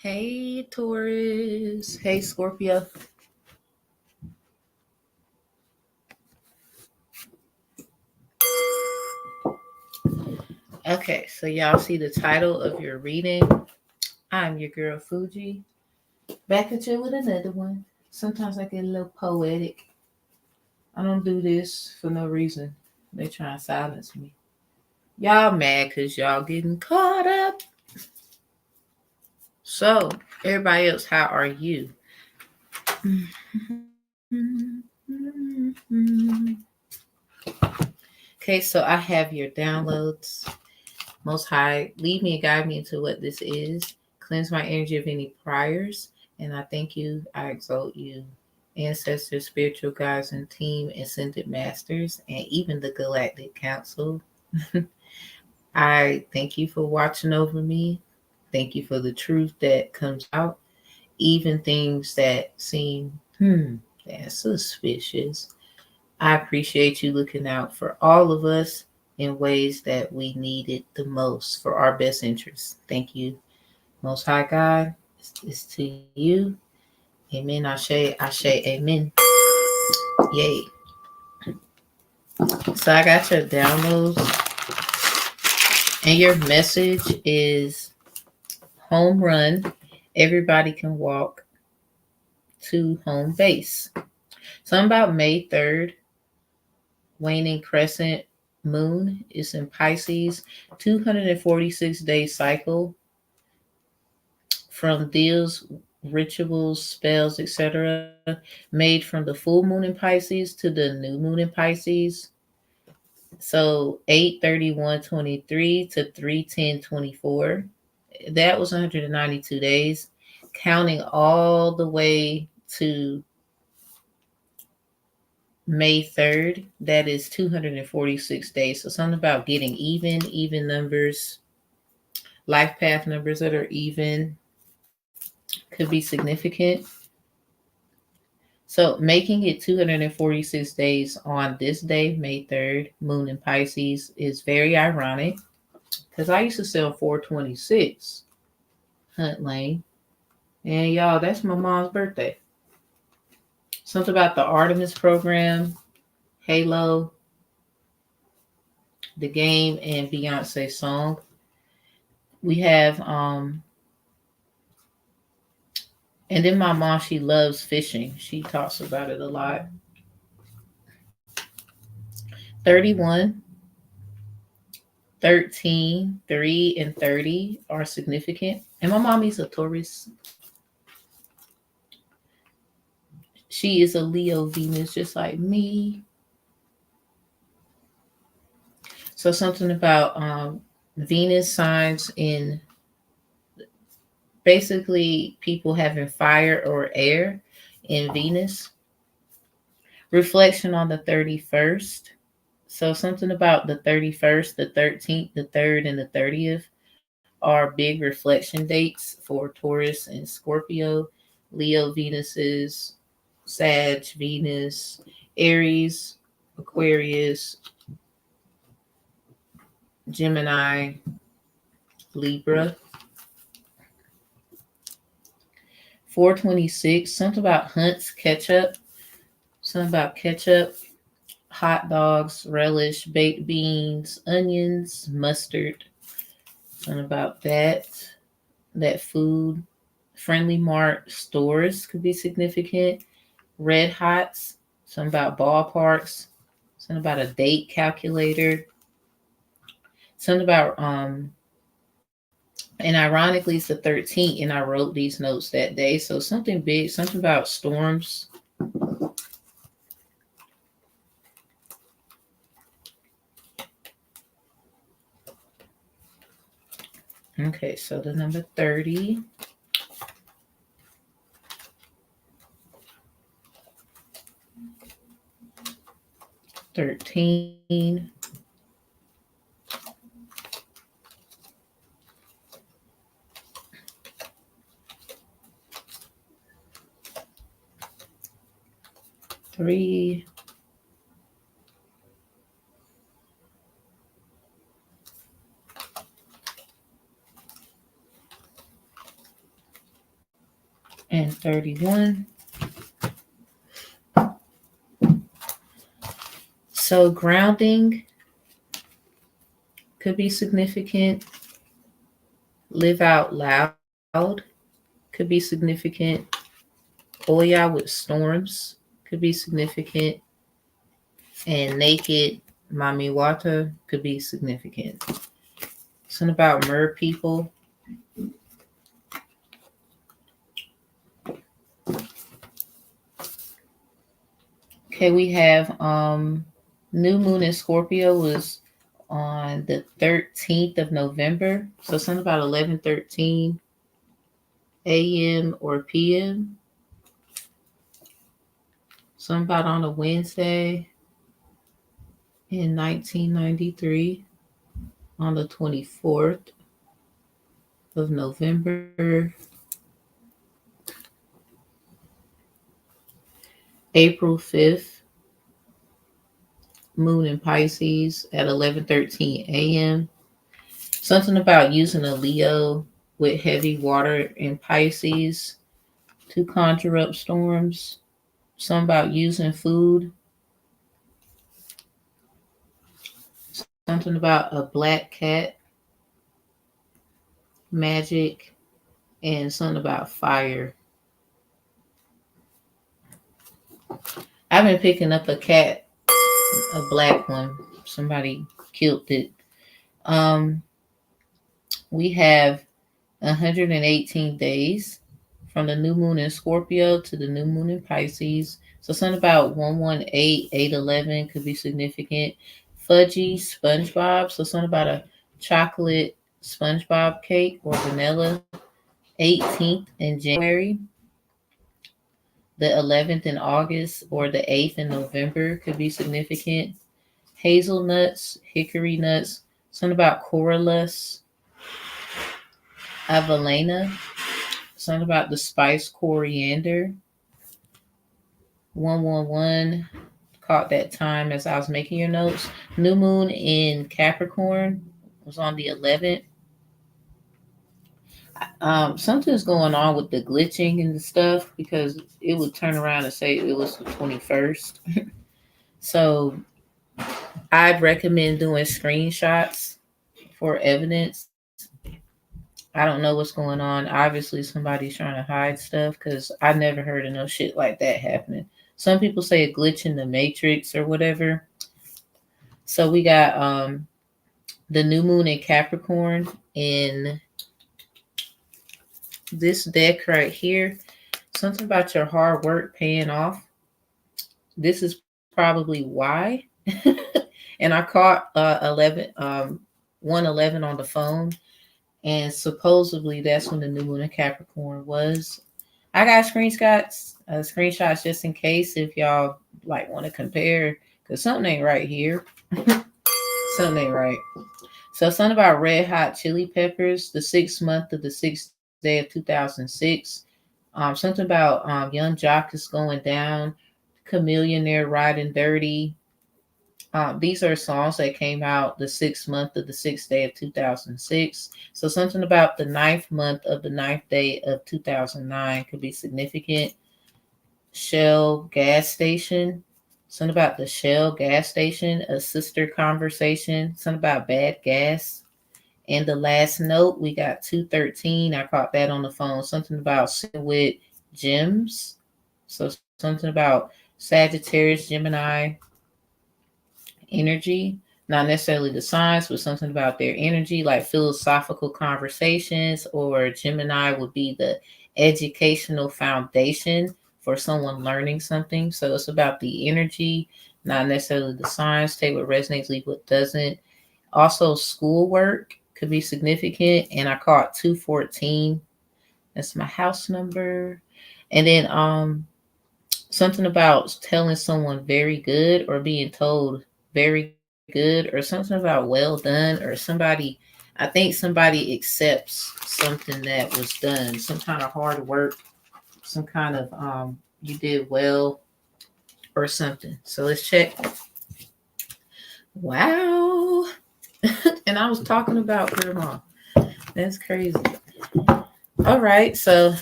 Hey, Taurus. Hey, Scorpio. Okay, so y'all see the title of your reading. I'm your girl Fuji. Back at you with another one. Sometimes I get a little poetic. I don't do this for no reason. They try to silence me. Y'all mad because y'all getting caught up. So, everybody else, how are you? Okay, so I have your downloads. Most High, lead me and guide me into what this is. Cleanse my energy of any priors. And I thank you. I exalt you. Ancestors, spiritual guides, and team, ascended masters, and even the Galactic Council. I thank you for watching over me. Thank you for the truth that comes out. Even things that seem, that's suspicious. I appreciate you looking out for all of us in ways that we need it the most for our best interests. Thank you, Most High God. It's to you. Amen. Ashe, Ashe, Amen. Yay. So I got your downloads, and your message is home run. Everybody can walk to home base. Something about May 3rd, waning crescent moon is in Pisces, 246-day cycle from deals, rituals, spells, etc., made from the full moon in Pisces to the new moon in Pisces. So 8/31/23 to 3/10/24. That was 192 days, counting all the way to May 3rd. That is 246 days. So something about getting even numbers, life path numbers that are even could be significant. So making it 246 days on this day, May 3rd, moon in Pisces, is very ironic because I used to sell 426 Hunt Lane. And y'all, that's my mom's birthday. Something about the Artemis program, Halo, the game, and Beyonce's song. We have and then my mom, she loves fishing. She talks about it a lot. 31, 13, 3, and 30 are significant. And my mommy's a Taurus. She is a Leo Venus, just like me. So something about Venus signs in basically people having fire or air in Venus. Reflection on the 31st. So something about the 31st, the 13th, the 3rd, and the 30th are big reflection dates for Taurus and Scorpio, Leo Venuses, Sag Venus, Aries, Aquarius, Gemini, Libra. 426, something about hunts, ketchup, something about ketchup, hot dogs, relish, baked beans, onions, mustard, something about that food. Friendly Mart stores could be significant. Red Hots, something about ballparks, something about a date calculator, something about and ironically it's the 13th and I wrote these notes that day. So something big, something about storms. Okay, so the number 30. 13. 3. 31. So grounding could be significant. Live out loud could be significant. Oya with storms could be significant. And naked Mami Wata could be significant. Something about mer people. Okay, we have new moon in Scorpio was on the 13th of November. So something about 11:13 a.m. or p.m. Something about on a Wednesday in 1993 on the 24th of November. April 5th, moon in Pisces at 11:13 a.m. Something about using a Leo with heavy water in Pisces to conjure up storms. Something about using food. Something about a black cat, magic, and something about fire. I've been picking up a cat, a black one. Somebody killed it. We have 118 days from the new moon in Scorpio to the new moon in Pisces. So something about 118, 811 could be significant. Fudgy, SpongeBob. So something about a chocolate SpongeBob cake or vanilla. 18th in January. The 11th in August or the 8th in November could be significant. Hazelnuts, hickory nuts. Something about Corylus. Avalena. Something about the spice coriander. 111. Caught that time as I was making your notes. New moon in Capricorn was on the 11th. Something's going on with the glitching and the stuff because it would turn around and say it was the 21st. So I'd recommend doing screenshots for evidence. I don't know what's going on. Obviously, somebody's trying to hide stuff because I never heard of no shit like that happening. Some people say a glitch in the matrix or whatever. So we got the new moon in Capricorn in this deck right here. Something about your hard work paying off. This is probably why. And I caught 111 on the phone. And supposedly that's when the new moon in Capricorn was. I got screenshots just in case if y'all like want to compare because something ain't right here. Something ain't right. So something about red hot chili peppers, the 6th month of the 6th day of 2006. Something about Young Jock is going down, Chameleon there riding dirty. These are songs that came out the 6th month of the 6th day of 2006. So something about the 9th month of the 9th day of 2009 could be significant. Shell gas station. Something about the Shell gas station, a sister conversation. Something about bad gas. And the last note, we got 213. I caught that on the phone. Something about with gems. So something about Sagittarius, Gemini energy, not necessarily the signs, but something about their energy, like philosophical conversations, or Gemini would be the educational foundation for someone learning something. So it's about the energy, not necessarily the signs. Take what resonates, leave what doesn't. Also, schoolwork could be significant. And I caught 214. That's my house number. And then something about telling someone very good or being told very good or something about well done or somebody, I think somebody accepts something that was done, some kind of hard work, some kind of you did well or something. So let's check. Wow. And I was talking about grandma. That's crazy. All right. So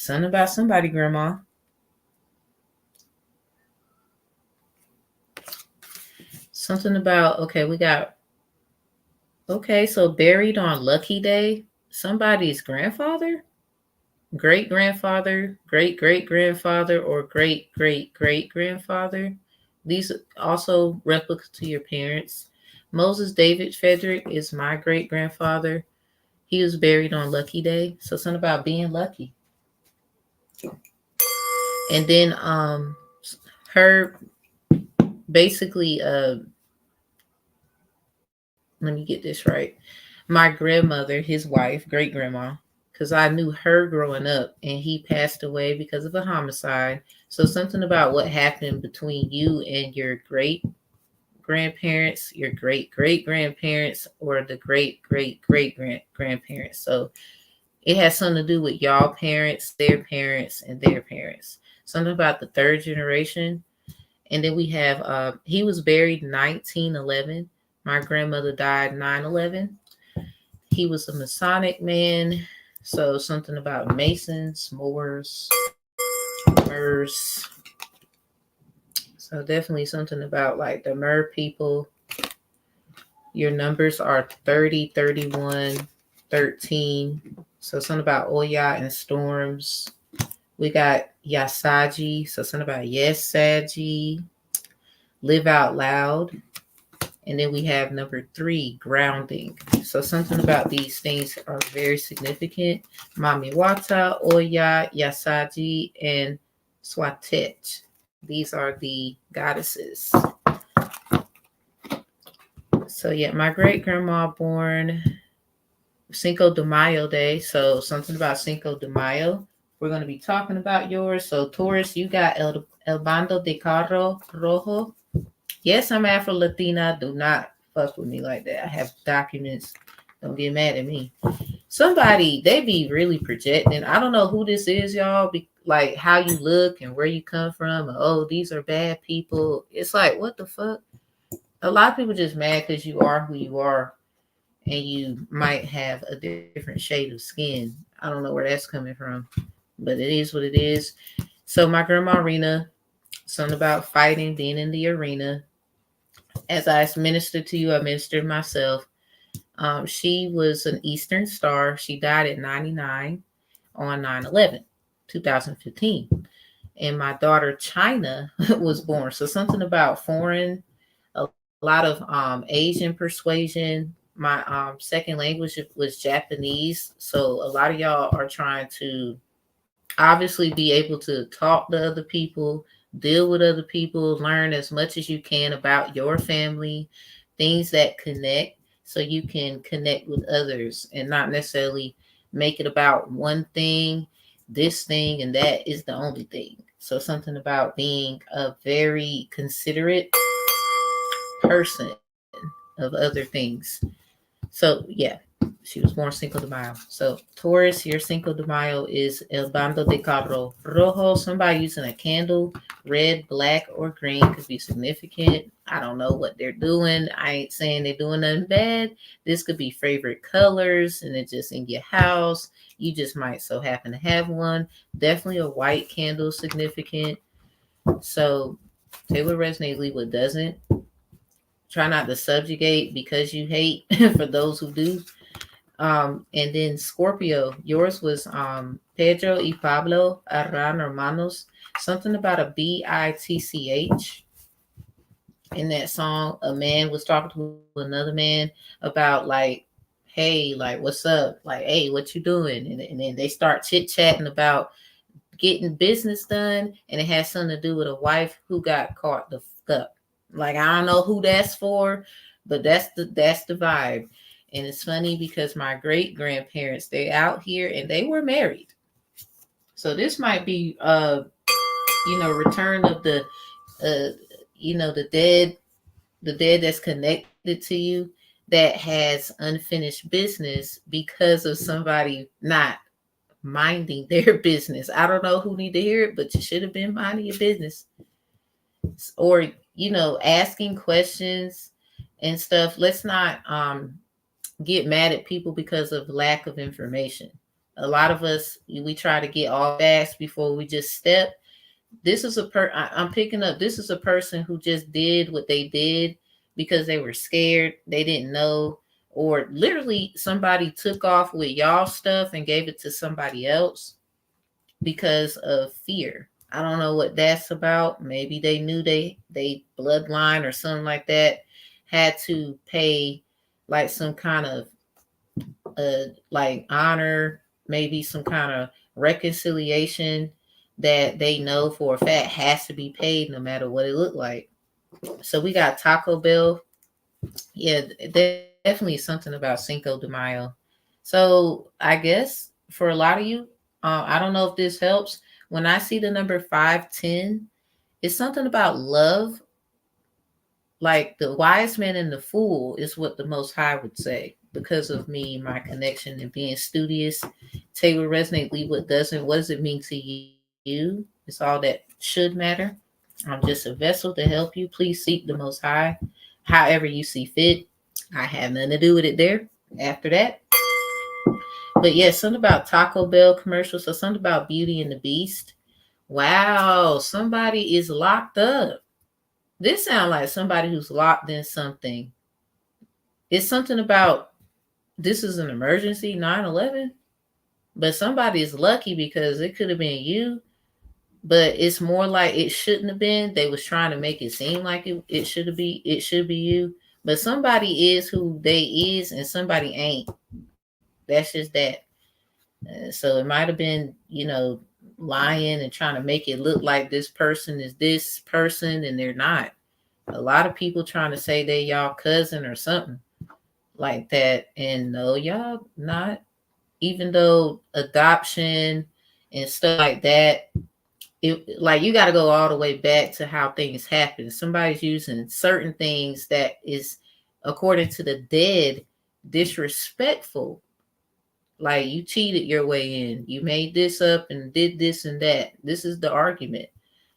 Something about somebody, grandma. Something about, okay, we got, okay, so buried on Lucky Day, somebody's grandfather, great grandfather, great great grandfather, or great great great grandfather. These also replica to your parents. Moses David Frederick is my great grandfather. He was buried on Lucky Day. So something about being lucky. And then her basically let me get this right. My grandmother, his wife, great grandma, because I knew her growing up and he passed away because of a homicide. So something about what happened between you and your great grandparents, your great great grandparents, or the great great great grandparents. So it has something to do with y'all parents, and their parents. Something about the third generation. And then we have he was buried 1911. My grandmother died 9/11. He was a Masonic man. So something about Masons, Moors, Mers. So definitely something about like the Mer people. Your numbers are 30, 31, 13. So something about Oya and storms. We got Yasaji. So something about Yes Saji. Live out loud. And then we have number 3, grounding. So something about these things are very significant. Mami Wata, Oya, Yasaji, and Swatet. These are the goddesses. So yeah, my great grandma born Cinco de Mayo day. So something about Cinco de Mayo. We're going to be talking about yours. So Taurus, you got El Bando de Carro Rojo. Yes, I'm Afro Latina. Do not fuck with me like that. I have documents. Don't get mad at me. Somebody, they be really projecting. I don't know who this is, y'all. Like how you look and where you come from. Oh, these are bad people. It's like, what the fuck? A lot of people just mad because you are who you are and you might have a different shade of skin. I don't know where that's coming from, but it is what it is. So my grandma Rena, something about fighting, being in the arena. As I ministered to you, I ministered myself. She was an Eastern Star. She died at 99 on 9/11, 2015. And my daughter China was born. So something about foreign, a lot of Asian persuasion. My second language was Japanese. So a lot of y'all are trying to obviously be able to talk to other people, deal with other people, learn as much as you can about your family, things that connect so you can connect with others and not necessarily make it about one thing, this thing, and that is the only thing. So something about being a very considerate person of other things. So yeah, she was born Cinco de Mayo. So Taurus, your Cinco de Mayo is El Bando de Carro Rojo. Somebody using a candle, red, black, or green could be significant. I don't know what they're doing. I ain't saying they're doing nothing bad. This could be favorite colors and it's just in your house. You just might so happen to have one. Definitely a white candle significant. So take what resonates, leave what doesn't. Try not to subjugate because you hate for those who do. And then Scorpio, yours was Pedro y Pablo Arran Hermanos. Something about a bitch in that song. A man was talking to another man about like, hey, like what's up? Like, hey, what you doing? And then they start chit chatting about getting business done, and it has something to do with a wife who got caught the fuck up. Like I don't know who that's for, but that's the vibe. And it's funny because my great grandparents, they out here and they were married. So this might be return of the the dead that's connected to you that has unfinished business because of somebody not minding their business. I don't know who need to hear it, but you should have been minding your business. Or, asking questions and stuff. Let's not get mad at people because of lack of information. A lot of us, we try to get all fast before we just step. This is I'm picking up, this is a person who just did what they did because they were scared, they didn't know, or literally somebody took off with y'all stuff and gave it to somebody else because of fear. I don't know what that's about. Maybe they knew they bloodline or something like that had to pay like some kind of like honor, maybe some kind of reconciliation that they know for a fact has to be paid no matter what it looked like. So we got Taco Bell. Yeah, definitely something about Cinco de Mayo. So I guess for a lot of you, I don't know if this helps. When I see the number 510, it's something about love. Like the wise man and the fool is what the Most High would say because of me, my connection, and being studious. Take what resonates, leave what doesn't. What does it mean to you? It's all that should matter. I'm just a vessel to help you. Please seek the Most High however you see fit. I have nothing to do with it there after that. But yeah, something about Taco Bell commercials. So something about Beauty and the Beast. Wow, somebody is locked up. This sounds like somebody who's locked in something. It's something about this is an emergency 9/11, but somebody is lucky because it could have been you, but it's more like it shouldn't have been. They was trying to make it seem like it should be you, but somebody is who they is and somebody ain't. That's just that. So it might have been, lying and trying to make it look like this person is this person and they're not. A lot of people trying to say they y'all cousin or something like that, and no, y'all not. Even though adoption and stuff like that, it like you got to go all the way back to how things happen. Somebody's using certain things that is, according to the dead, disrespectful. Like you cheated your way in, you made this up and did this and that. This is the argument.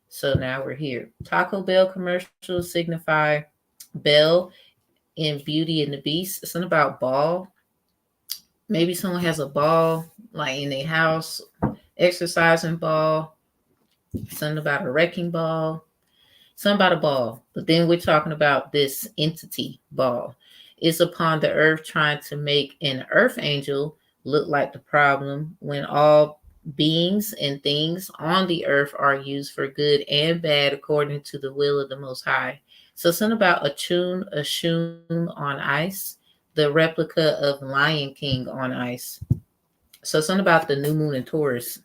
So now we're here. Taco Bell commercials signify Belle in Beauty and the Beast. Something about ball. Maybe someone has a ball like in their house, exercising ball. Something about a wrecking ball. Something about a ball. But then we're talking about this entity ball. Is upon the earth trying to make an earth angel look like the problem when all beings and things on the earth are used for good and bad according to the will of the Most High. So something about a Shun on ice, the replica of Lion King on ice. So something about the new moon in Taurus.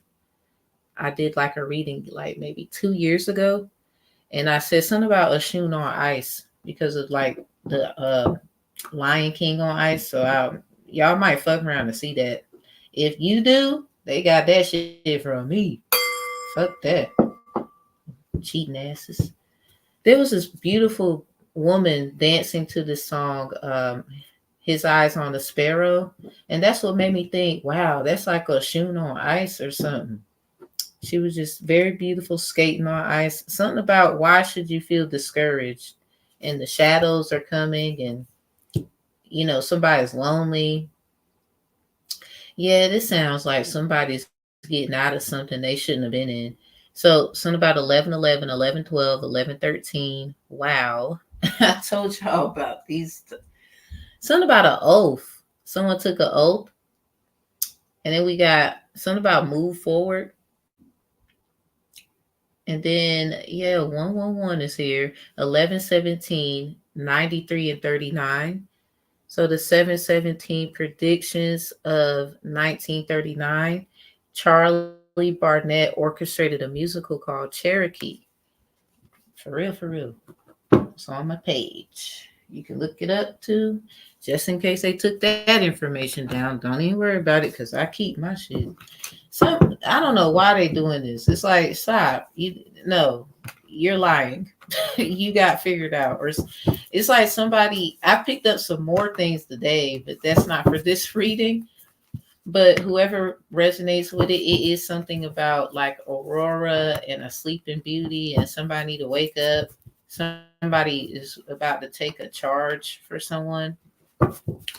I did like a reading like maybe 2 years ago, and I said something about a Shun on ice because of like the Lion King on ice. So y'all might fuck around to see that. If you do, they got that shit from me. Fuck that. Cheating asses. There was this beautiful woman dancing to this song, His Eyes on the Sparrow. And that's what made me think, wow, that's like a Shun on ice or something. She was just very beautiful skating on ice. Something about why should you feel discouraged? And the shadows are coming and somebody's lonely. Yeah, this sounds like somebody's getting out of something they shouldn't have been in. So something about 11/11, 11/12, 11/13. Wow. I told y'all about these. Something about an oath. Someone took an oath. And then we got something about move forward. And then, yeah, 111 is here. 11/17, 93 and 39. So the 717 predictions of 1939, Charlie Barnett orchestrated a musical called Cherokee. For real, for real. It's on my page. You can look it up too. Just in case they took that information down, don't even worry about it because I keep my shit. I don't know why they doing this. It's like, stop. You're lying. You got figured out. Or it's like somebody, I picked up some more things today, but that's not for this reading. But whoever resonates with it, it is something about like Aurora and a sleeping beauty and somebody need to wake up. Somebody is about to take a charge for someone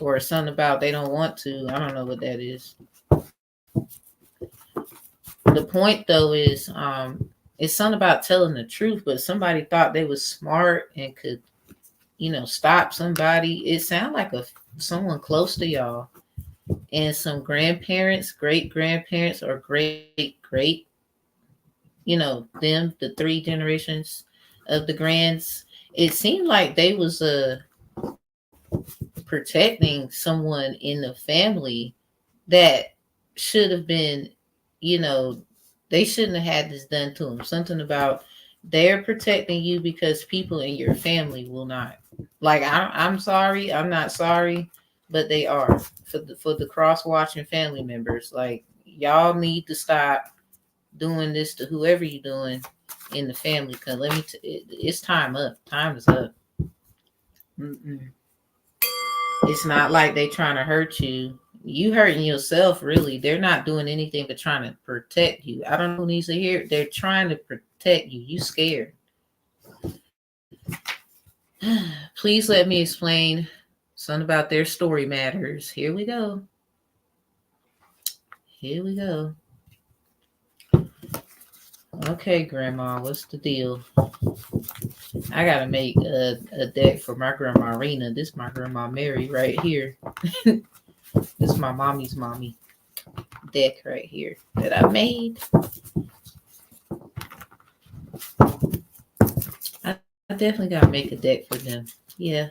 or something about they don't want to. I don't know what that is. The point though is it's something about telling the truth, but somebody thought they was smart and could, stop somebody. It sounded like someone close to y'all, and some grandparents, great grandparents, or great, them, the three generations of the grands. It seemed like they was protecting someone in the family that should have been, you know, they shouldn't have had this done to them. Something about they're protecting you because people in your family will not. Like I'm sorry, I'm not sorry, but they are for the cross watching family members. Like y'all need to stop doing this to whoever you're doing in the family. Cause it's time up. Time is up. Mm-mm. It's not like they trying to hurt you. You hurting yourself, really. They're not doing anything but trying to protect you. I don't know who needs to hear it. They're trying to protect you. You scared. Please let me explain something about their story matters. Here we go. Here we go. Okay, Grandma, what's the deal? I gotta make a deck for my Grandma Rena. This is my Grandma Mary right here. This is my mommy's mommy deck right here that I made. I definitely gotta make a deck for them. Yeah.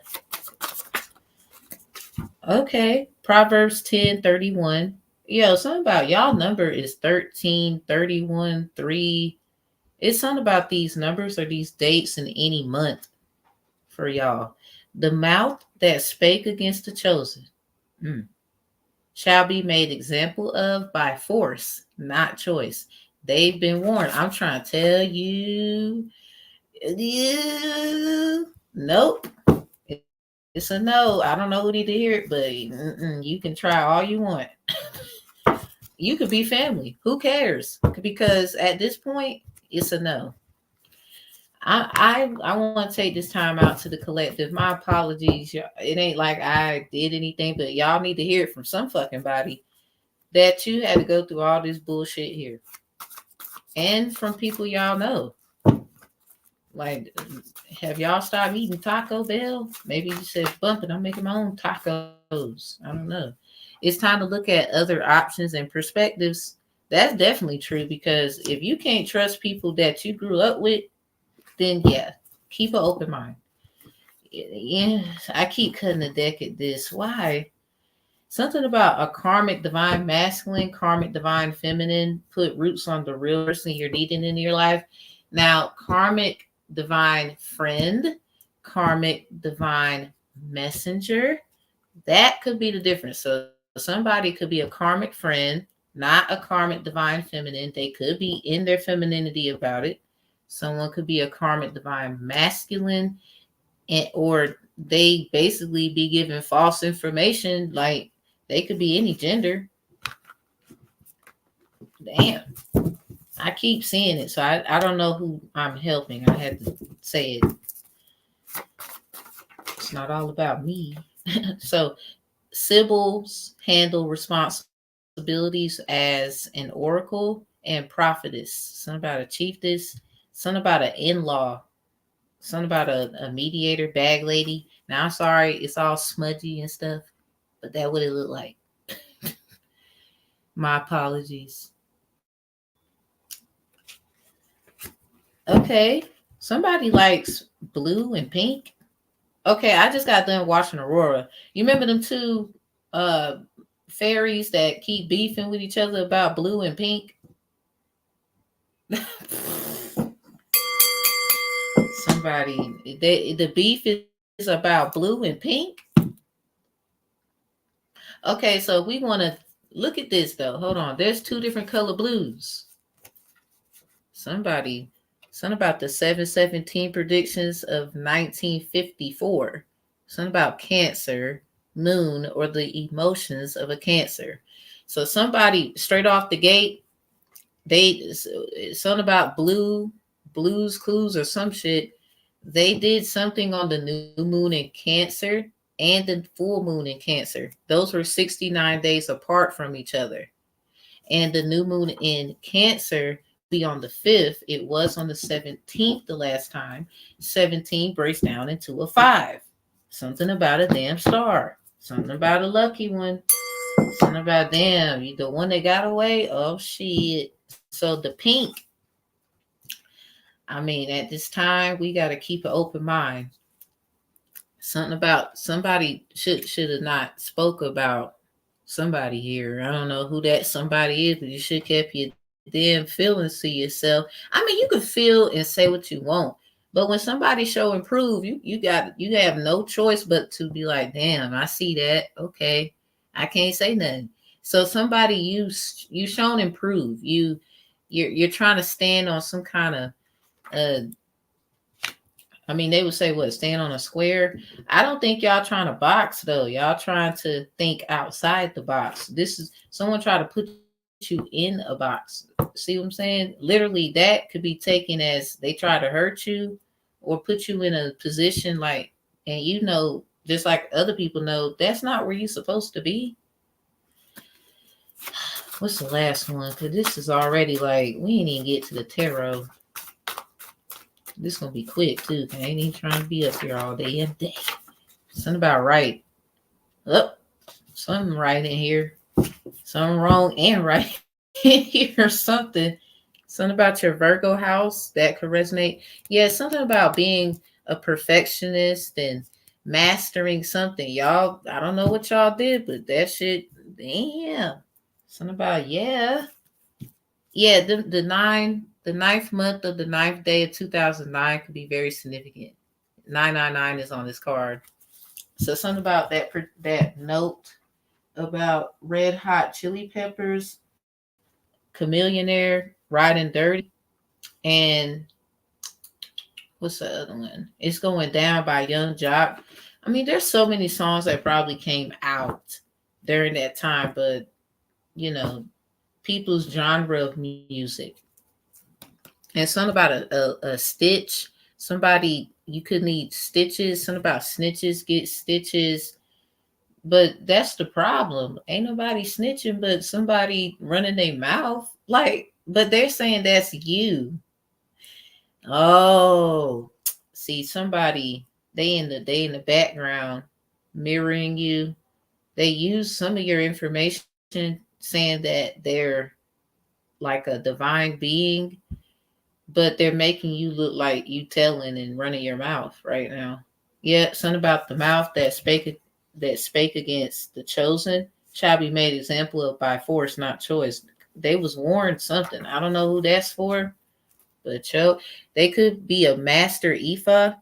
Okay. Proverbs 10:31. Yo, something about y'all number is 13, 31, 3. It's something about these numbers or these dates in any month for y'all. The mouth that spake against the chosen shall be made example of by force, not choice. They've been warned. I'm trying to tell you. Nope. It's a no. I don't know who need to hear it, but you can try all you want. You could be family. Who cares? Because at this point, it's a no. I want to take this time out to the collective. My apologies. It ain't like I did anything, but y'all need to hear it from some fucking body that you had to go through all this bullshit here, and from people y'all know. Like, have y'all stopped eating Taco Bell? Maybe you said, bump it, I'm making my own tacos. I don't know. It's time to look at other options and perspectives. That's definitely true, because if you can't trust people that you grew up with, then yeah, keep an open mind. Yeah, I keep cutting the deck at this. Why? Something about a karmic divine masculine, karmic divine feminine, put roots on the real person you're needing in your life. Now, karmic divine friend, karmic divine messenger, that could be the difference. So somebody could be a karmic friend, not a karmic divine feminine. They could be in their femininity about it. Someone could be a karmic divine masculine, or they basically be given false information. Like, they could be any gender. Damn. I keep seeing it, so I don't know who I'm helping. I had to say it. It's not all about me. So, Sibyls handle responsibilities as an oracle and prophetess. Something about a chiefess. Something about an in-law. Something about a mediator, bag lady. Now, I'm sorry, it's all smudgy and stuff, but that what it looked like. My apologies. Okay. Somebody likes blue and pink. Okay, I just got done watching Aurora. You remember them two fairies that keep beefing with each other about blue and pink? The beef is about blue and pink. Okay, so we want to look at this though. Hold on. There's two different color blues. Something about the 717 predictions of 1954. Something about Cancer, moon, or the emotions of a Cancer. So somebody straight off the gate, something about blues clues or some shit. They did something on the new moon in Cancer and the full moon in Cancer. Those were 69 days apart from each other. And the new moon in Cancer be on the 5th. It was on the 17th the last time. 17 breaks down into a 5. Something about a damn star. Something about a lucky one. Something about damn, you the one that got away. Oh shit. So the pink, I mean, at this time we got to keep an open mind. Something about somebody should have not spoke about somebody here. I don't know who that somebody is, but you should keep your damn feelings to yourself. I mean, you can feel and say what you want, but when somebody show improve, you have no choice but to be like, damn, I see that. Okay, I can't say nothing. So somebody you shown improve. You're trying to stand on some kind of uh I mean, they would say what, stand on a square. I don't think y'all trying to box though. Y'all trying to think outside the box. This is someone try to put you in a box. See what I'm saying? Literally, that could be taken as they try to hurt you or put you in a position like, and you know, just like other people know, that's not where you're supposed to be. What's the last one? Because this is already like, we ain't even get to the tarot. This gonna be quick too. I ain't even trying to be up here all day and day. Something about right. Oh, something right in here. Something wrong and right in here. Something. Something about your Virgo house that could resonate. Yeah, something about being a perfectionist and mastering something. Y'all, I don't know what y'all did, but that shit, damn. Something about yeah, the ninth month of the ninth day of 2009 could be very significant. 999 is on this card. So something about that note about Red Hot Chili Peppers, Chameleonaire, Riding Dirty, and what's the other one? It's Going Down by Young Jock. I mean, there's so many songs that probably came out during that time, but you know, people's genre of music. And something about a stitch. Somebody, you could need stitches. Something about snitches get stitches. But that's the problem. Ain't nobody snitching but somebody running their mouth. Like, but they're saying that's you. Oh, see, somebody, they in the background mirroring you. They use some of your information saying that they're like a divine being, but they're making you look like you telling and running your mouth right now. Yeah, something about the mouth that spake against the chosen shall be made example of by force, not choice. They was warned something. I don't know who that's for, but they could be a master Ifa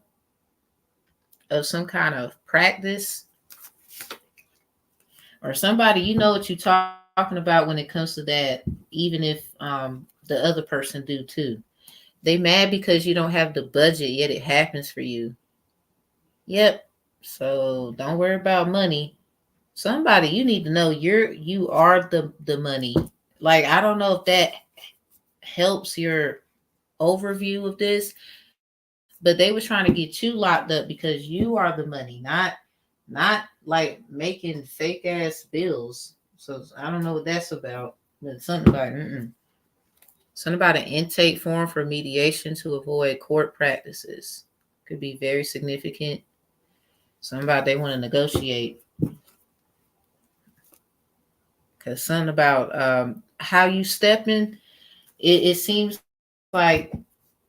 of some kind of practice, or somebody you know what you're talking about when it comes to that, even if the other person do too. They mad because you don't have the budget yet it happens for you. Yep. So don't worry about money. Somebody you need to know you are the money. Like, I don't know if that helps your overview of this, but they were trying to get you locked up because you are the money, not like making fake ass bills. So I don't know what that's about. But something about something about an intake form for mediation to avoid court practices could be very significant. Something about they want to negotiate. Because something about how you stepping, it seems like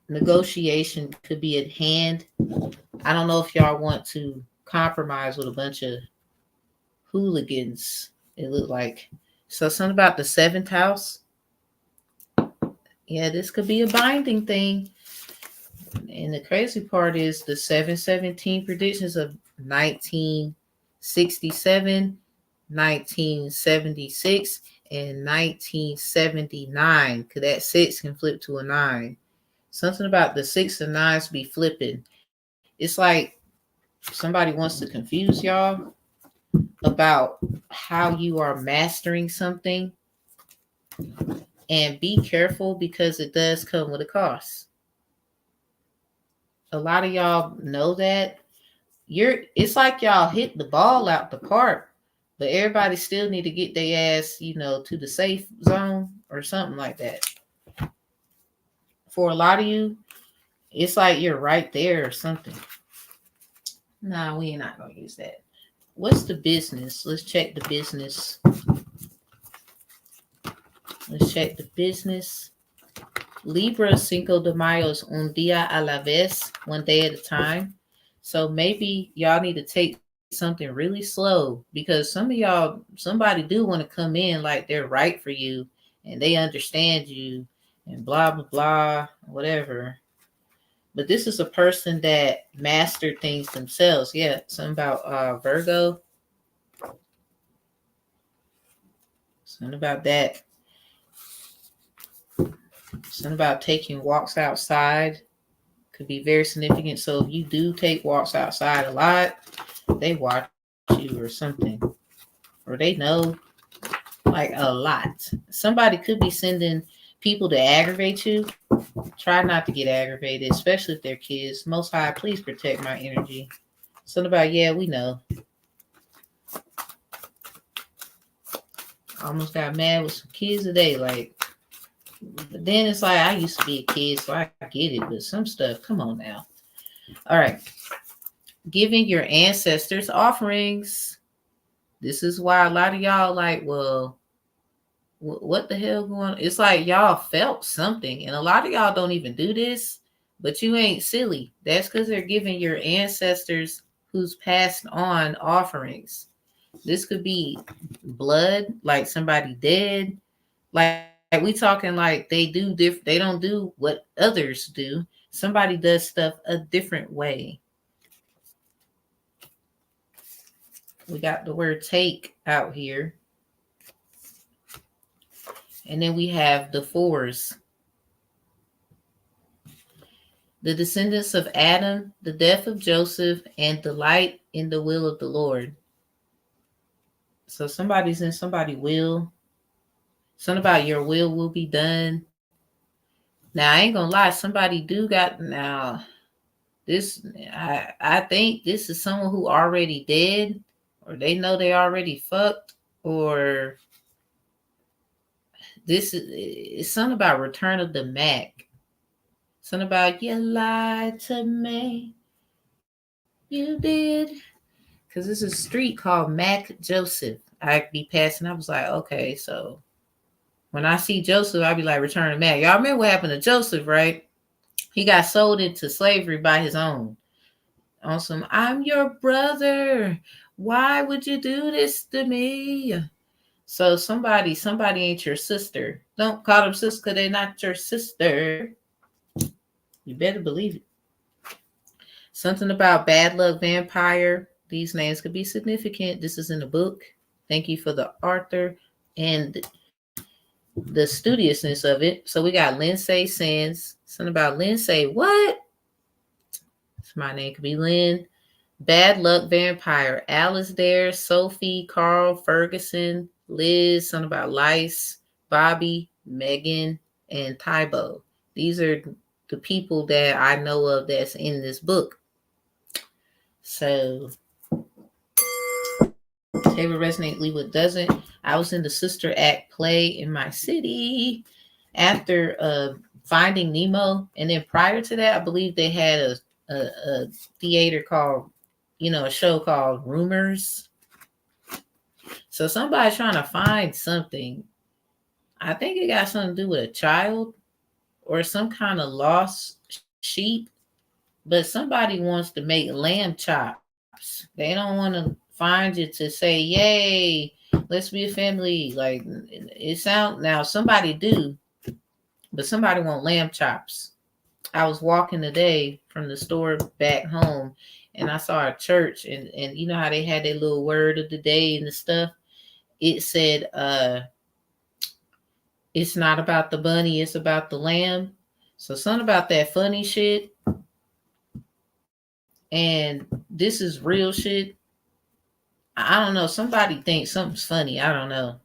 negotiation could be at hand. I don't know if y'all want to compromise with a bunch of hooligans. It looked like. So something about the seventh house. Yeah, this could be a binding thing. And the crazy part is the 717 predictions of 1967, 1976, and 1979. Because that six can flip to a nine. Something about the six and nines be flipping. It's like somebody wants to confuse y'all about how you are mastering something. And be careful because it does come with a cost. A lot of y'all know that. It's like y'all hit the ball out the park, But everybody still need to get their ass, to the safe zone or something like that. For a lot of you, it's like you're right there or something. Nah, we ain't not gonna use that. What's the business? Let's check the business. Let's check the business. Libra Cinco de Mayo is un día a la vez, one day at a time. So maybe y'all need to take something really slow, because some of y'all, somebody do want to come in like they're right for you and they understand you and blah, blah, blah, whatever. But this is a person that mastered things themselves. Yeah, something about Virgo. Something about that. Something about taking walks outside could be very significant. So if you do take walks outside a lot, they watch you or something. Or they know, like, a lot. Somebody could be sending people to aggravate you. Try not to get aggravated, especially if they're kids. Most High, please protect my energy. Something about, yeah, we know. Almost got mad with some kids today. Like, but then it's like, I used to be a kid, so I get it. But some stuff, come on now. All right. Giving your ancestors offerings. This is why a lot of y'all like, well, what the hell going on? It's like y'all felt something. And a lot of y'all don't even do this, but you ain't silly. That's because they're giving your ancestors who's passed on offerings. This could be blood, like somebody dead. Like we talking like they do they don't do what others do. Somebody does stuff a different way. We got the word take out here. And then we have the fours. The descendants of Adam, the death of Joseph, and delight in the will of the Lord. So somebody's in somebody's will. Something about your will be done. Now, I ain't gonna lie, somebody do got now. This I think this is someone who already dead, or they know they already fucked, or this is something about Return of the Mac. Something about you lied to me. You did. Because this is a street called Mac Joseph. I'd be passing. I was like, okay, so when I see Joseph, I'd be like, Return of Mac. Y'all remember what happened to Joseph, right? He got sold into slavery by his own. On some, I'm your brother. Why would you do this to me? So somebody ain't your sister. Don't call them sister because they're not your sister. You better believe it. Something about bad luck vampire. These names could be significant. This is in the book. Thank you for the author and the studiousness of it. So we got Lindsay Sands. Something about Lindsay. What? My name could be Lynn. Bad luck vampire. Alice Dare, Sophie, Carl, Ferguson, Liz. Something about Lice, Bobby, Megan, and Tybo. These are the people that I know of that's in this book. So Taylor resonate, leave what doesn't. I was in the Sister Act play in my city after Finding Nemo, and then prior to that, I believe they had a theater called, a show called Rumors. So somebody's trying to find something. I think it got something to do with a child or some kind of lost sheep. But somebody wants to make lamb chops. They don't want to find you to say, yay, let's be a family. Like, it sounds, now somebody do, but somebody want lamb chops. I was walking today from the store back home, and I saw a church, and you know how they had their little word of the day and the stuff? It said, it's not about the bunny, it's about the lamb. So something about that funny shit. And this is real shit. I don't know. Somebody thinks something's funny. I don't know.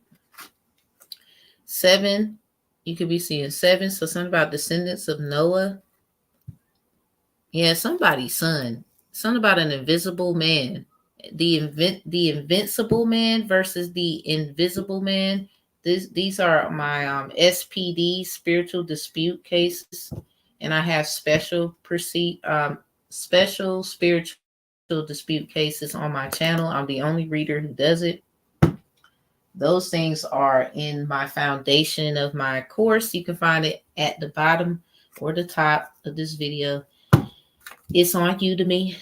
7. You could be seeing 7. So something about descendants of Noah. Yeah, somebody's son. Something about an invisible man. the invincible man versus the invisible man. These are my SPD, spiritual dispute cases, and I have special spiritual dispute cases on my channel. I'm the only reader who does it. Those things are in my foundation of my course. You can find it at the bottom or the top of this video. It's on Udemy.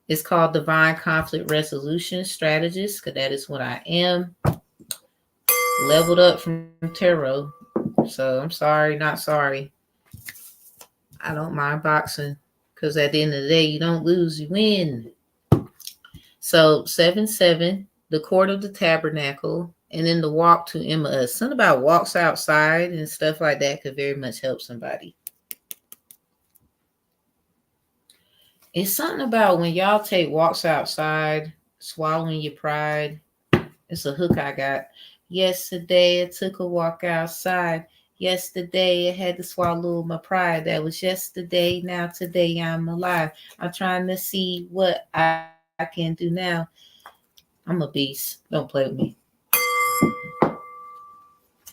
It's called Divine Conflict Resolution Strategist, because that is what I am. Leveled up from tarot. So I'm sorry, not sorry. I don't mind boxing, because at the end of the day, you don't lose, you win. So 7-7, the Court of the Tabernacle, and then the Walk to Emmaus. Something about walks outside and stuff like that could very much help somebody. It's something about when y'all take walks outside, swallowing your pride. It's a hook I got. Yesterday I took a walk outside. Yesterday I had to swallow my pride. That was yesterday. Now today I'm alive. I'm trying to see what I can do now. I'm a beast. Don't play with me.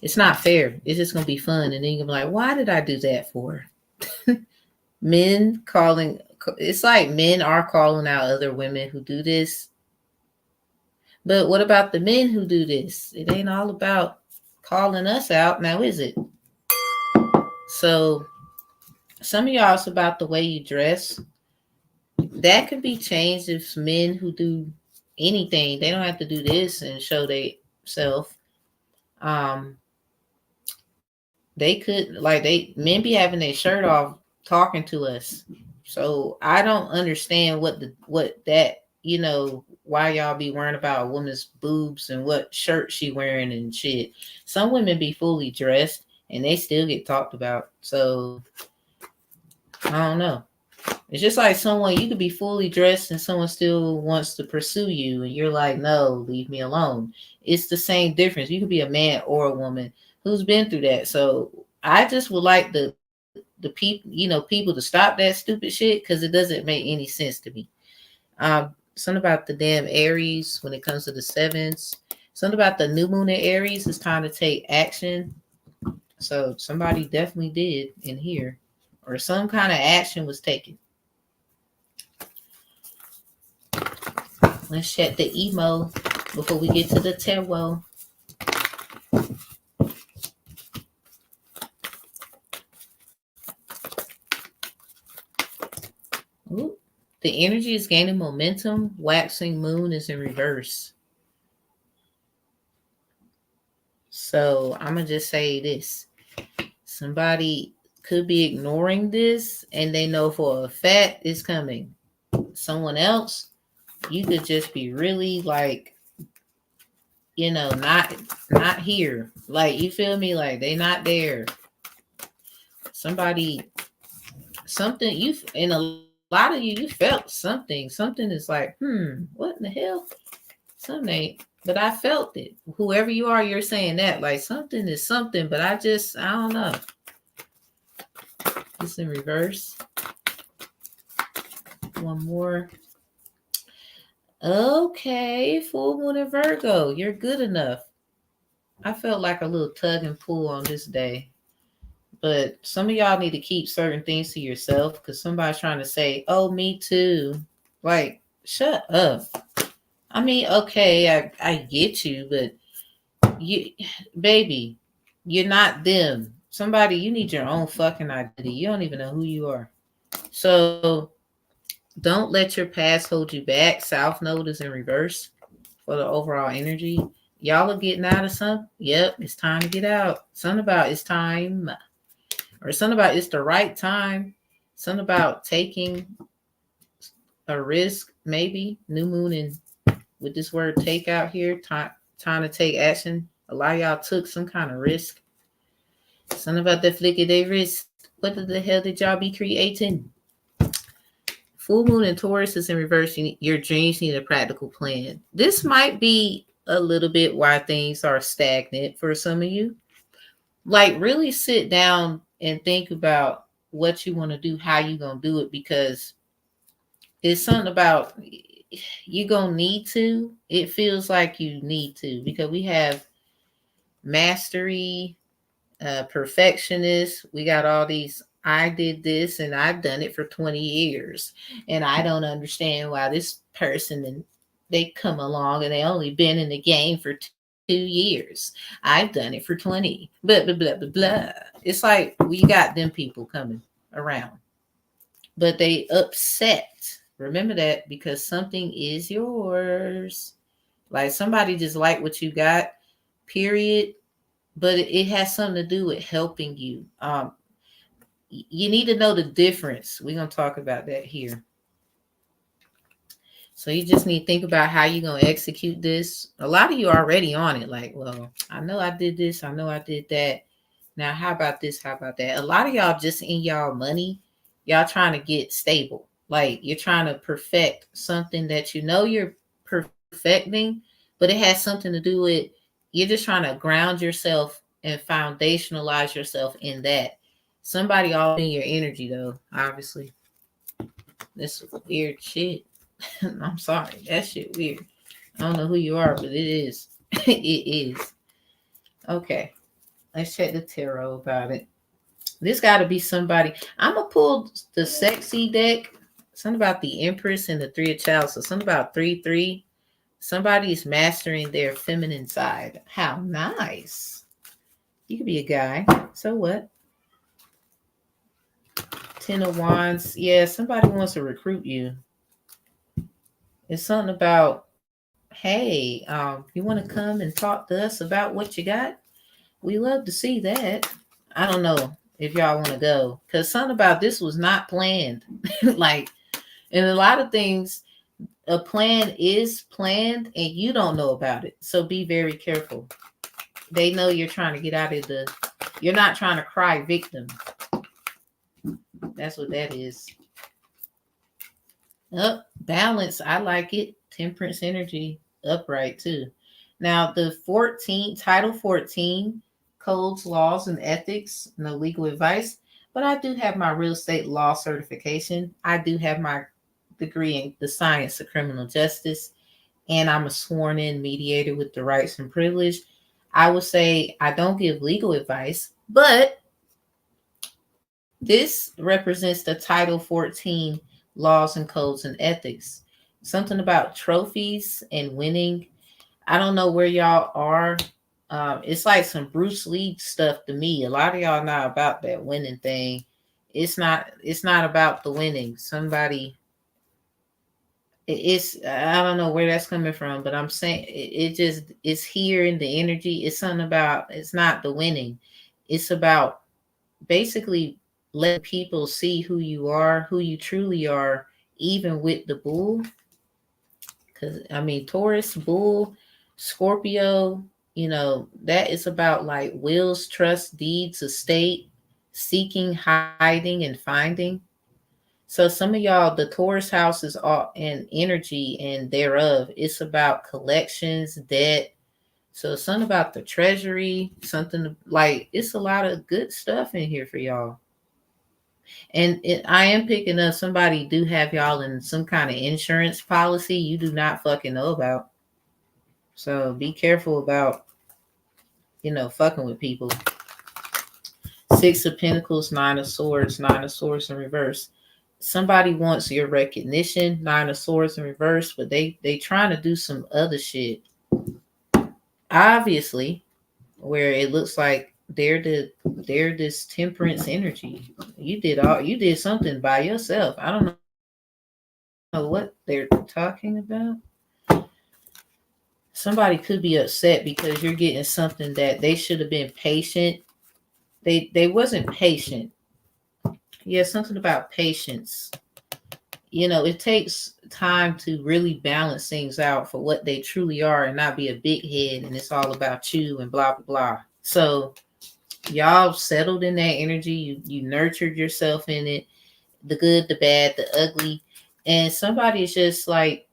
It's not fair. It's just going to be fun. And then you're going to be like, why did I do that for? Men calling. It's like men are calling out other women who do this. But what about the men who do this? It ain't all about calling us out now, is it? So some of y'all, it's about the way you dress. That can be changed if men who do anything, they don't have to do this and show they self. They could, men be having their shirt off talking to us. So I don't understand why y'all be worrying about a woman's boobs and what shirt she wearing and shit. Some women be fully dressed and they still get talked about. So I don't know. It's just like someone, you could be fully dressed and someone still wants to pursue you and you're like, no, leave me alone. It's the same difference. You could be a man or a woman who's been through that. So I just would like the people to stop that stupid shit, because it doesn't make any sense to me. Something about the damn Aries when it comes to the sevens. Something about the new moon in Aries. It's time to take action. So somebody definitely did in here, or some kind of action was taken. Let's check the emo before we get to the tarot. Ooh. The energy is gaining momentum. Waxing moon is in reverse. So I'm going to just say this. Somebody could be ignoring this and they know for a fact it's coming. Someone else, you could just be really not here. Like, you feel me? Like, they not there. Something a lot of you felt something. Something is like, what in the hell? Something ain't. But I felt it. Whoever you are, you're saying that. Like, something is something, but I don't know. It's in reverse. One more. Okay, full moon in Virgo. You're good enough. I felt like a little tug and pull on this day. But some of y'all need to keep certain things to yourself, because somebody's trying to say, oh, me too. Like, shut up. I mean, okay, I get you, but baby, you're not them. Somebody, you need your own fucking identity. You don't even know who you are. So don't let your past hold you back. South Node is in reverse for the overall energy. Y'all are getting out of something. Yep, it's time to get out. Something about it's time. Or something about it's the right time. Something about taking a risk, maybe. New moon and with this word take out here. Time to take action. A lot of y'all took some kind of risk. Something about the flick of their wrist. What the hell did y'all be creating? Full moon and Taurus is in reverse. Your dreams need a practical plan. This might be a little bit why things are stagnant for some of you. Like, really sit down and think about what you want to do, how you going to do it, because it's something about you gonna need to. It feels like you need to because we have mastery, perfectionist. We got all these. I did this and I've done it for 20 years, and I don't understand why this person and they come along and they only been in the game for 2 years. I've done it for 20. Blah blah blah blah blah. It's like we got them people coming around, but they upset. Remember that because something is yours. Like somebody just like what you got, period. But it has something to do with helping you. You need to know the difference. We're gonna talk about that here. So you just need to think about how you're gonna execute this. A lot of you are already on it. Like, well, I know I did this. I know I did that. Now, how about this? How about that? A lot of y'all just in y'all money. Y'all trying to get stable. Like you're trying to perfect something that you know you're perfecting, but it has something to do with you're just trying to ground yourself and foundationalize yourself in that. Somebody all in your energy though, obviously. This weird shit. I'm sorry. That shit weird. I don't know who you are, but it is. It is. Okay. Let's check the tarot about it. This got to be somebody. I'm going to pull the sexy deck. Something about the Empress and the Three of Chalice. So something about 3-3. Somebody's mastering their feminine side. How nice. You could be a guy. So what? 10 of Wands. Yeah, somebody wants to recruit you. It's something about, hey, you want to come and talk to us about what you got? We love to see that. I don't know if y'all want to go because something about this was not planned. Like, and a lot of things, a plan is planned and you don't know about it. So be very careful. They know you're trying to get out of you're not trying to cry victim. That's what that is. Balance. I like it. Temperance energy. Upright too. Now the 14, title 14, codes, laws, and ethics, no legal advice. But I do have my real estate law certification. I do have my degree in the science of criminal justice. And I'm a sworn in mediator with the rights and privilege. I would say I don't give legal advice, but this represents the title 14 laws and codes and ethics. Something about trophies and winning. I don't know where y'all are. It's like some Bruce Lee stuff to me. A lot of y'all not about that winning thing. It's not about the winning. I don't know where that's coming from, but I'm saying it just it's here in the energy. It's something about it's not the winning. It's about basically let people see who you are, who you truly are, even with the bull. Because I mean, Taurus, bull, Scorpio, that is about like wills, trust, deeds, estate, seeking, hiding, and finding. So some of y'all, the Taurus house is all in energy and thereof. It's about collections, debt. So something about the treasury, something like it's a lot of good stuff in here for y'all. And I am picking up somebody do have y'all in some kind of insurance policy you do not fucking know about. So be careful about, fucking with people. 6 of Pentacles, 9 of Swords in reverse. Somebody wants your recognition, 9 of Swords in reverse, but they trying to do some other shit. Obviously, where it looks like they're this temperance energy. You did something by yourself. I don't know what they're talking about. Somebody could be upset because you're getting something that they should have been patient. They wasn't patient. Yeah, something about patience. It takes time to really balance things out for what they truly are and not be a big head and it's all about you and blah blah blah. So y'all settled in that energy. You nurtured yourself in it, the good, the bad, the ugly. And somebody is just like,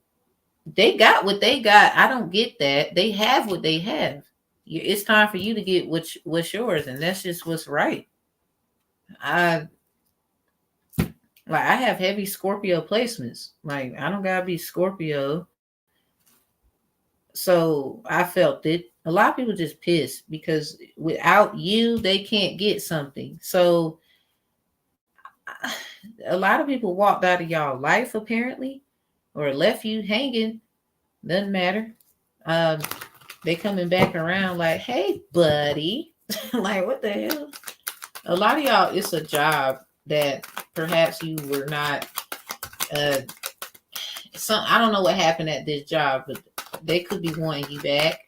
they got what they got. I don't get that. They have what they have. It's time for you to get what's yours, and that's just what's right. Like I have heavy Scorpio placements. Like I don't gotta be Scorpio. So I felt it. A lot of people just pissed because without you, they can't get something. So a lot of people walked out of y'all life apparently, or left you hanging. Doesn't matter. Um, they coming back around like, hey, buddy. Like what the hell? A lot of y'all, it's a job that perhaps you were not. Uh, I don't know what happened at this job, but they could be wanting you back.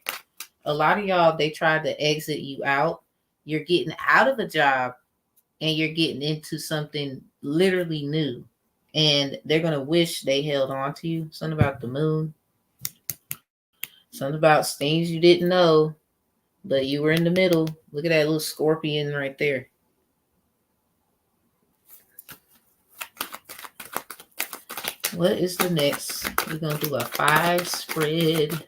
A lot of y'all, they tried to exit you out. You're getting out of a job and you're getting into something literally new. And they're going to wish they held on to you. Something about the moon. Something about things you didn't know, but you were in the middle. Look at that little scorpion right there. What is the next? We're going to do a 5 spread.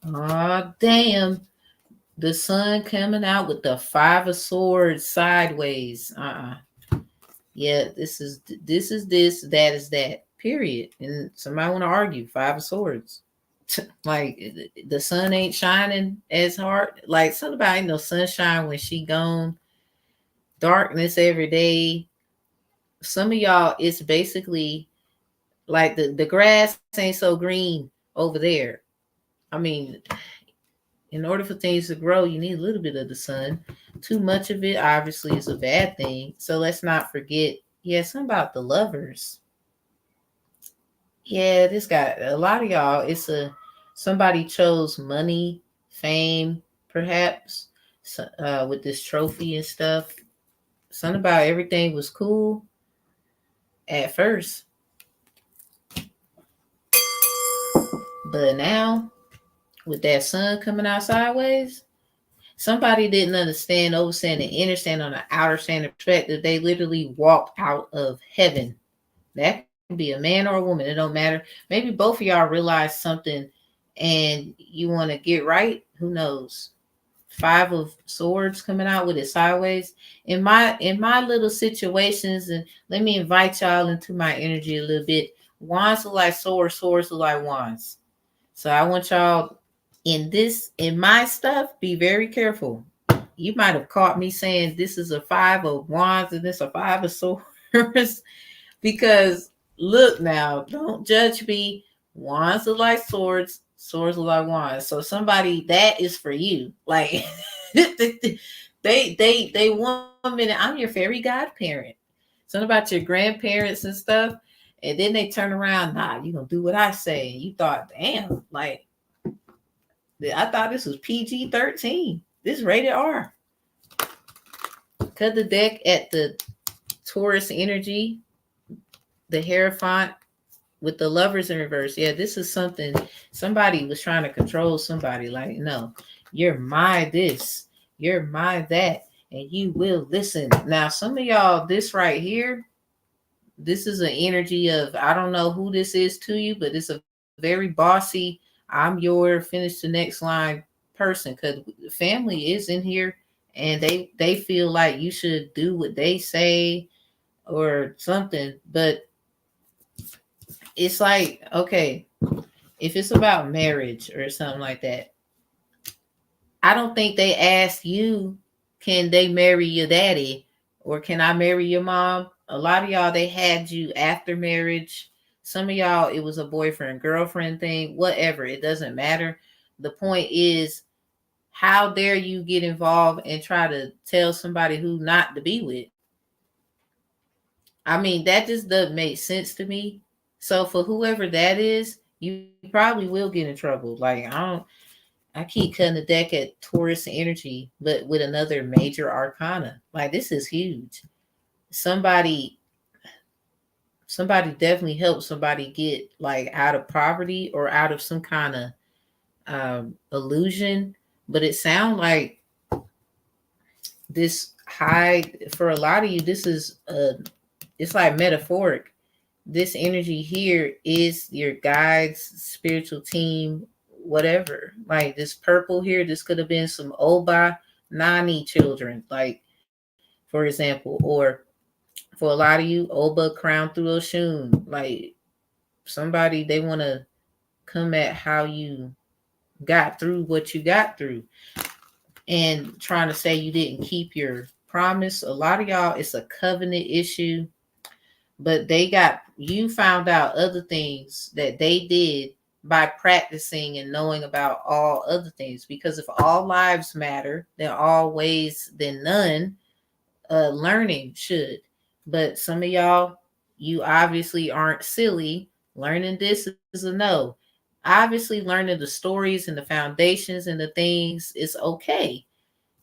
Oh, damn. The sun coming out with the 5 of swords sideways. Yeah, this is this, that is that. Period. And somebody want to argue 5 of swords. Like the sun ain't shining as hard. Like somebody ain't no sunshine when she gone. Darkness every day. Some of y'all, it's basically like the grass ain't so green over there. I mean, in order for things to grow, you need a little bit of the sun. Too much of it obviously is a bad thing. So let's not forget, yeah, something about the lovers. Yeah, this guy, a lot of y'all, somebody chose money, fame, perhaps, with this trophy and stuff. Something about everything was cool at first. But now, with that sun coming out sideways, somebody didn't understand, overstand, and understand on the outer standard perspective. They literally walked out of heaven. That can be a man or a woman. It don't matter. Maybe both of y'all realize something and you want to get right. Who knows? 5 of swords coming out with it sideways. In my little situations, and let me invite y'all into my energy a little bit. Wands look like swords, swords look like wands. So I want y'all in my stuff, be very careful. You might have caught me saying this is a 5 of wands and this a 5 of swords because look now, don't judge me. Wands look like swords, swords look like wands. So somebody that is for you. Like they 1 minute, I'm your fairy godparent. Something about your grandparents and stuff. And then they turn around, nah, you gonna do what I say. And you thought, damn, like I thought this was PG-13. This is rated R. Cut the deck at the Taurus energy, the Hierophant with the lovers in reverse. Yeah, this is something somebody was trying to control somebody. Like, no, you're my this, you're my that, and you will listen. Now, some of y'all, this right here, this is an energy of, I don't know who this is to you, but it's a very bossy, I'm your finish the next line person, because family is in here and they feel like you should do what they say or something. But it's like, okay, if it's about marriage or something like that, I don't think they asked you, can they marry your daddy or can I marry your mom? A lot of y'all, they had you after marriage. Some of y'all, it was a boyfriend, girlfriend thing, whatever. It doesn't matter. The point is, how dare you get involved and try to tell somebody who not to be with? I mean, that just doesn't make sense to me. So for whoever that is, you probably will get in trouble. Like, I keep cutting the deck at Taurus energy, but with another major arcana. Like, this is huge. Somebody definitely helped somebody get like out of poverty or out of some kind of illusion. But it sounds like this high, for a lot of you, this is it's like metaphoric. This energy here is your guides, spiritual team, whatever. Like this purple here, this could have been some Oba Nani children, like for example, or For a lot of you, Oba crown through Oshun. Like somebody, they want to come at how you got through what you got through and trying to say you didn't keep your promise. A lot of y'all, it's a covenant issue, but you found out other things that they did by practicing and knowing about all other things. Because if all lives matter, then all ways, then none, learning should. But some of y'all, you obviously aren't silly. Learning this is a no. Obviously, learning the stories and the foundations and the things is okay.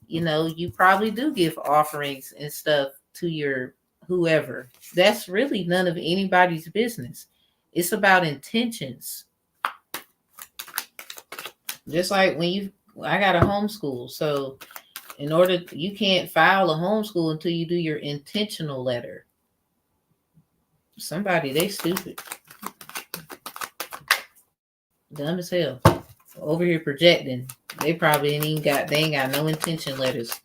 You probably do give offerings and stuff to your whoever. That's really none of anybody's business. It's about intentions. Just like I got a homeschool. So you can't file a homeschool until you do your intentional letter. Somebody, they stupid. Dumb as hell. Over here projecting. They probably ain't got no intention letters.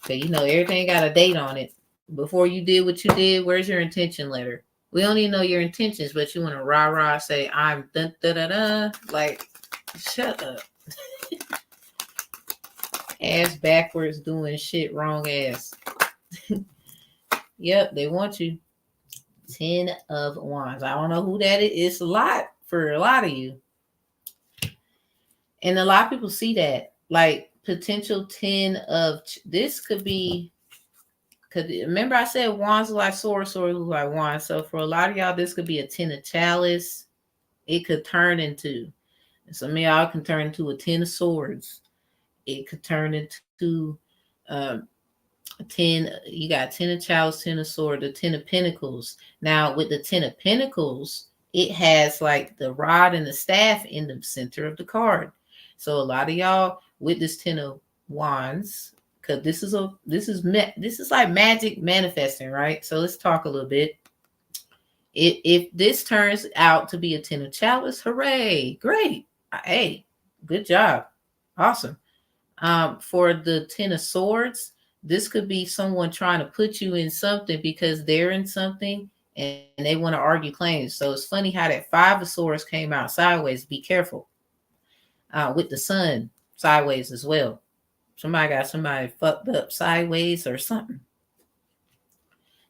Okay, everything got a date on it. Before you did what you did, where's your intention letter? We don't even know your intentions, but you want to rah say I'm da da da da. Like, shut up. Ass backwards doing shit wrong ass. Yep, they want you. 10 of Wands. I don't know who that is. It's a lot for a lot of you. And a lot of people see that. Like potential 10 of this could be, because remember I said Wands are like swords, swords look like Wands. So for a lot of y'all, this could be a 10 of Chalice. It could turn into, some of y'all can turn into a 10 of Swords. It could turn into 10. You got 10 of Chalice, 10 of Swords, the 10 of Pentacles. Now with the 10 of Pentacles, it has like the rod and the staff in the center of the card. So a lot of y'all with this 10 of Wands, because this is like magic manifesting, right? So let's talk a little bit. If this turns out to be a 10 of Chalice, hooray, great. Hey, good job. Awesome. For the 10 of Swords, this could be someone trying to put you in something because they're in something and they want to argue claims. So it's funny how that 5 of Swords came out sideways. Be careful. With the Sun sideways as well. Somebody got somebody fucked up sideways or something.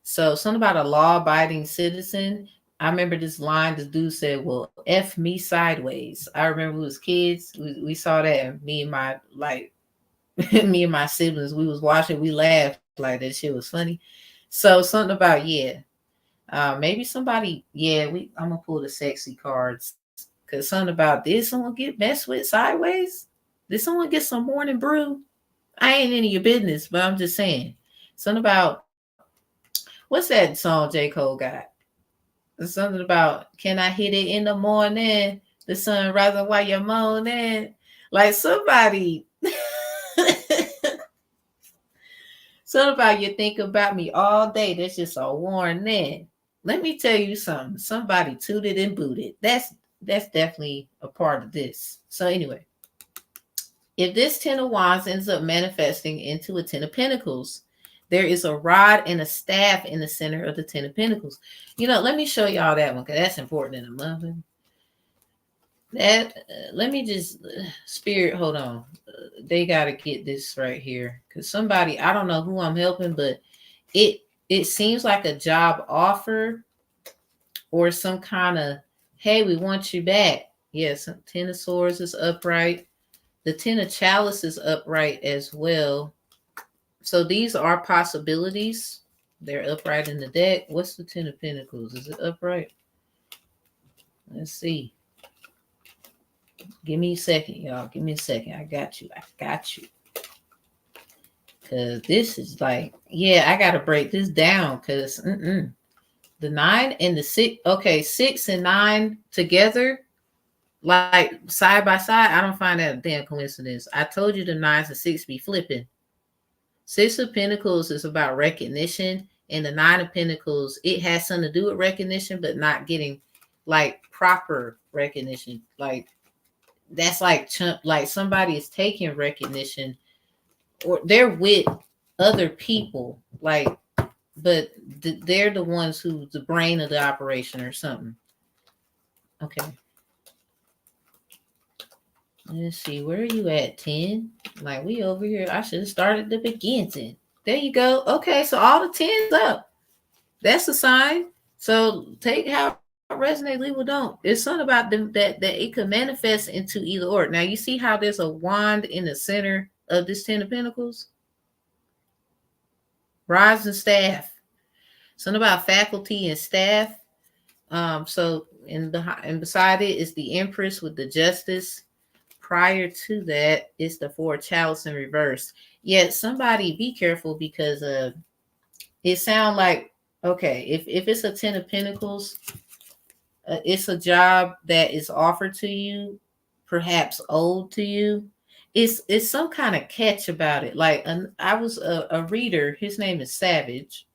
So something about a law-abiding citizen. I remember this line the dude said, well, F me sideways. I remember we was kids. We saw that. And me and my siblings, we was watching. We laughed like that shit was funny. So something about, maybe somebody, I'm going to pull the sexy cards. Because something about, did someone get messed with sideways? Did someone get some morning brew? I ain't any of your business, but I'm just saying. Something about, what's that song J. Cole got? There's something about, can I hit it in the morning? The sun rising while you're moaning. Like somebody, something about you think about me all day. That's just a warning. Let me tell you something. Somebody tooted and booted. That's definitely a part of this. So anyway, if this 10 of Wands ends up manifesting into a 10 of Pentacles, there is a rod and a staff in the center of the 10 of Pentacles. Let me show y'all that one because that's important in a month. Let me just, Spirit, hold on. They got to get this right here because somebody, I don't know who I'm helping, but it seems like a job offer or some kind of, hey, we want you back. Yes, 10 of Swords is upright. The 10 of Chalice is upright as well. So these are possibilities. They're upright in the deck. What's the 10 of Pentacles? Is it upright? Let's see. Give me a second, y'all. Give me a second. I got you. Because this is like, I got to break this down because the 9 and the 6. Okay, 6 and 9 together, like side by side. I don't find that a damn coincidence. I told you the 9s and 6 be flipping. 6 of Pentacles is about recognition, and the 9 of Pentacles, it has something to do with recognition, but not getting like proper recognition. Like that's like somebody is taking recognition, or they're with other people. Like but they're the ones who's the brain of the operation or something. Okay. Let's see, where are you at, 10? Like, we over here. I should have started the beginning. There you go. Okay, so all the 10s up. That's a sign. So take how it resonates, leave it don't. It's something about them that it could manifest into either or. Now, you see how there's a wand in the center of this 10 of Pentacles? Rods and staff. Something about faculty and staff. So and beside it is the Empress with the Justice. Prior to that, it's the 4 Chalice in reverse. Yet somebody be careful because it sounds like, okay, if it's a 10 of Pentacles, it's a job that is offered to you, perhaps owed to you. It's some kind of catch about it. Like I was a reader. His name is Savage.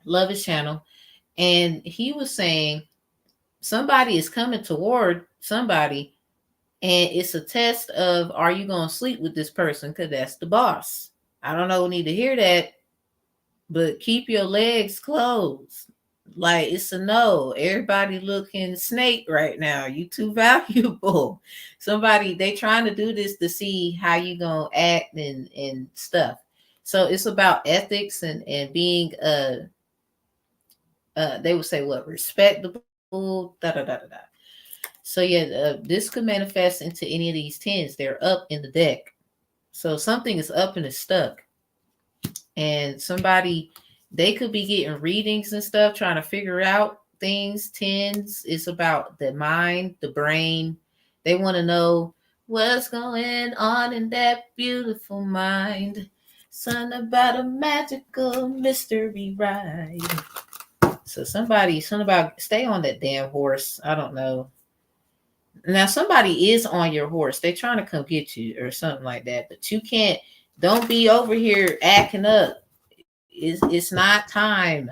Love his channel, and he was saying somebody is coming toward somebody, and it's a test of, are you going to sleep with this person? Because that's the boss. I don't know, need to hear that, but keep your legs closed. Like, it's a no. Everybody looking snake right now. You too valuable. Somebody, they trying to do this to see how you going to act and stuff. So it's about ethics and being, they would say what? Respectable, da da da da da. So yeah, this could manifest into any of these 10s. They're up in the deck. So something is up and it's stuck. And somebody, they could be getting readings and stuff, trying to figure out things. 10s is about the mind, the brain. They want to know what's going on in that beautiful mind. Something about a magical mystery ride. So something about stay on that damn horse. I don't know. Now somebody is on your horse. They're trying to come get you or something like that. But you can't, don't be over here acting up. It's not time.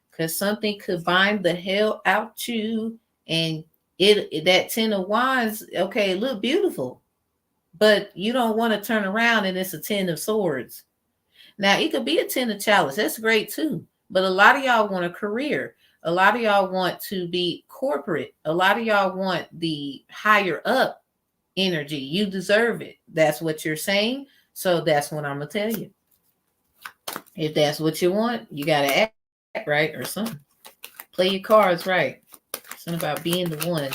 Because something could bind the hell out you. And that 10 of wands, okay, look beautiful. But you don't want to turn around and it's a 10 of swords. Now it could be a 10 of chalice. That's great too. But a lot of y'all want a career. A lot of y'all want to be corporate. A lot of y'all want the higher up energy. You deserve it. That's what you're saying. So that's what I'm going to tell you. If that's what you want, you got to act right or something. Play your cards right. Something about being the one.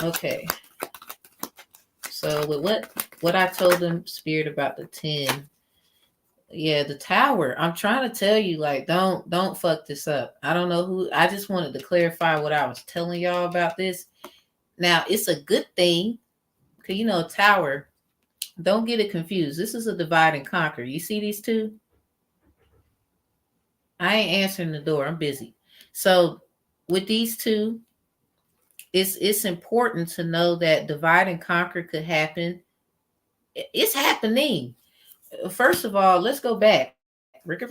Okay. So with what I told them, Spirit, about the 10, yeah, the Tower. I'm trying to tell you, like, don't fuck this up. I don't know who. I just wanted to clarify what I was telling y'all about this. Now, it's a good thing because, Tower. Don't get it confused. This is a divide and conquer. You see these two? I ain't answering the door. I'm busy. So with these two, it's important to know that divide and conquer could happen. It's happening. First of all, let's go back. Rick.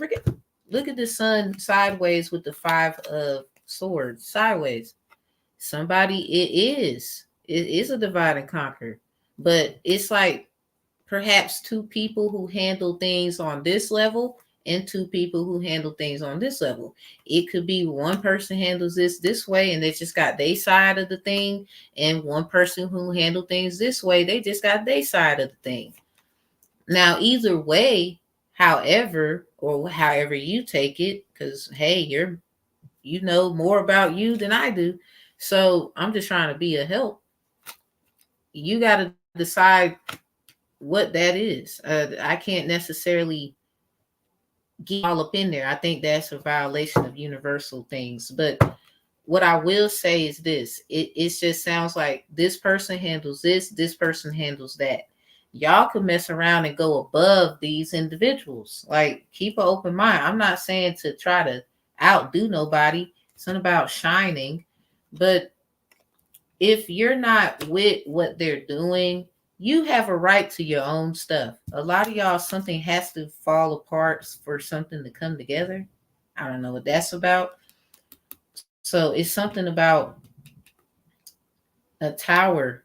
Look at the sun sideways with the 5 of swords sideways. Somebody, it is a divide and conquer, but it's like perhaps 2 people who handle things on this level and 2 people who handle things on this level. It could be one person handles this way and they just got their side of the thing, and one person who handle things this way, they just got their side of the thing. Now, either way, however you take it, because hey, you know more about you than I do. So I'm just trying to be a help. You got to decide what that is. I can't necessarily get all up in there. I think that's a violation of universal things. But what I will say is this. It just sounds like this person handles this person handles that. Y'all can mess around and go above these individuals. Like, keep an open mind. I'm not saying to try to outdo nobody. It's not about shining. But if you're not with what they're doing, you have a right to your own stuff. A lot of y'all, something has to fall apart for something to come together. I don't know what that's about. So it's something about a Tower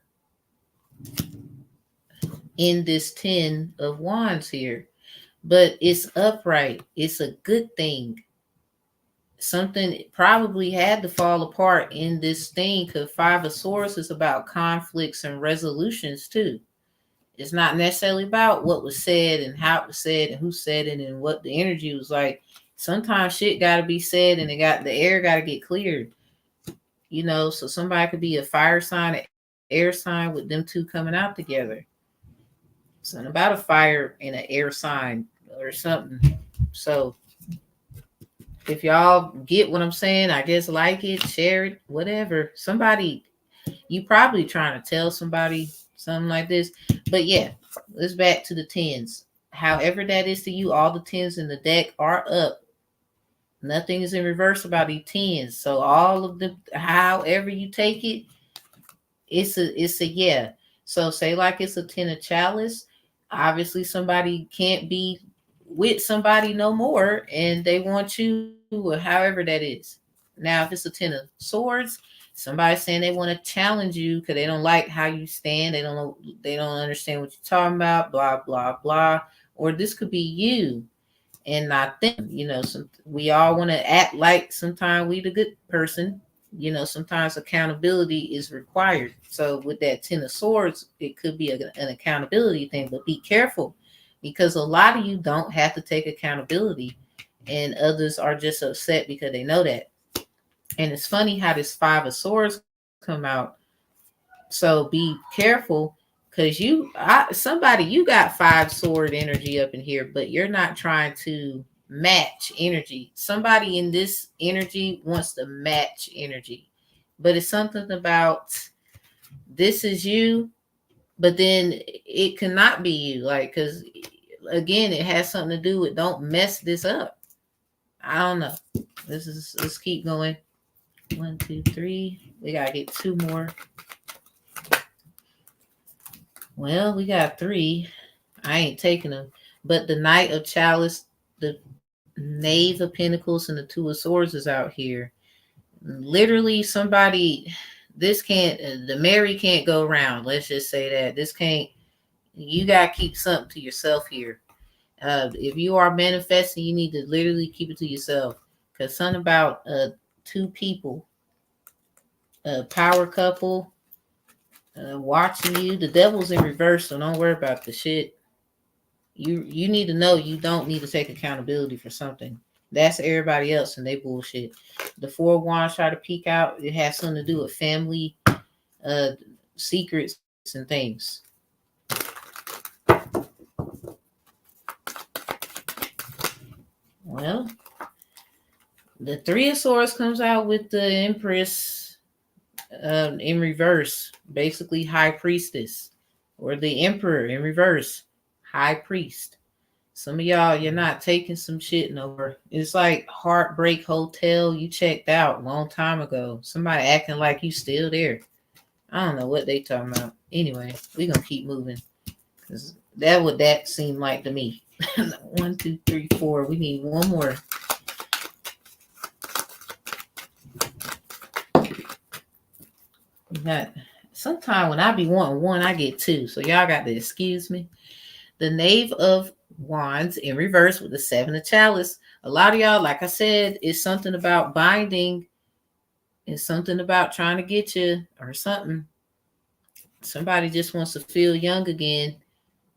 in this 10 of wands here. but it's upright. It's a good thing. Something probably had to fall apart in this thing, because Five of Swords is about conflicts and resolutions too. It's not necessarily about what was said and how it was said and who said it and what the energy was like. Sometimes shit got to be said and the air got to get cleared. So somebody could be a fire sign, an air sign, with them two coming out together. Something about a fire and an air sign or something. So if y'all get what I'm saying, I guess like it, share it, whatever. Somebody, you probably trying to tell somebody something like this. But yeah, let's back to the tens. However that is to you, all the tens in the deck are up. Nothing is in reverse about these tens. So all of the, however you take it, it's a yeah. So say like it's a ten of chalice. Obviously somebody can't be with somebody no more and they want you, or however that is. Now if it's a ten of swords, somebody's saying they want to challenge you because they don't like how you stand, they don't know, they don't understand what you're talking about, blah blah blah. Or this could be you and not them. We all want to act like sometimes we the good person. Sometimes accountability is required. So with that ten of swords, it could be an accountability thing, but be careful, because a lot of you don't have to take accountability and others are just upset because they know that. And it's funny how this five of swords come out. So be careful, because somebody, you got five sword energy up in here, but you're not trying to match energy. Somebody in this energy wants to match energy, but it's something about this is you, but then it cannot be you, like, because again, it has something to do with don't mess this up. I don't know. Let's keep going. 1, 2, 3. We gotta get two more. Well, we got 3. I ain't taking them. But the Knight of Chalice, the Knave of Pentacles, and the Two of Swords is out here. Literally, somebody, this can't, the Mary can't go around. Let's just say that. This can't, you got to keep something to yourself here. If you are manifesting, you need to literally keep it to yourself. Because something about two people, a power couple, watching you. The devil's in reverse, so don't worry about the shit. You need to know you don't need to take accountability for something. That's everybody else and they bullshit. The Four of Wands try to peek out. It has something to do with family secrets and things. Well, the Three of Swords comes out with the Empress in reverse, basically High Priestess, or the Emperor in reverse, High Priest. Some of y'all, you're not taking some shit nowhere. It's like Heartbreak Hotel. You checked out a long time ago. Somebody acting like you still there. I don't know what they talking about. Anyway, we gonna keep moving, because that what that seemed like to me. 1, 2, 3, 4. We need one more. We got, sometime when I be wanting one, I get two. So y'all got to excuse me. The Knave of Wands in reverse with the Seven of Chalice. A lot of y'all, like I said, it's something about binding. It's something about trying to get you or something. Somebody just wants to feel young again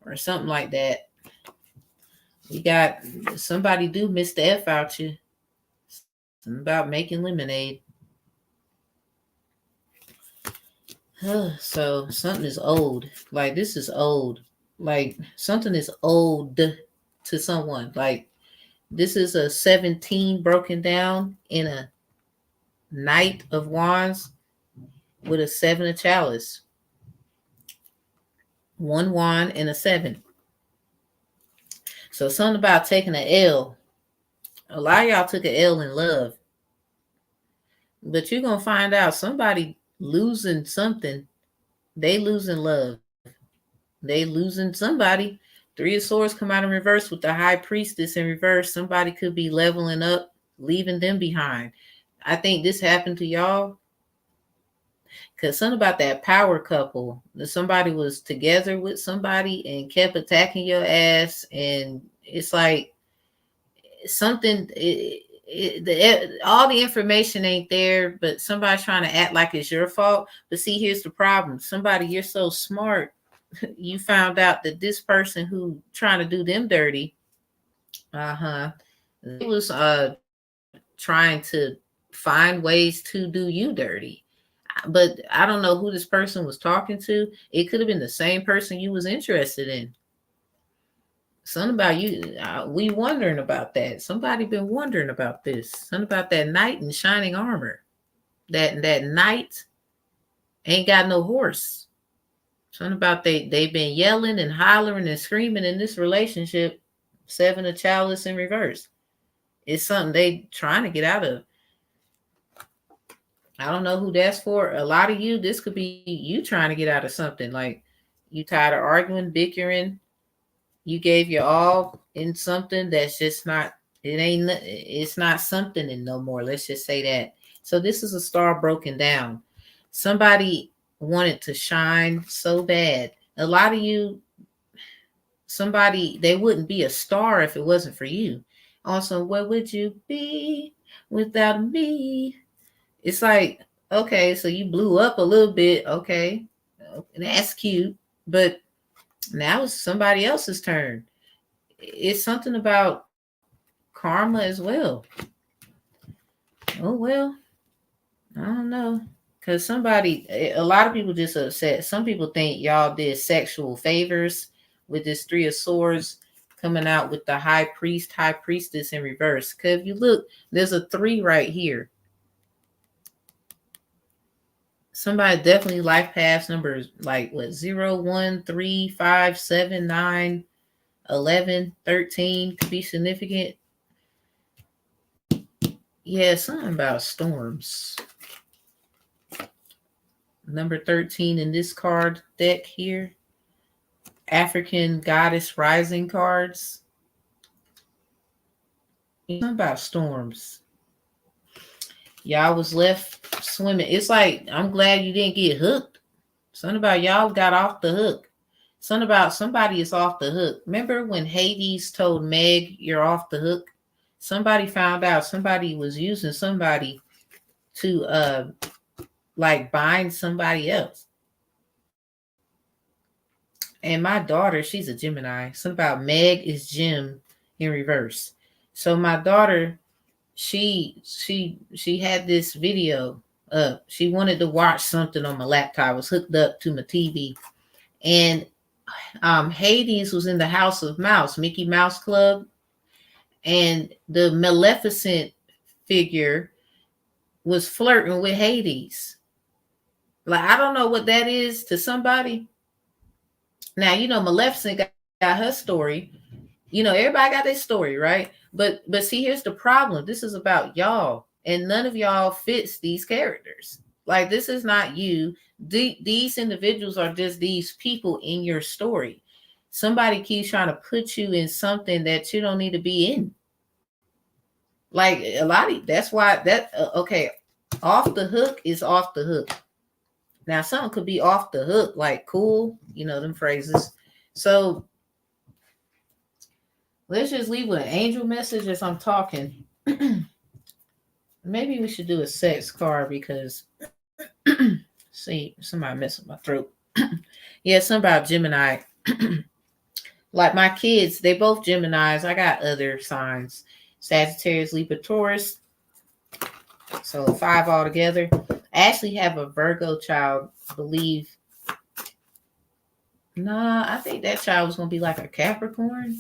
or something like that. We got somebody do miss the F out you. Something about making lemonade. So something is old. Like this is old. Like something is old to someone. Like this is a 17 broken down in a Knight of Wands with a 7 of Chalice. 1 wand and a 7. So something about taking an L. A lot of y'all took an L in love. But you're going to find out somebody losing something. They losing love. They losing somebody. 3 of Swords come out in reverse with the High Priestess in reverse. Somebody could be leveling up, leaving them behind. I think this happened to y'all. Because something about that power couple. Somebody was together with somebody and kept attacking your ass and It's like something, all the information ain't there, but somebody's trying to act like it's your fault. But see, here's the problem. Somebody, you're so smart, you found out that this person who trying to do them dirty, it was trying to find ways to do you dirty. But I don't know who this person was talking to. It could have been the same person you was interested in. Something about you, we wondering about that. Somebody been wondering about this. Something about that knight in shining armor. That knight ain't got no horse. Something about they've been yelling and hollering and screaming in this relationship. 7 of chalice in reverse. It's something they trying to get out of. I don't know who that's for. A lot of you, this could be you trying to get out of something. Like you tired of arguing, bickering. You gave your all in something that's just not, it's not something in no more. Let's just say that. So this is a star broken down. Somebody wanted to shine so bad. A lot of you, they wouldn't be a star if it wasn't for you. Also, where would you be without me? It's like, okay, so you blew up a little bit. Okay, that's cute. But now it's somebody else's turn. It's something about karma as well. Oh, well, I don't know. Because a lot of people just upset. Some people think y'all did sexual favors with this 3 of swords coming out with the high priest, high priestess in reverse. Because if you look, there's a 3 right here. Somebody definitely life path numbers like what 0, 1, 3, 5, 7, 9, 11, 13 could be significant. Yeah, something about storms. Number 13 in this card deck here. African goddess rising cards. Something about storms. Y'all was left swimming. It's like, I'm glad you didn't get hooked. Something about y'all got off the hook. Something about somebody is off the hook. Remember when Hades told Meg, you're off the hook? Somebody found out somebody was using somebody to like bind somebody else. And my daughter, she's a Gemini. Something about Meg is Gem in reverse. So my daughter, she had this video up. She wanted to watch something on my laptop. I was hooked up to my TV. And Hades was in the House of Mouse, Mickey Mouse Club. And the Maleficent figure was flirting with Hades. Like, I don't know what that is to somebody. Now, you know, Maleficent got her story. You know, everybody got their story, right? But see, here's the problem. This is about y'all, and none of y'all fits these characters. Like, this is not you. These individuals are just these people in your story. Somebody keeps trying to put you in something that you don't need to be in. Like a lot of that's why that okay, off the hook is off the hook. Now something could be off the hook, like cool, you know them phrases. So let's just leave with an angel message as I'm talking. Maybe we should do a sex card because see, somebody messed with my throat. Yeah, something about Gemini. Like my kids, they both Geminis. I got other signs. Sagittarius, Libra, Taurus. So 5 altogether. I actually have a Virgo child, I believe. Nah, I think that child was going to be like a Capricorn.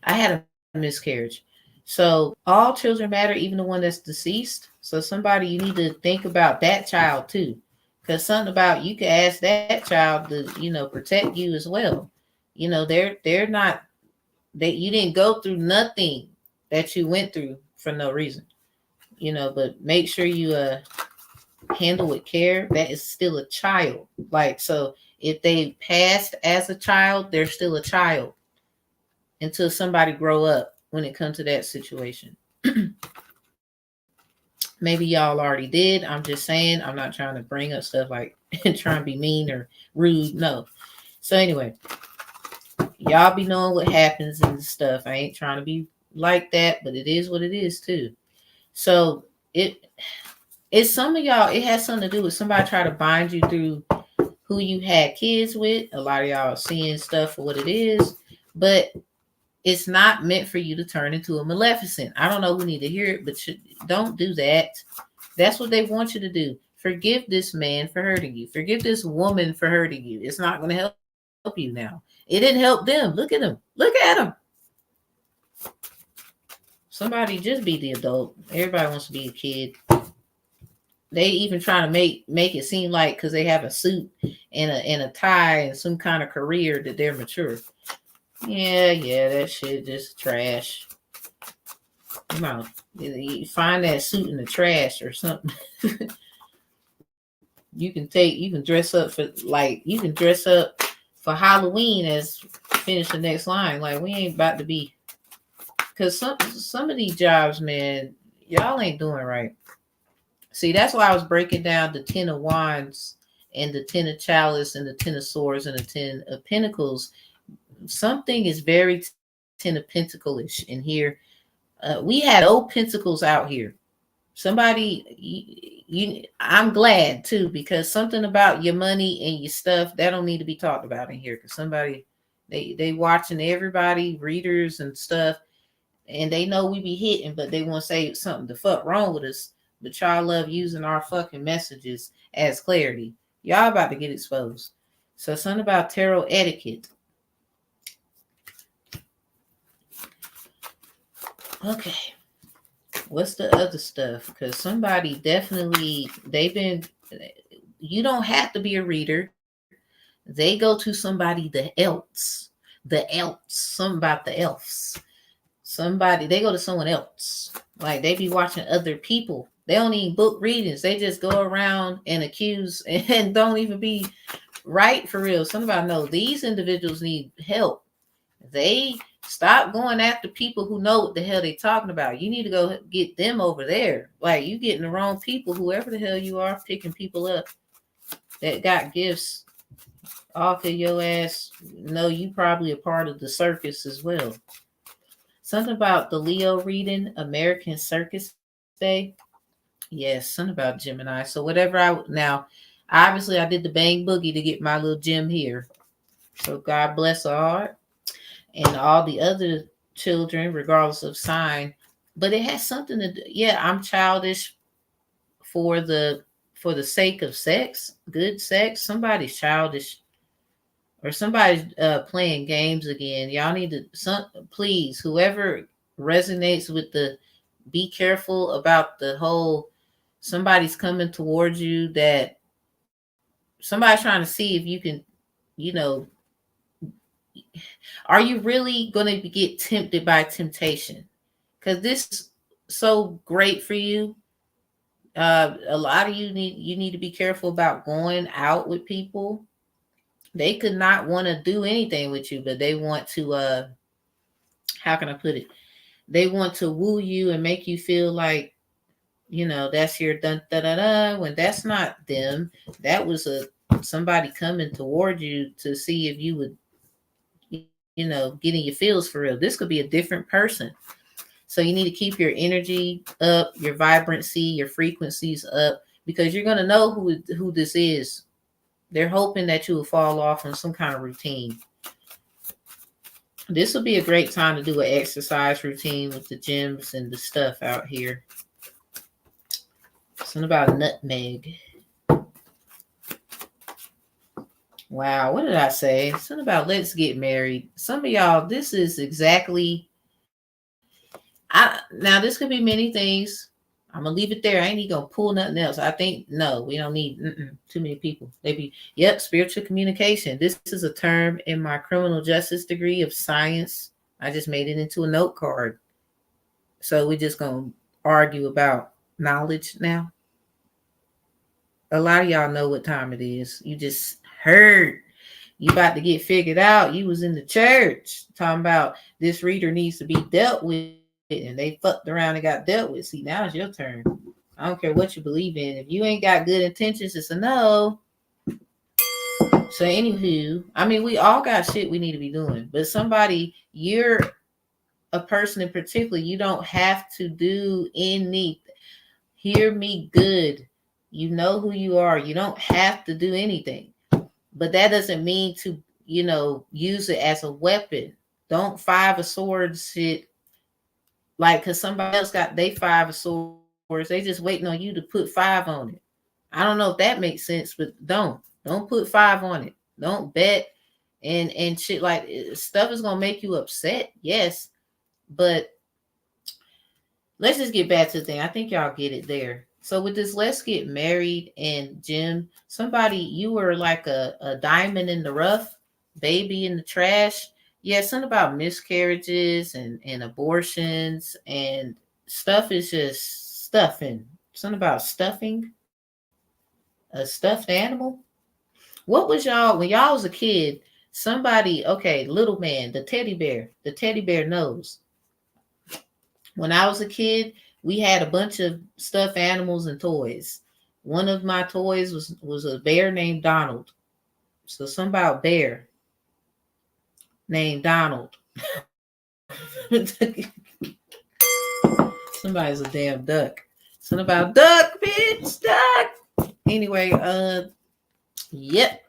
I had a miscarriage. So all children matter, even the one that's deceased. So somebody, you need to think about that child too. Because something about, you can ask that child to, you know, protect you as well. You know, they're not, you didn't go through nothing that you went through for no reason. You know, but make sure you handle with care. That is still a child. Like, so if they passed as a child, they're still a child until somebody grow up when it comes to that situation. Maybe y'all already did. I'm just saying, I'm not trying to bring up stuff like trying to be mean or rude. No. So anyway, y'all be knowing what happens and stuff. I ain't trying to be like that, but it is what it is too. So it's some of y'all, it has something to do with somebody try to bind you through who you had kids with. A lot of y'all are seeing stuff for what it is, but it's not meant for you to turn into a maleficent. I don't know who need to hear it, but don't do that. That's what they want you to do. Forgive this man for hurting you. Forgive this woman for hurting you. It's not going to help you now. It didn't help them. Look at them. Look at them. Somebody just be the adult. Everybody wants to be a kid. They even trying to make it seem like because they have a suit and a tie and some kind of career that they're mature. Yeah, that shit just trash. Come on, you find that suit in the trash or something. you can dress up for Halloween as finish the next line. Like we ain't about to be, because some of these jobs, man, y'all ain't doing right. See, that's why I was breaking down the 10 of Wands and the 10 of Chalice and the 10 of Swords and the 10 of Pentacles. Something is very 10 of Pentacles-ish in here. We had old Pentacles out here. Somebody, I'm glad too, because something about your money and your stuff that don't need to be talked about in here. Because somebody, they watching everybody, readers and stuff, and they know we be hitting, but they want to say something the fuck wrong with us. But y'all love using our fucking messages as clarity. Y'all about to get exposed. So something about tarot etiquette. Okay. What's the other stuff? Because somebody definitely, you don't have to be a reader. They go to somebody, something about the elves. They go to someone else. Like they be watching other people. They don't even book readings. They just go around and accuse and don't even be right for real. Somebody know these individuals need help. They stop going after people who know what the hell they talking about. You need to go get them over there. Like you getting the wrong people, whoever the hell you are, picking people up that got gifts off of your ass. No, you probably a part of the circus as well. Something about the Leo reading, American Circus Day. Yes, something about Gemini. So whatever now, obviously I did the bang boogie to get my little gem here. So God bless her heart and all the other children, regardless of sign. But it has something to do. Yeah, I'm childish for the sake of sex, good sex. Somebody's childish, or somebody's playing games again. Y'all need to please, whoever resonates with the be careful about the whole somebody's coming towards you, that somebody's trying to see if you can, are you really going to get tempted by temptation? Because this is so great for you. A lot of you need to be careful about going out with people. They could not want to do anything with you, but they want to how can I put it? They want to woo you and make you feel like, that's your dun da da da, when that's not them. That was somebody coming toward you to see if you would, getting your feels for real. This could be a different person. So you need to keep your energy up, your vibrancy, your frequencies up, because you're going to know who this is. They're hoping that you will fall off on some kind of routine. This will be a great time to do an exercise routine with the gems and the stuff out here. Something about nutmeg. Wow, what did I say? Something about let's get married. Some of y'all, this is exactly. Now this could be many things. I'm gonna leave it there. I ain't even gonna pull nothing else. I think no, we don't need too many people. Spiritual communication. This is a term in my criminal justice degree of science. I just made it into a note card. So we're just gonna argue about knowledge now. A lot of y'all know what time it is. You just heard. You about to get figured out. You was in the church talking about this reader needs to be dealt with, and they fucked around and got dealt with. See, now it's your turn. I don't care what you believe in. If you ain't got good intentions, it's a no. So anywho, I mean, we all got shit we need to be doing, but somebody, you're a person in particular, you don't have to do anything. Hear me good. You know who you are. You don't have to do anything. But that doesn't mean to, use it as a weapon. Don't five of swords shit. Like, because somebody else got they five of swords. They just waiting on you to put five on it. I don't know if that makes sense, but don't put five on it. Don't bet and shit. Like, stuff is gonna make you upset, yes, but let's just get back to the thing. I think y'all get it there. So with this, let's get married and Jim, somebody, you were like a diamond in the rough, baby in the trash. Yeah, something about miscarriages and abortions and stuff is just stuffing. Something about stuffing a stuffed animal. What was y'all when y'all was a kid? Somebody, okay, little man, the teddy bear knows. When I was a kid, we had a bunch of stuffed animals and toys. One of my toys was a bear named Donald. So something about bear named Donald. Somebody's a damn duck. Something about duck, bitch, duck. Anyway, yep.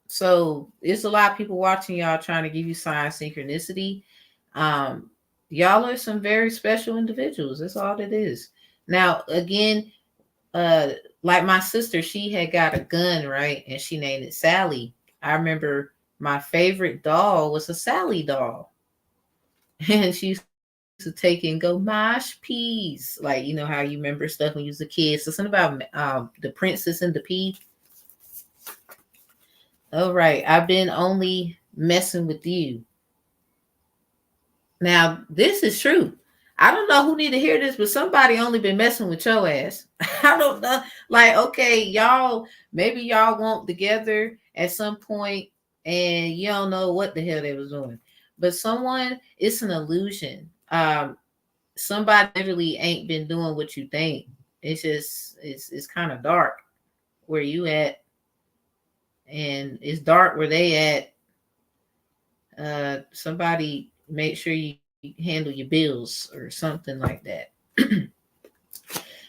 So it's a lot of people watching y'all trying to give you sign synchronicity. Y'all are some very special individuals. That's all it is. Now, again, like my sister, she had got a gun, right? And she named it Sally. I remember my favorite doll was a Sally doll. And she used to take and go mosh peas. Like, you know how you remember stuff when you was a kid. So something about the princess and the pea. All right. I've been only messing with you. Now, this is true. I don't know who need to hear this, but somebody only been messing with your ass. I don't know. Like, okay, y'all, maybe y'all won't together at some point and you don't know what the hell they was doing. But someone, it's an illusion. Somebody literally ain't been doing what you think. It's just, it's kind of dark where you at. And it's dark where they at. Somebody make sure you handle your bills or something like that.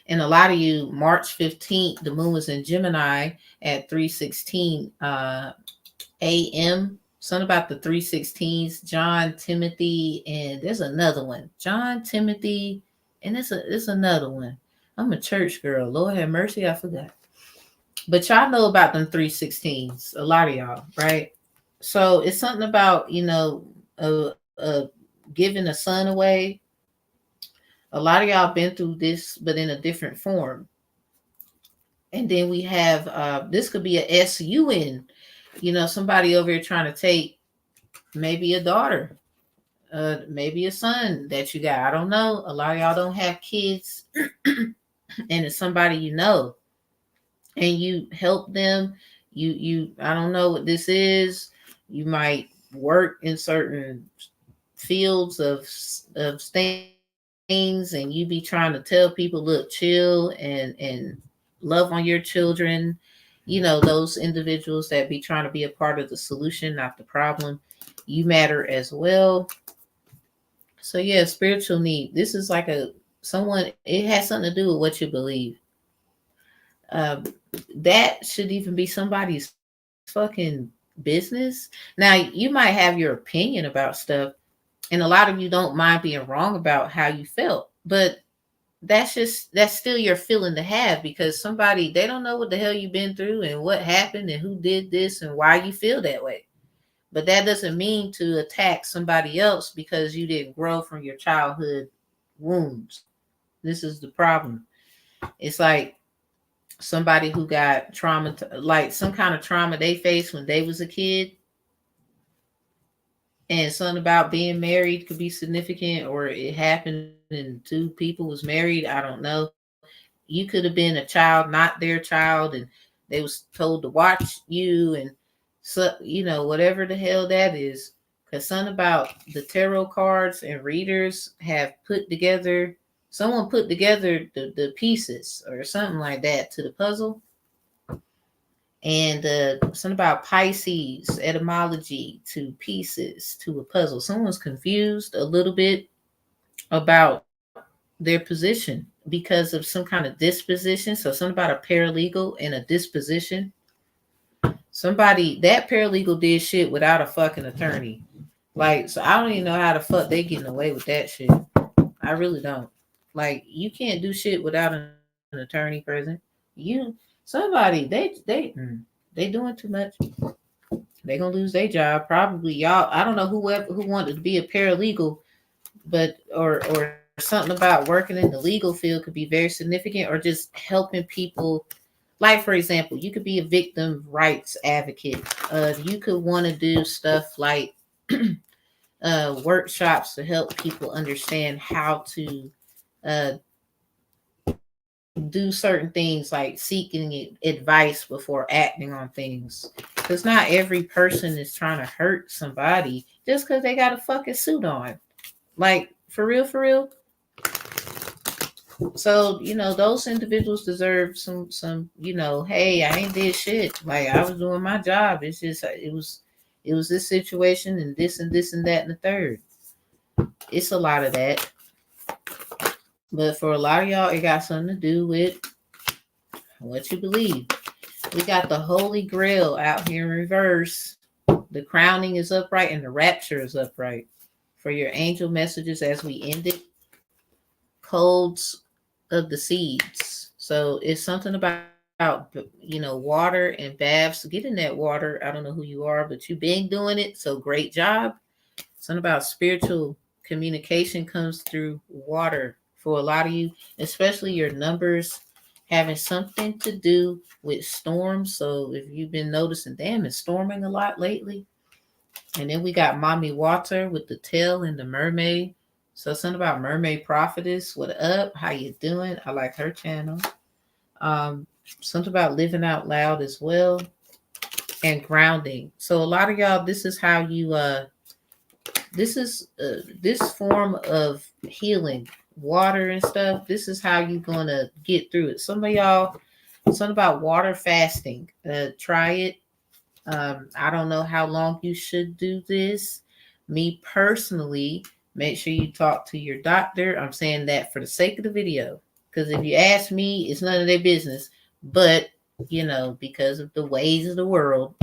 And a lot of you, March 15th, the moon was in Gemini at 3:16 a.m. Something about the 3:16s, John, Timothy, and there's another one. John, Timothy, and it's another one. I'm a church girl. Lord have mercy, I forgot. But y'all know about them 3:16s. A lot of y'all, right? So it's something about, giving a son away. A lot of y'all been through this, but in a different form. And then we have this could be a SUN, somebody over here trying to take maybe a daughter, maybe a son that you got. I don't know. A lot of y'all don't have kids, and it's somebody you know, and you help them. You I don't know what this is. You might work in certain fields of things, and you be trying to tell people, look, chill and love on your children. Those individuals that be trying to be a part of the solution, not the problem. You matter as well. So yeah, spiritual need. This is like someone, it has something to do with what you believe. That should even be somebody's fucking business. Now, you might have your opinion about stuff, and a lot of you don't mind being wrong about how you felt, but that's still your feeling to have, because somebody, they don't know what the hell you've been through and what happened and who did this and why you feel that way. But that doesn't mean to attack somebody else because you didn't grow from your childhood wounds. This is the problem. It's like somebody who got trauma, like some kind of trauma they faced when they was a kid. And something about being married could be significant, or it happened and two people was married. I don't know. You could have been a child, not their child, and they was told to watch you, and so whatever the hell that is. Because something about the tarot cards and readers have someone put together the pieces or something like that to the puzzle. And something about Pisces, etymology to pieces to a puzzle. Someone's confused a little bit about their position because of some kind of disposition. So something about a paralegal and a disposition. Somebody, that paralegal did shit without a fucking attorney. Like, so I don't even know how the fuck they getting away with that shit. I really don't. Like, you can't do shit without an attorney present. Somebody, they doing too much. They gonna lose their job probably. Y'all, I don't know who wanted to be a paralegal, but or something about working in the legal field could be very significant, or just helping people. Like, for example, you could be a victim rights advocate. You could want to do stuff like workshops to help people understand how to uh, do certain things, like seeking advice before acting on things. Because not every person is trying to hurt somebody just because they got a fucking suit on. Like, for real, for real. So, those individuals deserve some, hey, I ain't did shit. Like, I was doing my job. It's just, it was this situation and this and this and that and the third. It's a lot of that. But for a lot of y'all, it got something to do with what you believe. We got the Holy Grail out here in reverse. The crowning is upright and the rapture is upright. For your angel messages as we end it, codes of the seeds. So it's something about, water and baths. Get in that water. I don't know who you are, but you've been doing it. So great job. Something about spiritual communication comes through water for a lot of you, especially your numbers having something to do with storms. So if you've been noticing, damn, it's storming a lot lately. And then we got Mommy Water with the tail and the mermaid. So something about Mermaid Prophetess. What up? How you doing? I like her channel. Something about living out loud as well. And grounding. So a lot of y'all, this is how you this form of healing, water and stuff. This is how you gonna get through it. Some of y'all, something about water fasting. Try it. I don't know how long you should do this. Me personally, make sure you talk to your doctor. I'm saying that for the sake of the video, because if you ask me, it's none of their business. But because of the ways of the world,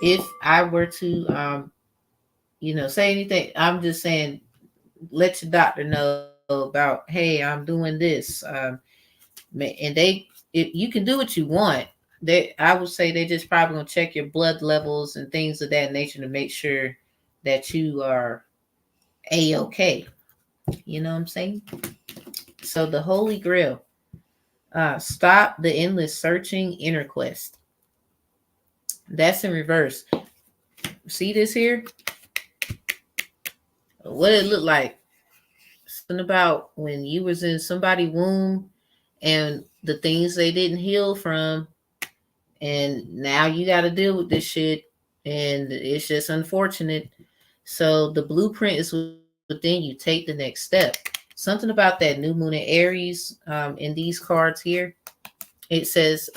if I were to say anything, I'm just saying, let your doctor know about, hey, I'm doing this. And you can do what you want. I would say they just probably gonna check your blood levels and things of that nature to make sure that you are a-okay. You know what I'm saying? So the Holy Grail. Stop the endless searching, inner quest. That's in reverse. See this here? What it look like? Something about when you was in somebody's womb and the things they didn't heal from, and now you got to deal with this shit, and it's just unfortunate. So the blueprint is within you. Take the next step. Something about that new moon in Aries, in these cards here, it says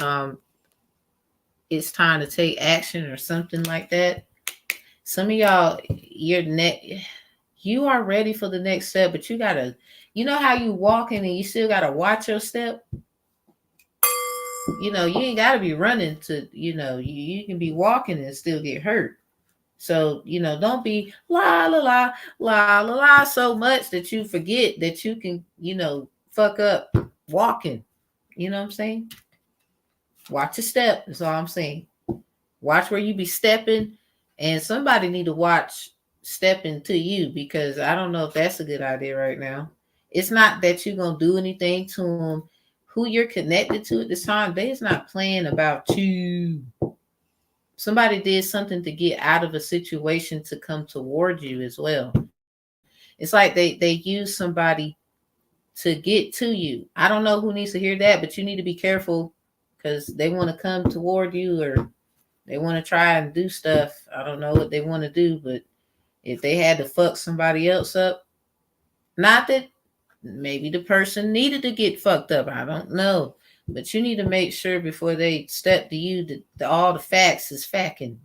it's time to take action or something like that. Some of y'all, you are ready for the next step, but you gotta, how you walking and you still gotta watch your step. You ain't gotta be running to, you can be walking and still get hurt. So, don't be la la la la la la so much that you forget that you can, fuck up walking. You know what I'm saying? Watch your step. That's all I'm saying. Watch where you be stepping, and somebody need to watch stepping to you, because I don't know if that's a good idea right now. It's not that you're gonna do anything to them. Who you're connected to at this time, they is not playing about you. Somebody did something to get out of a situation to come toward you as well. It's like they use somebody to get to you. I don't know who needs to hear that, but you need to be careful, because they want to come toward you, or they want to try and do stuff. I don't know what they want to do, but if they had to fuck somebody else up, not that maybe the person needed to get fucked up, I don't know. But you need to make sure before they step to you that all the facts is facting.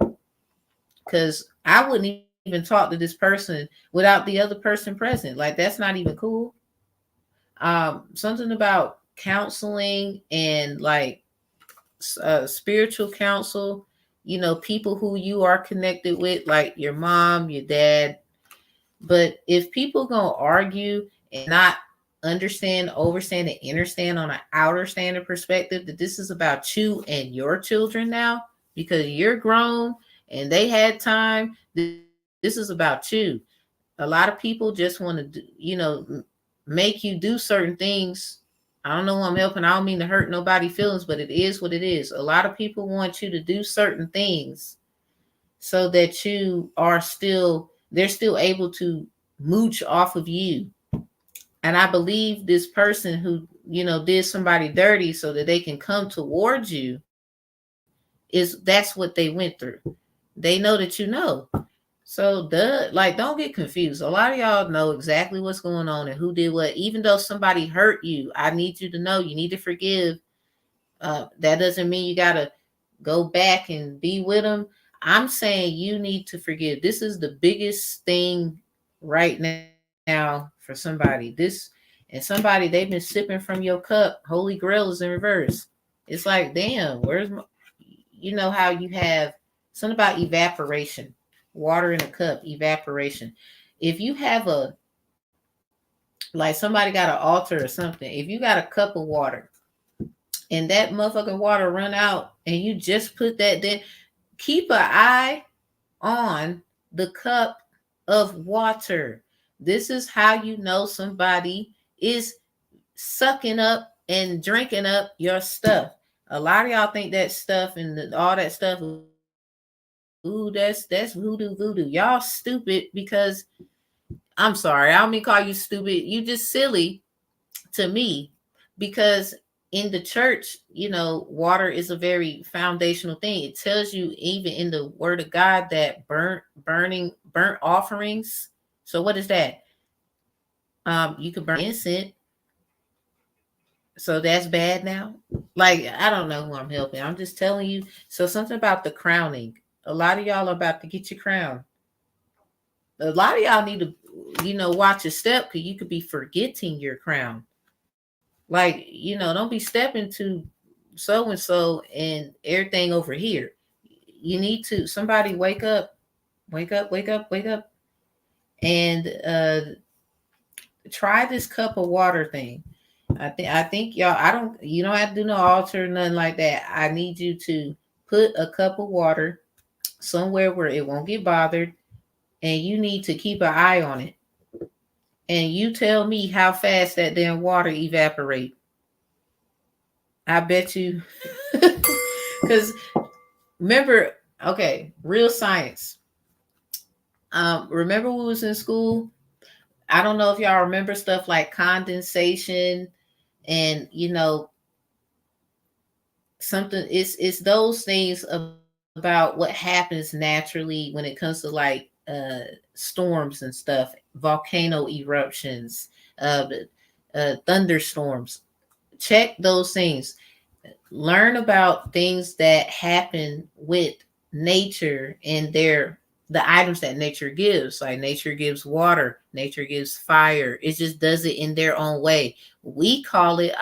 Because I wouldn't even talk to this person without the other person present. Like, that's not even cool. Something about counseling and like spiritual counsel, people who you are connected with, like your mom, your dad. But if people gonna argue and not understand, overstand, and understand on an outer standard perspective that this is about you and your children now, because you're grown and they had time, this is about you. A lot of people just want to, make you do certain things. I don't know who I'm helping. I don't mean to hurt nobody's feelings, but it is what it is. A lot of people want you to do certain things so that they're still able to mooch off of you. And I believe this person who, did somebody dirty so that they can come towards you that's what they went through. They know that you know. So don't get confused. A lot of y'all know exactly what's going on and who did what. Even though somebody hurt you, I need you to know you need to forgive. That doesn't mean you gotta go back and be with them. I'm saying you need to forgive. This is the biggest thing right now for somebody. Somebody, they've been sipping from your cup. Holy Grail is in reverse. It's like, damn, where's my, how you have something about evaporation, water in a cup, evaporation. If you have like somebody got an altar or something, if you got a cup of water and that motherfucking water run out and you just put that there, keep an eye on the cup of water. This is how you know somebody is sucking up and drinking up your stuff. A lot of y'all think that stuff and all that stuff, ooh, that's voodoo voodoo. Y'all stupid because I'm sorry, I don't mean call you stupid. You just silly to me because in the church, water is a very foundational thing. It tells you even in the word of God that burnt offerings. So what is that? You could burn incense. So that's bad now. Like, I don't know who I'm helping. I'm just telling you. So something about the crowning. A lot of y'all are about to get your crown. A lot of y'all need to, watch your step because you could be forgetting your crown. Like, don't be stepping to so and so and everything over here. You need to somebody wake up, wake up, wake up, wake up, and try this cup of water thing. I think y'all. I don't. You don't have to do no altar, nothing like that. I need you to put a cup of water somewhere where it won't get bothered, and you need to keep an eye on it. And you tell me how fast that damn water evaporate. I bet you, because remember, okay, real science. Remember we was in school. I don't know if y'all remember stuff like condensation and something. It's those things about what happens naturally when it comes to like storms and stuff, volcano eruptions, uh, thunderstorms. Check those things. Learn about things that happen with nature and the items that nature gives. Like nature gives water, nature gives fire. It just does it in their own way. We call it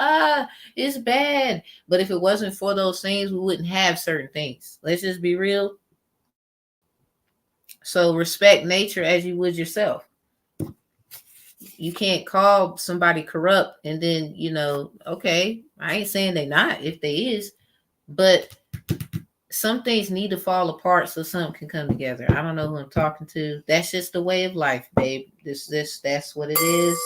it's bad, but if it wasn't for those things, we wouldn't have certain things. Let's just be real. So respect nature as you would yourself. You can't call somebody corrupt and then, okay, I ain't saying they not if they is, but some things need to fall apart so something can come together. I don't know who I'm talking to. That's just the way of life, babe. That's what it is.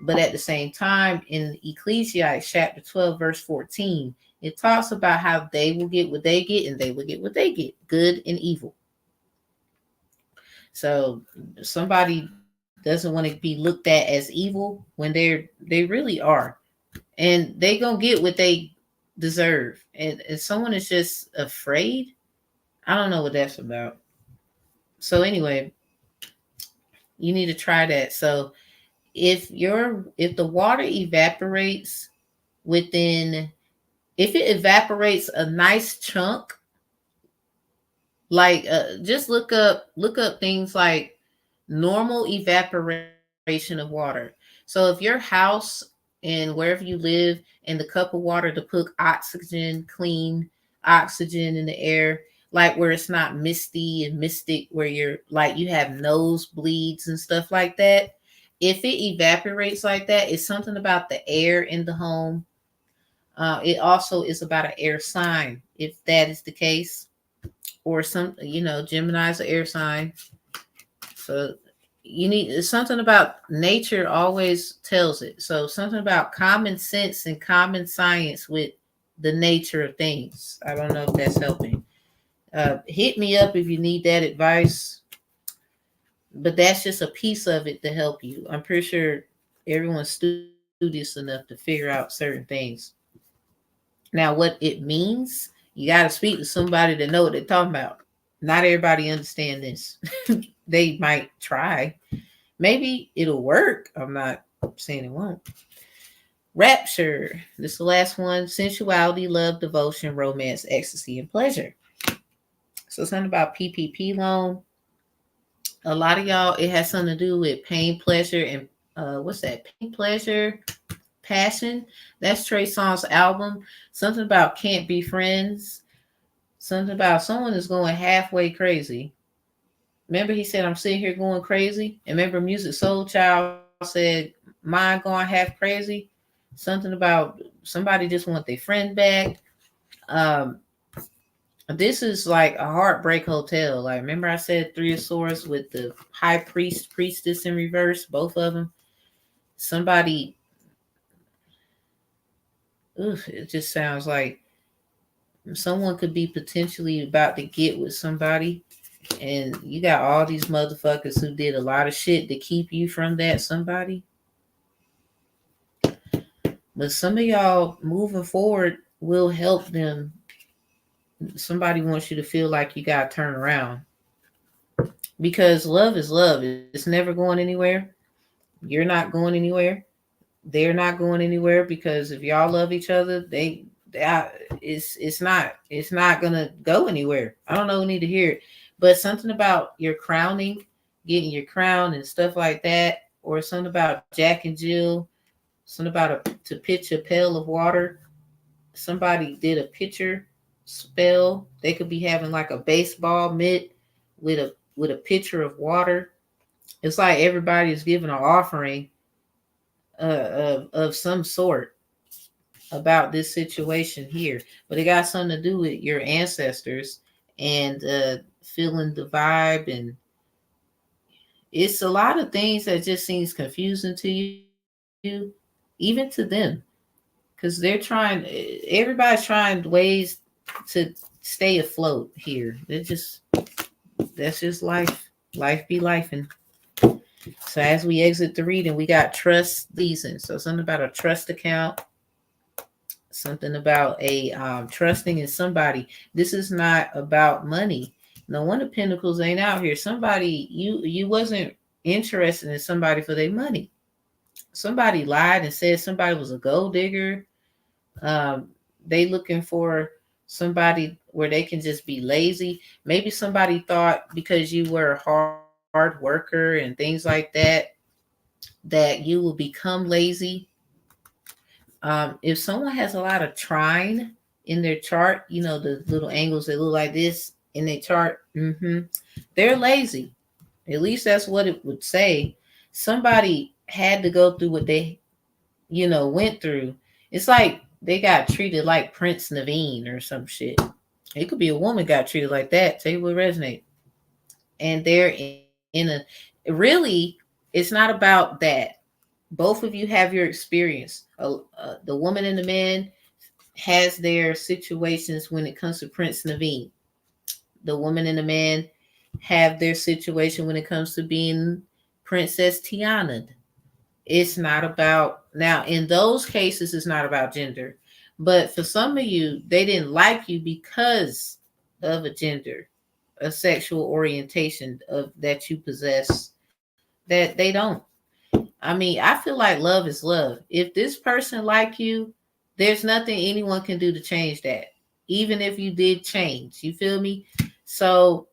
But at the same time, in Ecclesiastes chapter 12, verse 14, it talks about how they will get what they get and they will get what they get, good and evil. So somebody doesn't want to be looked at as evil when they really are. And they gonna get what they deserve. And someone is just afraid. I don't know what that's about. So anyway, you need to try that. So if the water evaporates within If it evaporates a nice chunk, like just look up things like normal evaporation of water. So if your house and wherever you live and the cup of water to put oxygen, clean oxygen in the air, like where it's not misty and mystic, where you're like you have nosebleeds and stuff like that. If it evaporates like that, it's something about the air in the home. It also is about an air sign, if that is the case, or some, Gemini's an air sign. So you need, it's something about nature always tells it. So something about common sense and common science with the nature of things. I don't know if that's helping. Hit me up if you need that advice, but that's just a piece of it to help you. I'm pretty sure everyone's studious enough to figure out certain things. Now, what it means, you got to speak to somebody that know what they're talking about. Not everybody understand this. They might try. Maybe it'll work. I'm not saying it won't. Rapture. This is the last one. Sensuality, love, devotion, romance, ecstasy, and pleasure. So something about PPP loan. A lot of y'all, it has something to do with pain, pleasure, and what's that? Pain, pleasure, passion. That's Trey Songz's album. Something about can't be friends. Something about someone is going halfway crazy. Remember, he said, I'm sitting here going crazy. And remember, Music Soul Child said, mine going half crazy. Something about somebody just want their friend back. Um, this is like a heartbreak hotel. Like, remember I said Three of Swords with the high priest, priestess in reverse, both of them. Somebody, it just sounds like someone could be potentially about to get with somebody, and you got all these motherfuckers who did a lot of shit to keep you from that somebody. But some of y'all moving forward will help them. Somebody wants you to feel like you got to turn around, because love is love. It's never going anywhere. You're not going anywhere. They're not going anywhere, because if y'all love each other, it's not gonna go anywhere. I don't know who need to hear it, but something about your crowning, getting your crown and stuff like that, or something about Jack and Jill, something about to pitch a pail of water. Somebody did a pitcher spell. They could be having like a baseball mitt with a pitcher of water. It's like everybody is giving an offering of some sort about this situation here, but it got something to do with your ancestors and feeling the vibe, and it's a lot of things that just seems confusing to you, even to them, because they're trying. Everybody's trying ways to stay afloat here. That's just life. Life be life, and so as we exit the reading, we got trust season. So something about a trust account, something about a trusting in somebody. This is not about money. No one of Pentacles ain't out here. Somebody, you wasn't interested in somebody for their money. Somebody lied and said somebody was a gold digger. They looking for somebody where they can just be lazy. Maybe somebody thought because you were a hard worker and things like that you will become lazy. If someone has a lot of trine in their chart, the little angles that look like this in their chart, they're lazy. At least that's what it would say. Somebody had to go through what they, went through. It's like they got treated like Prince Naveen or some shit. It could be a woman got treated like that. Tell you what resonate. And they're really, it's not about that. Both of you have your experience. The woman and the man has their situations when it comes to Prince Naveen. The woman and the man have their situation when it comes to being Princess Tiana. It's not about, now in those cases, it's not about gender. But for some of you, they didn't like you because of a gender, a sexual orientation of that you possess that they don't. I mean, I feel like love is love. If this person like you, There's nothing anyone can do to change that. Even if you did change, you feel me? So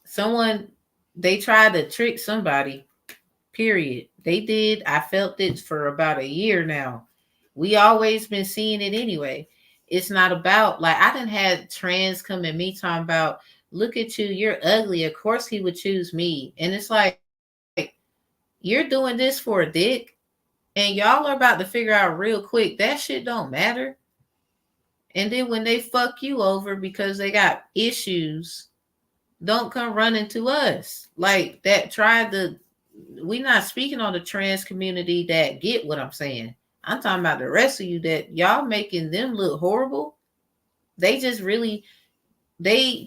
someone, they tried to trick somebody, period. They did. I felt it for about a year now. We always been seeing it anyway. It's not about, like, I didn't have trans come at me talking about, look at you, you're ugly. Of course he would choose me. And it's like, you're doing this for a dick, and y'all are about to figure out real quick that shit don't matter. And then when they fuck you over because they got issues, don't come running to us. Like that tried to, we not speaking on the trans community that get what I'm saying. I'm talking about the rest of you that y'all making them look horrible. They just really, they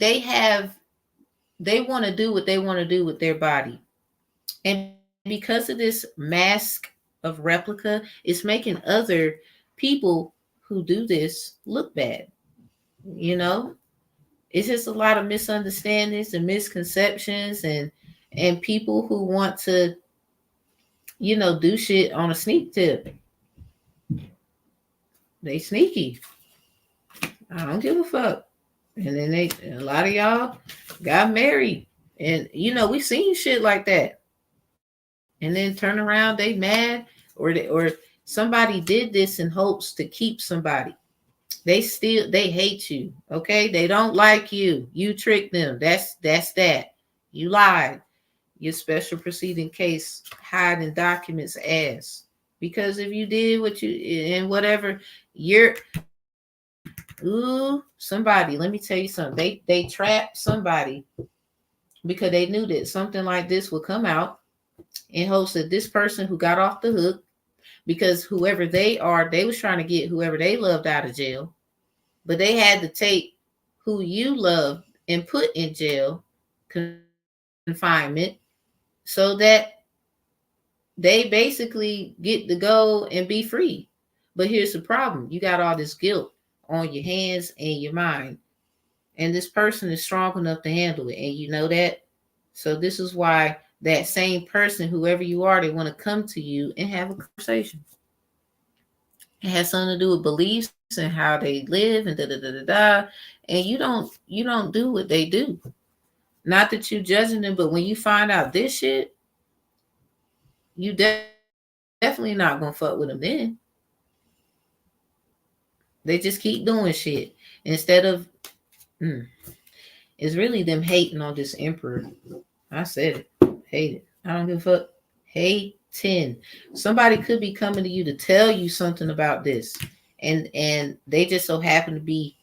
want to do what they want to do with their body. And because of this mask of replica, it's making other people who do this look bad. You know, it's just a lot of misunderstandings and misconceptions, and people who want to, do shit on a sneak tip. They sneaky. I don't give a fuck. And then a lot of y'all got married, and we seen shit like that. And then turn around, they mad, or somebody did this in hopes to keep somebody. They hate you. Okay, they don't like you. You tricked them. That's that. You lied. Your special proceeding case hiding documents ass. Because if you did what you and whatever, you're somebody. Let me tell you something. They trapped somebody because they knew that something like this would come out in hopes that this person who got off the hook, because whoever they are, they was trying to get whoever they loved out of jail, but they had to take who you loved and put in jail confinement so that they basically get to go and be free. But here's the problem. You got all this guilt on your hands and your mind. And this person is strong enough to handle it. And you know that. So this is why that same person, whoever you are, they want to come to you and have a conversation. It has something to do with beliefs and how they live and da da da da da. And you don't do what they do. Not that you're judging them, but when you find out this shit, you definitely not gonna fuck with them then. They just keep doing shit instead of. It's really them hating on this emperor. I said it. Hate it. I don't give a fuck. Hating. Somebody could be coming to you to tell you something about this, and they just so happen to be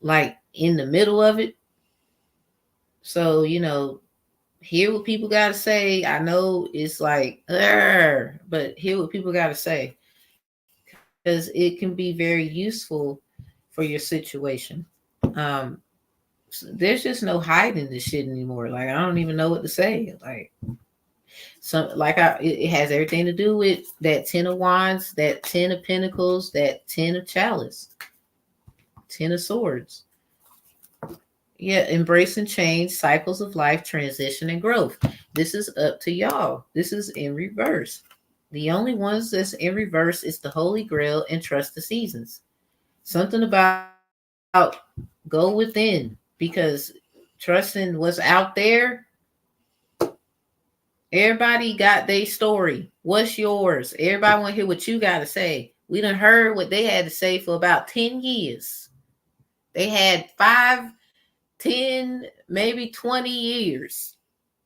like in the middle of it. So hear what people got to say. I know it's like, but hear what people got to say, because it can be very useful for your situation. Um, there's just no hiding this shit anymore. Like I don't even know what to say. Like it has everything to do with that 10 of wands, that 10 of pentacles, that 10 of chalice, 10 of swords. Yeah, embracing change, cycles of life, transition, and growth. This is up to y'all. This is in reverse. The only ones that's in reverse is the Holy Grail and trust the seasons. Something about go within, because trusting what's out there. Everybody got their story. What's yours? Everybody want to hear what you got to say. We done heard what they had to say for about 10 years. They had 5, 10, maybe 20 years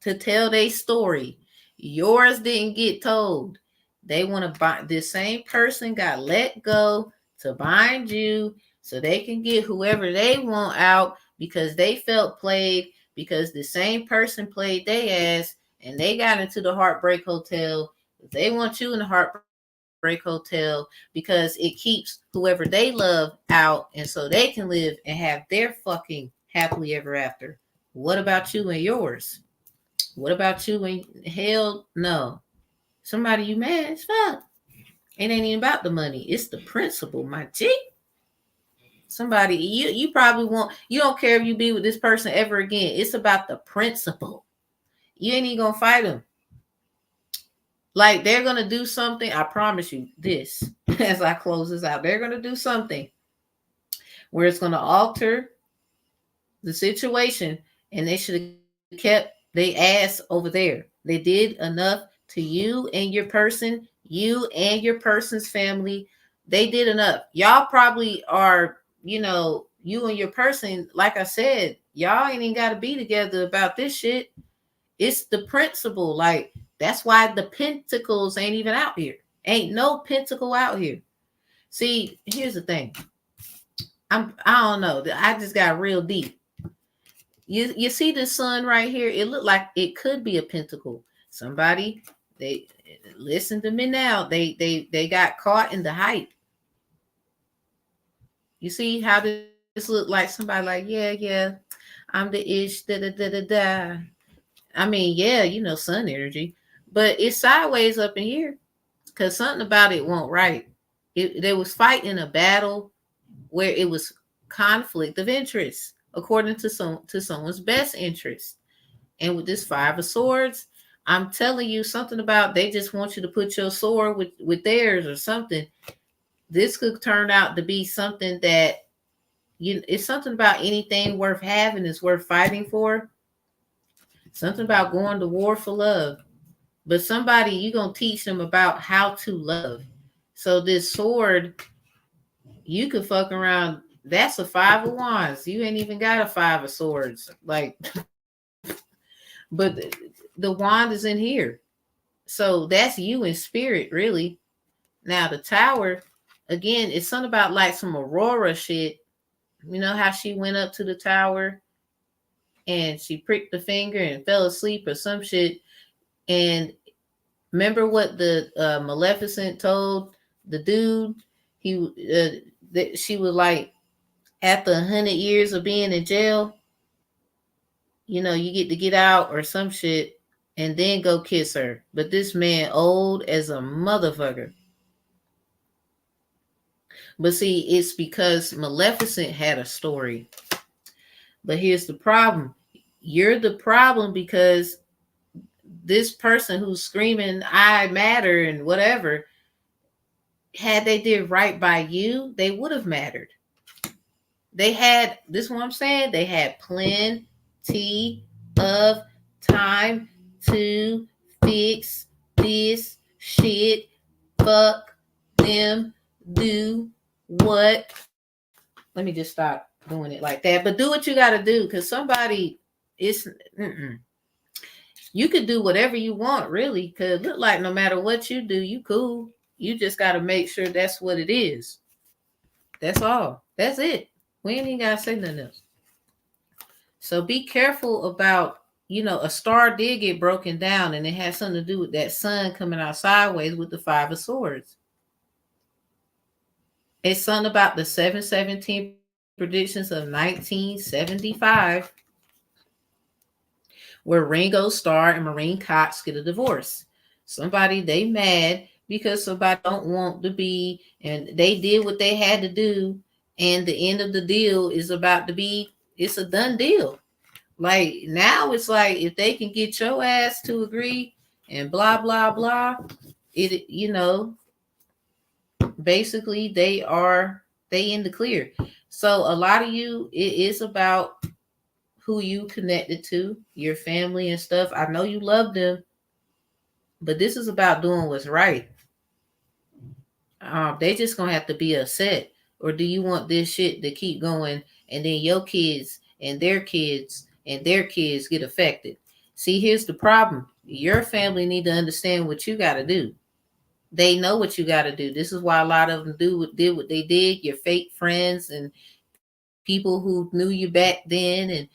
to tell their story. Yours didn't get told. They want to bind. This same person got let go to bind you so they can get whoever they want out because they felt played, because the same person played their ass and they got into the Heartbreak Hotel. They want you in the Heartbreak Hotel because it keeps whoever they love out, and so they can live and have their fucking happily ever after. What about you and yours? What about you and hell no? Somebody you mad as fuck. It ain't even about the money. It's the principle, my G. Somebody you probably you don't care if you be with this person ever again. It's about the principle. You ain't even gonna fight them. Like they're going to do something. I promise you this as I close this out. They're going to do something where it's going to alter the situation, and they should have kept their ass over there. They did enough to you and your person, you and your person's family. They did enough. Y'all probably are, you and your person, like I said, y'all ain't even got to be together about this shit. It's the principle. Like, that's why the pentacles ain't even out here. Ain't no pentacle out here. See, here's the thing. I don't know. I just got real deep. You see the sun right here? It looked like it could be a pentacle. Somebody, they listen to me now. They got caught in the hype. You see how this looked like somebody like, yeah, I'm the ish, da da da da da. I mean, yeah, sun energy, but it's sideways up in here because something about it won't right. There was fighting a battle where it was conflict of interest according to someone's best interest. And with this 5 of Swords, I'm telling you something about they just want you to put your sword with theirs or something. This could turn out to be something that it's something about anything worth having is worth fighting for. Something about going to war for love. But somebody, you're going to teach them about how to love. So this sword, you could fuck around. That's a 5 of Wands. You ain't even got a 5 of Swords. Like, but the wand is in here. So that's you in spirit, really. Now, the Tower, again, it's something about like some Aurora shit. You know how she went up to the tower and she pricked the finger and fell asleep or some shit. And remember what the Maleficent told the dude? That she was like, after 100 years of being in jail, you get to get out or some shit and then go kiss her. But this man old as a motherfucker. But see, it's because Maleficent had a story. But here's the problem. You're the problem because this person who's screaming, I matter and whatever, had they did right by you, they would have mattered. They had, this is what I'm saying, they had plenty of time to fix this shit. Fuck them. Do what? Let me just stop doing it like that. But do what you got to do, because somebody is, you could do whatever you want, really, because it look like no matter what you do, you cool. You just got to make sure that's what it is. That's all. That's it. We ain't even got to say nothing else. So be careful about, a star did get broken down, and it has something to do with that sun coming out sideways with the 5 of Swords. It's something about the 717 predictions of 1975, where Ringo Starr and Maureen Cox get a divorce. Somebody, they mad because somebody don't want to be, and they did what they had to do, and the end of the deal is about to be, it's a done deal. Like, now it's like, if they can get your ass to agree and blah, blah, blah, basically they in the clear. So a lot of you, it is about who you connected to, your family and stuff. I know you love them, but this is about doing what's right. They just gonna have to be upset. Or do you want this shit to keep going and then your kids and their kids and their kids get affected? See, here's the problem. Your family need to understand what you got to do. They know what you got to do. This is why a lot of them did what they did. Your fake friends and people who knew you back then, and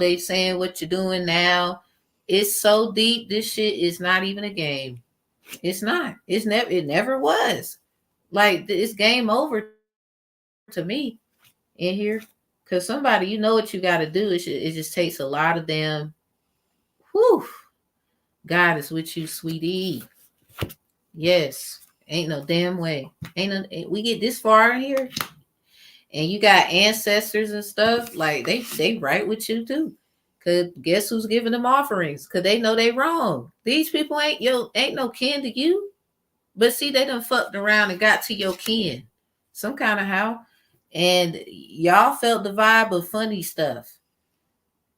they saying what you're doing now. It's so deep. This shit is not even a game. It's not. It never was. Like, it's game over to me in here, because somebody, you know what you got to do. It just takes a lot of damn. Whew. God is with you, sweetie. Yes, ain't no damn way. We get this far in here, and you got ancestors and stuff. Like, they right with you too, Cause guess who's giving them offerings? Cause they know they wrong. These people ain't no kin to you. But see, they done fucked around and got to your kin. Some kind of how. And y'all felt the vibe of funny stuff.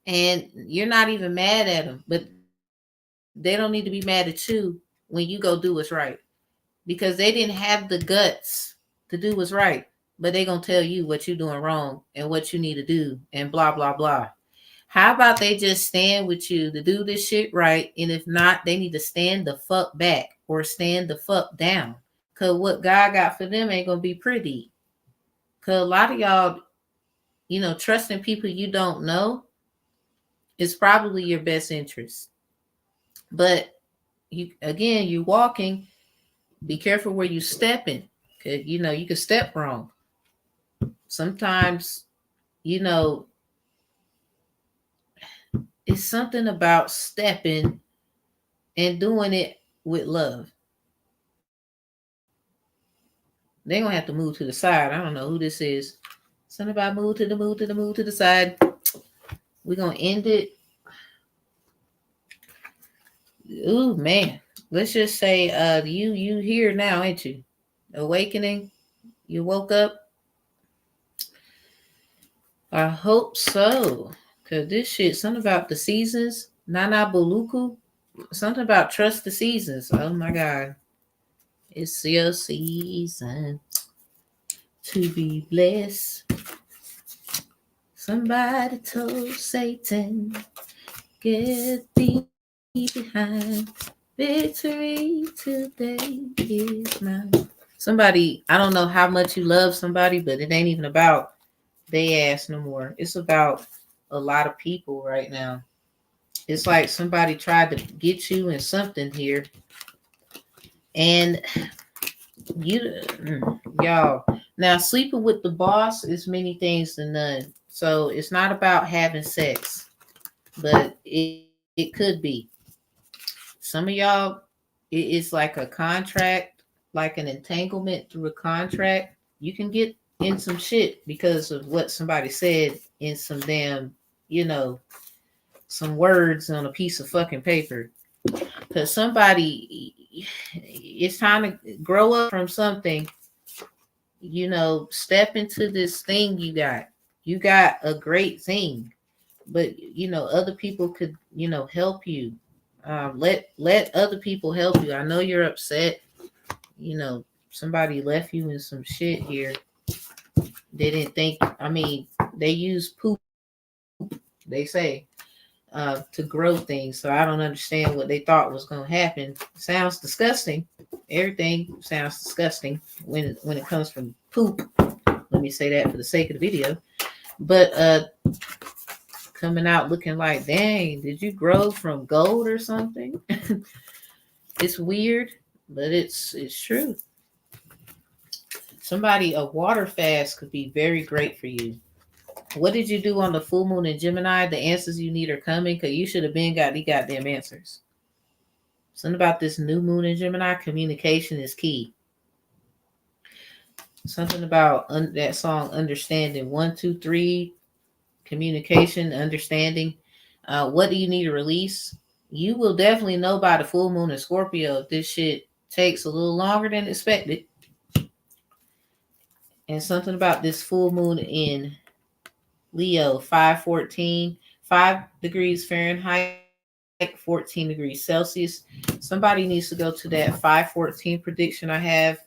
And you're not even mad at them. But they don't need to be mad at you when you go do what's right. Because they didn't have the guts to do what's right. But they gonna tell you what you're doing wrong and what you need to do and blah blah blah. How about they just stand with you to do this shit right? And if not, they need to stand the fuck back or stand the fuck down. Cause what God got for them ain't gonna be pretty. Cause a lot of y'all, trusting people you don't know is probably your best interest. But you walking, be careful where you stepping. Cause you can step wrong. Sometimes, it's something about stepping and doing it with love. They're gonna have to move to the side. I don't know who this is. Something about move to the side. We're gonna end it. Ooh, man. Let's just say you here now, ain't you? Awakening. You woke up. I hope so. Cause this shit, something about the seasons. Nana Buluku. Something about trust the seasons. Oh my God. It's your season to be blessed. Somebody told Satan, get thee behind. Victory today is mine. Somebody, I don't know how much you love somebody, but it ain't even about they ass no more. It's about a lot of people right now. It's like somebody tried to get you in something here. And y'all, now sleeping with the boss is many things than none. So it's not about having sex, but it could be. Some of y'all, it's like a contract, like an entanglement through a contract. You can get in some shit because of what somebody said in some damn, some words on a piece of fucking paper. Because somebody, it's time to grow up from something. Step into this thing you got. You got a great thing, but other people could help you. Let other people help you. I know you're upset. Somebody left you in some shit here. They didn't think. I mean, they use poop. They say to grow things. So I don't understand what they thought was going to happen. Sounds disgusting. Everything sounds disgusting when it comes from poop. Let me say that for the sake of the video. But coming out looking like, dang, did you grow from gold or something? It's weird, but it's true. Somebody, a water fast could be very great for you. What did you do on the full moon in Gemini? The answers you need are coming because you should have been got the goddamn answers. Something about this new moon in Gemini, communication is key. Something about that song, Understanding. 1, 2, 3, communication, understanding. What do you need to release? You will definitely know by the full moon in Scorpio if this shit takes a little longer than expected. And something about this full moon in Leo, 5:14, 5 degrees Fahrenheit, 14 degrees Celsius. Somebody needs to go to that 5:14 prediction I have.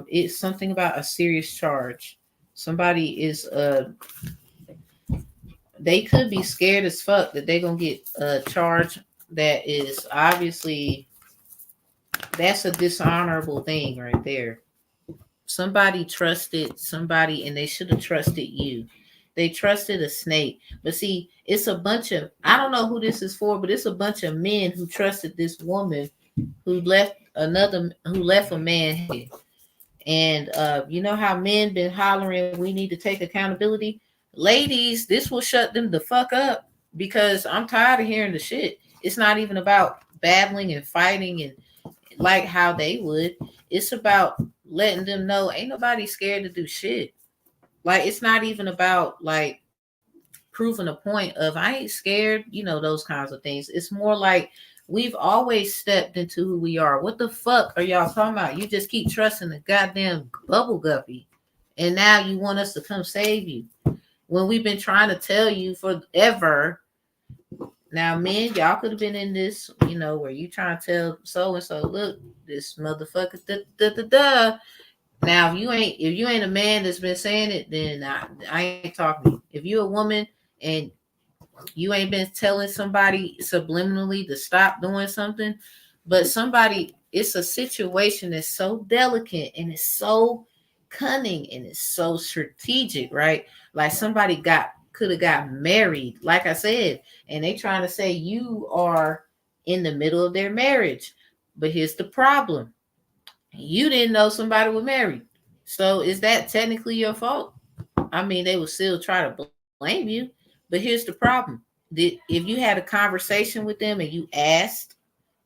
It's something about a serious charge. Somebody is they could be scared as fuck that they're gonna get a charge that is obviously, that's a dishonorable thing right there. Somebody trusted somebody and they should have trusted you. They trusted a snake. But see, it's a bunch of, I don't know who this is for, but it's a bunch of men who trusted this woman who left a man. And you know how men been hollering, we need to take accountability? Ladies, this will shut them the fuck up because I'm tired of hearing the shit. It's not even about battling and fighting and like how they would. It's about letting them know ain't nobody scared to do shit. Like, it's not even about like proving a point of I ain't scared, those kinds of things. It's more like we've always stepped into who we are. What the fuck are y'all talking about? You just keep trusting the goddamn bubble guppy. And now you want us to come save you. When we've been trying to tell you forever. Now, men, y'all could have been in this, where you trying to tell so and so, look, this motherfucker, da da da da. Now, if you ain't a man that's been saying it, then I ain't talking to you. If you're a woman and you ain't been telling somebody subliminally to stop doing something, but it's a situation that's so delicate and it's so cunning and it's so strategic, right? Like somebody could have got married, like I said, and they trying to say you are in the middle of their marriage. But here's the problem. You didn't know somebody was married. So is that technically your fault? I mean, they would still try to blame you. But here's the problem. If you had a conversation with them and you asked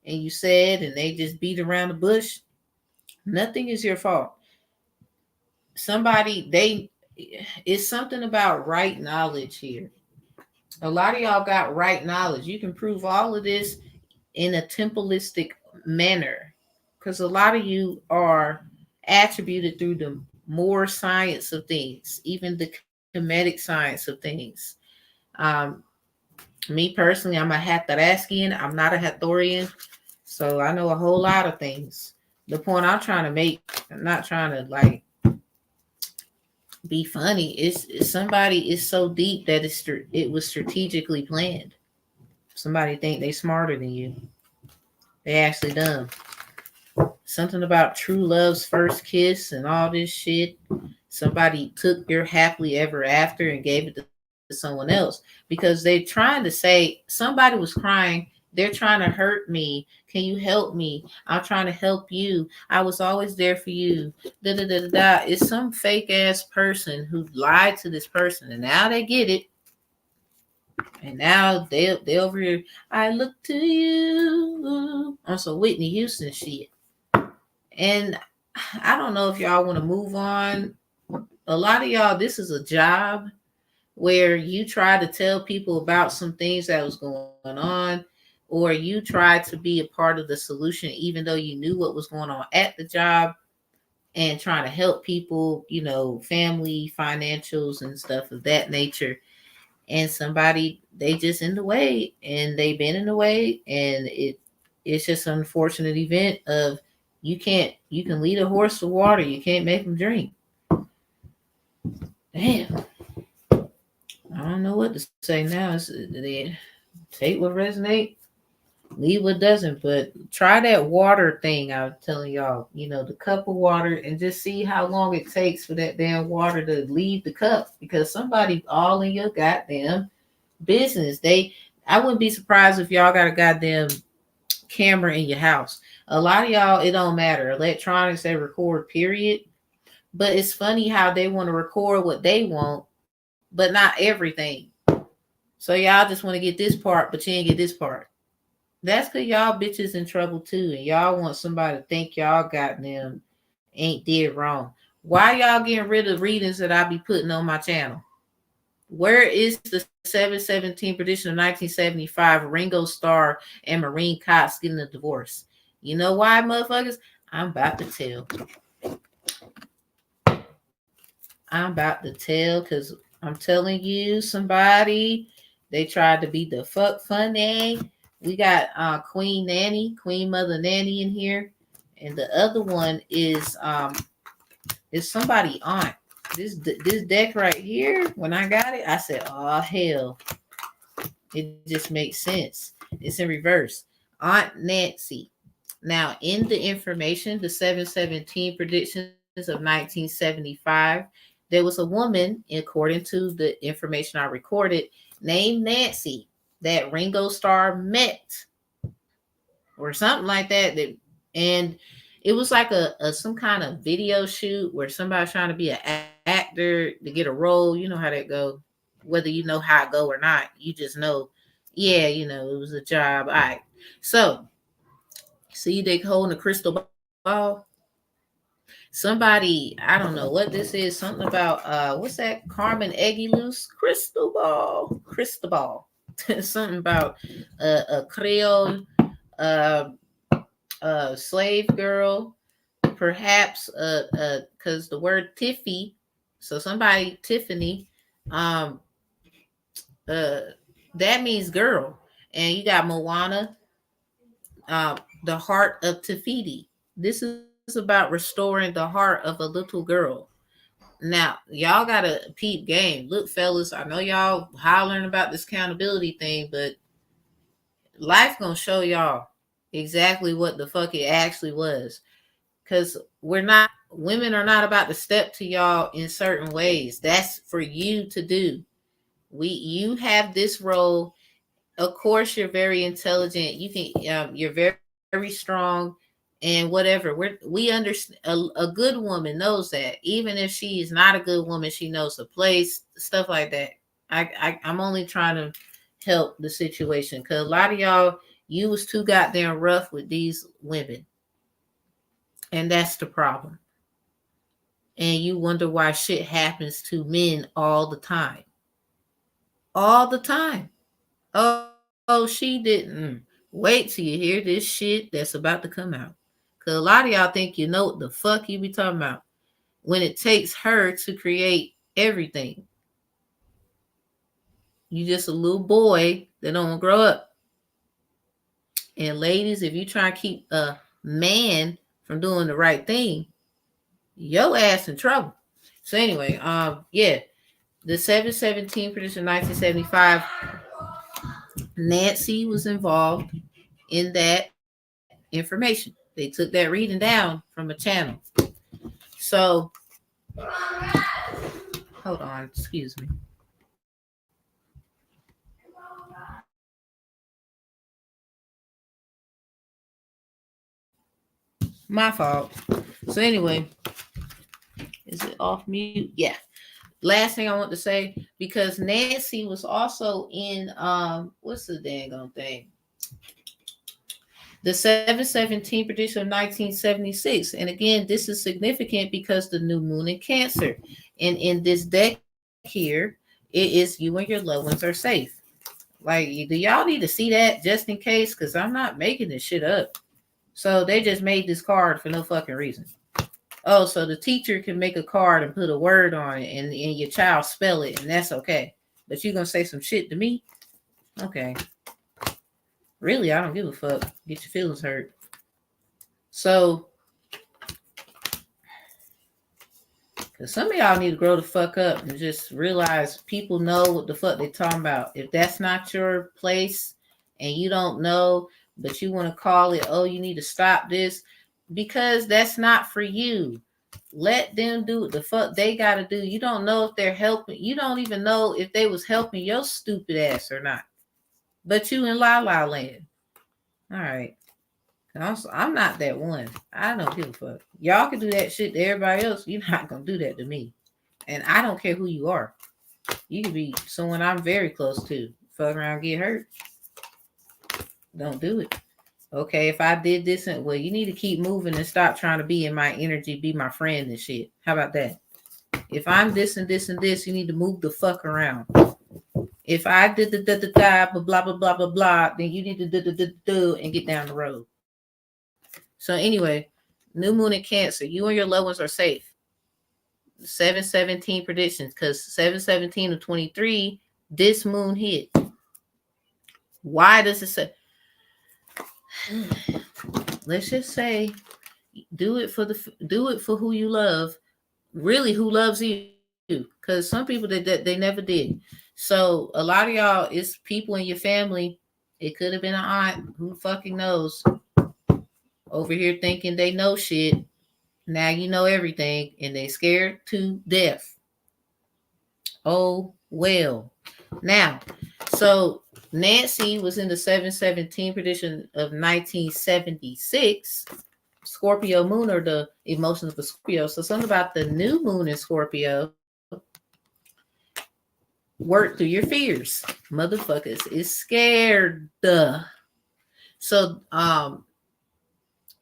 and you said and they just beat around the bush, nothing is your fault. It's something about right knowledge here. A lot of y'all got right knowledge. You can prove all of this in a temporistic manner because a lot of you are attributed through the more science of things, even the comedic science of things. Um, Me personally, I'm a Hatharaskian. I'm not a Hathorian, so I know a whole lot of things. The point I'm trying to make, I'm not trying to like be funny. It's somebody is so deep that it was strategically planned. Somebody think they smarter than you. They actually dumb. Something about true love's first kiss and all this shit. Somebody took your happily ever after and gave it to someone else because they're trying to say somebody was crying. They're trying to hurt me. Can you help me? I'm trying to help you. I was always there for you. Da da da da da. It's some fake ass person who lied to this person, and now they get it. And now they over here. I look to you on some Whitney Houston shit. And I don't know if y'all want to move on. A lot of y'all, this is a job where you try to tell people about some things that was going on, or you tried to be a part of the solution, even though you knew what was going on at the job and trying to help people, family, financials, and stuff of that nature. And somebody, they just in the way and they've been in the way. And it's just an unfortunate event of you can lead a horse to water. You can't make him drink. Damn. I don't know what to say now. Take what resonate, leave what doesn't. But try that water thing I was telling y'all. The cup of water, and just see how long it takes for that damn water to leave the cup. Because somebody all in your goddamn business. I wouldn't be surprised if y'all got a goddamn camera in your house. A lot of y'all, it don't matter. Electronics, they record, period. But it's funny how they want to record what they want, but not everything. So y'all just want to get this part, but you ain't get this part. That's because y'all bitches in trouble too, and y'all want somebody to think y'all got them ain't did wrong. Why y'all getting rid of readings that I be putting on my channel? Where is the 7/17 prediction of 1975 Ringo Starr and Maureen Cox getting a divorce? You know why, motherfuckers? I'm about to tell. Because I'm telling you, somebody, they tried to be the fuck funny. We got Queen Mother Nanny in here. And the other one is somebody aunt. This deck right here, when I got it, I said, oh hell. It just makes sense. It's in reverse. Aunt Nancy. Now, in the information, the 7/17 predictions of 1975, there was a woman, according to the information I recorded, named Nancy that Ringo Starr met, or something like that. And it was like a some kind of video shoot where somebody's trying to be an actor to get a role. You know how that go. Whether you know how it go or not, you just know. Yeah, it was a job. All right. So, see, they holding a crystal ball. Somebody, I don't know what this is, something about what's that? Carmen Aguiluz, crystal ball. Something about a Creole uh, slave girl, perhaps because the word Tiffy, so somebody Tiffany, um uh that means girl. And you got Moana, the heart of Tafiti. This is about restoring the heart of a little girl. Now, y'all gotta peep game. Look, fellas, I know y'all hollering about this accountability thing, but life gonna show y'all exactly what the fuck it actually was. Cause women are not about to step to y'all in certain ways. That's for you to do. You have this role. Of course, you're very intelligent. You're very strong, and whatever. We understand. A good woman knows that. Even if she is not a good woman, she knows the place, stuff like that. I'm only trying to help the situation because a lot of y'all, you was too goddamn rough with these women, and that's the problem. And you wonder why shit happens to men all the time. All the time. Oh, she didn't. Wait till you hear this shit that's about to come out. Cause a lot of y'all think you know what the fuck you be talking about when it takes her to create everything. You just a little boy that don't grow up. And ladies, if you try to keep a man from doing the right thing, your ass in trouble. So anyway, yeah, the 717 produced in 1975. Nancy was involved in that information. They took that reading down from a channel. So hold on, excuse me. My fault. So anyway, is it off mute? Yeah. Last thing I want to say, because Nancy was also in what's the dang on thing? The 717 prediction of 1976. And again, this is significant because the new moon in Cancer. And in this deck here, it is you and your loved ones are safe. Like, do y'all need to see that just in case? Because I'm not making this shit up. So they just made this card for no fucking reason. Oh, so the teacher can make a card and put a word on it and your child spell it, and that's okay. But you gonna say some shit to me? Okay. Really, I don't give a fuck. Get your feelings hurt. So, because some of y'all need to grow the fuck up and just realize people know what the fuck they talking about. If that's not your place and you don't know, but you want to call it, oh, you need to stop this, because that's not for you. Let them do what the fuck they gotta do. You don't know if they're helping. You don't even know if they was helping your stupid ass or not. But you in La La Land. All right. I'm not that one. I don't give a fuck. Y'all can do that shit to everybody else. You're not gonna do that to me. And I don't care who you are. You could be someone I'm very close to. Fuck around, get hurt. Don't do it. Okay, if I did this, and well, you need to keep moving and stop trying to be in my energy, be my friend and shit. How about that? If I'm this and this and this, you need to move the fuck around. If I did the blah blah blah blah blah, then you need to do and get down the road. So anyway, new moon in Cancer, you and your loved ones are safe. 717 predictions, because 717 of 23, this moon hit. Why does it say? Let's just say, do it for who you love. Really, who loves you? Because some people that they never did. So a lot of y'all, it's people in your family. It could have been an aunt. Who fucking knows? Over here thinking they know shit. Now you know everything, and they scared to death. Oh well. Now, so Nancy was in the 717 prediction of 1976. Scorpio moon, or the emotions of a Scorpio. So something about the new moon in Scorpio. Work through your fears. Motherfuckers is scared. So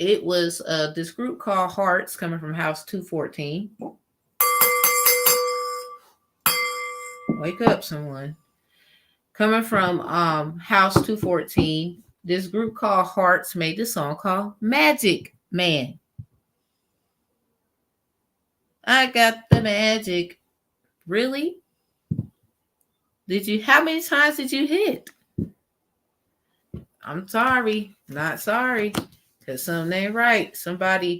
It was this group called Hearts coming from House 214. Wake up, someone. Coming from House 214, this group called Hearts made this song called Magic Man. I got the magic. Really? How many times did you hit? I'm sorry, not sorry. Cause something ain't right. Somebody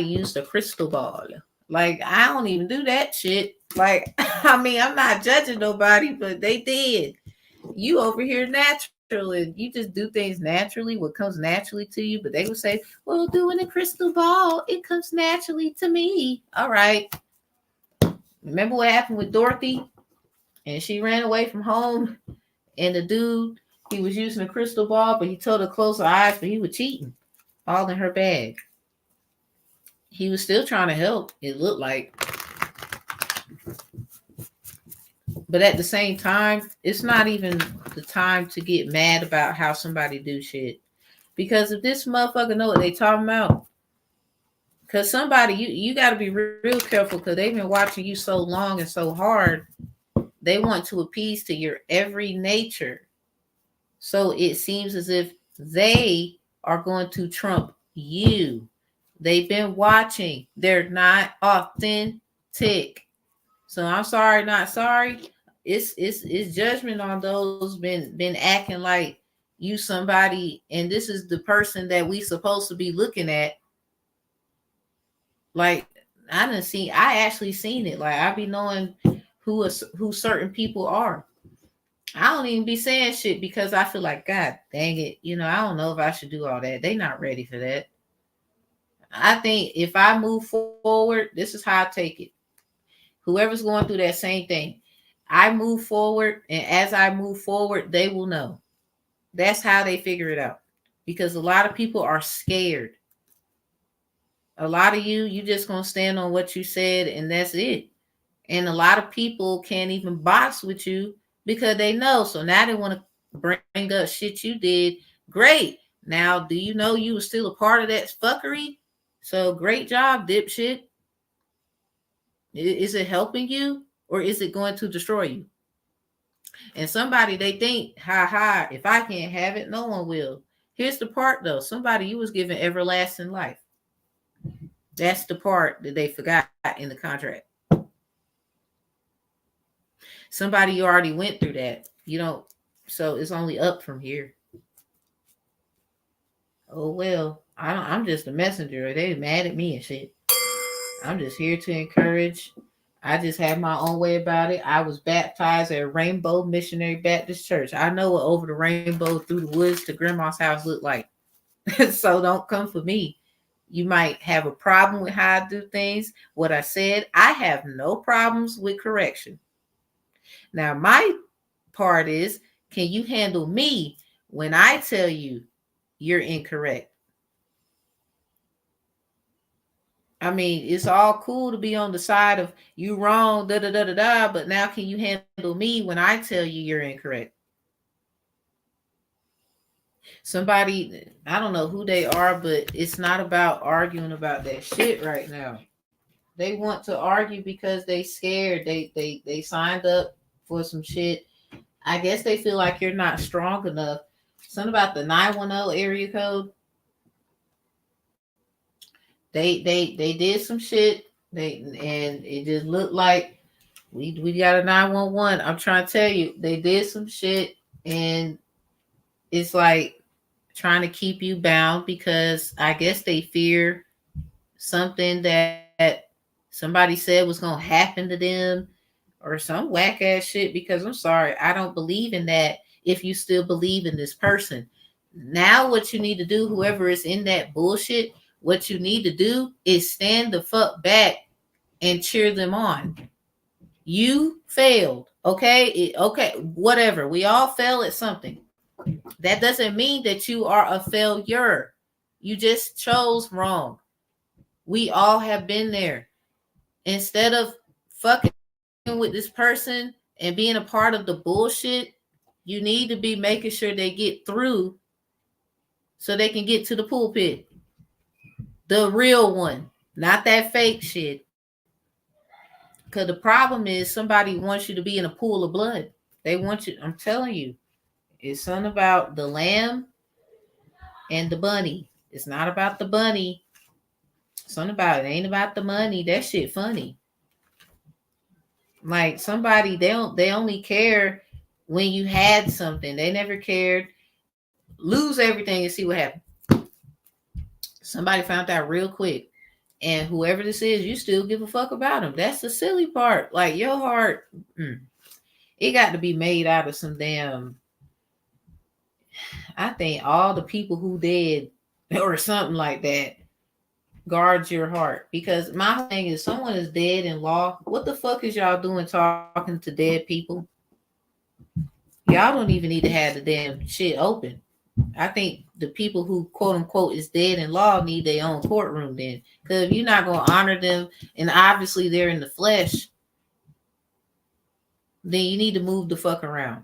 used a crystal ball. Like, I don't even do that shit. Like, I mean, I'm not judging nobody, but they did. You over here natural, and you just do things naturally, what comes naturally to you. But they would say, well, doing a crystal ball, it comes naturally to me. All right. Remember what happened with Dorothy? And she ran away from home, and the dude, he was using a crystal ball, but he told her to close her eyes, but he was cheating. All in her bag. He was still trying to help, it looked like. But at the same time, it's not even the time to get mad about how somebody do shit. Because if this motherfucker know what they talking about, because somebody, you got to be real careful, because they've been watching you so long and so hard. They want to appease to your every nature. So it seems as if they are going to trump you. They've been watching. They're not authentic. So I'm sorry, not sorry. It's judgment on those been acting like you somebody, and this is the person that we supposed to be looking at. Like, I actually seen it. Like, I be knowing who certain people are. I don't even be saying shit because I feel like, God dang it, I don't know if I should do all that. They not ready for that. I think if I move forward, this is how I take it. Whoever's going through that same thing, I move forward, and as I move forward, they will know. That's how they figure it out. Because a lot of people are scared. A lot of you just gonna stand on what you said, and that's it. And a lot of people can't even box with you because they know. So now they want to bring up shit you did. Great. Now, do you know you were still a part of that fuckery? So great job, dipshit. Is it helping you, or is it going to destroy you? And somebody, they think, if I can't have it, no one will. Here's the part though. Somebody, you was given everlasting life. That's the part that they forgot in the contract. Somebody, you already went through that. So it's only up from here. Oh well, I'm just a messenger. They mad at me and shit. I'm just here to encourage. I just have my own way about it. I was baptized at Rainbow Missionary Baptist Church. I know what over the rainbow through the woods to grandma's house look like. So don't come for me. You might have a problem with how I do things. What I said, I have no problems with correction. Now, my part is, can you handle me when I tell you you're incorrect? I mean, it's all cool to be on the side of you wrong, but now can you handle me when I tell you you're incorrect? Somebody, I don't know who they are, but it's not about arguing about that shit right now. They want to argue because they scared. They signed up for some shit. I guess they feel like you're not strong enough. Something about the 910 area code. They did some shit. And it just looked like we got a 911. I'm trying to tell you, they did some shit, and it's like trying to keep you bound because I guess they fear something that somebody said was gonna happen to them or some whack ass shit. Because I'm sorry, I don't believe in that. If you still believe in this person, now what you need to do, whoever is in that bullshit, what you need to do is stand the fuck back and cheer them on. You failed. Okay, whatever. We all fail at something. That doesn't mean that you are a failure. You just chose wrong. We all have been there. Instead of fucking with this person and being a part of the bullshit, you need to be making sure they get through so they can get to the pulpit. The real one, not that fake shit. Because the problem is somebody wants you to be in a pool of blood. They want you, I'm telling you, it's something about the lamb and the bunny. It's not about the bunny. Something about it ain't about the money. That shit funny. Like somebody, they only care when you had something. They never cared. Lose everything and see what happened. Somebody found out real quick. And whoever this is, you still give a fuck about them. That's the silly part. Like your heart, it got to be made out of some damn. I think all the people who dead or something like that guards your heart. Because my thing is, someone is dead in law. What the fuck is y'all doing talking to dead people? Y'all don't even need to have the damn shit open. I think the people who quote unquote is dead in law need their own courtroom then. Because if you're not going to honor them, and obviously they're in the flesh, then you need to move the fuck around.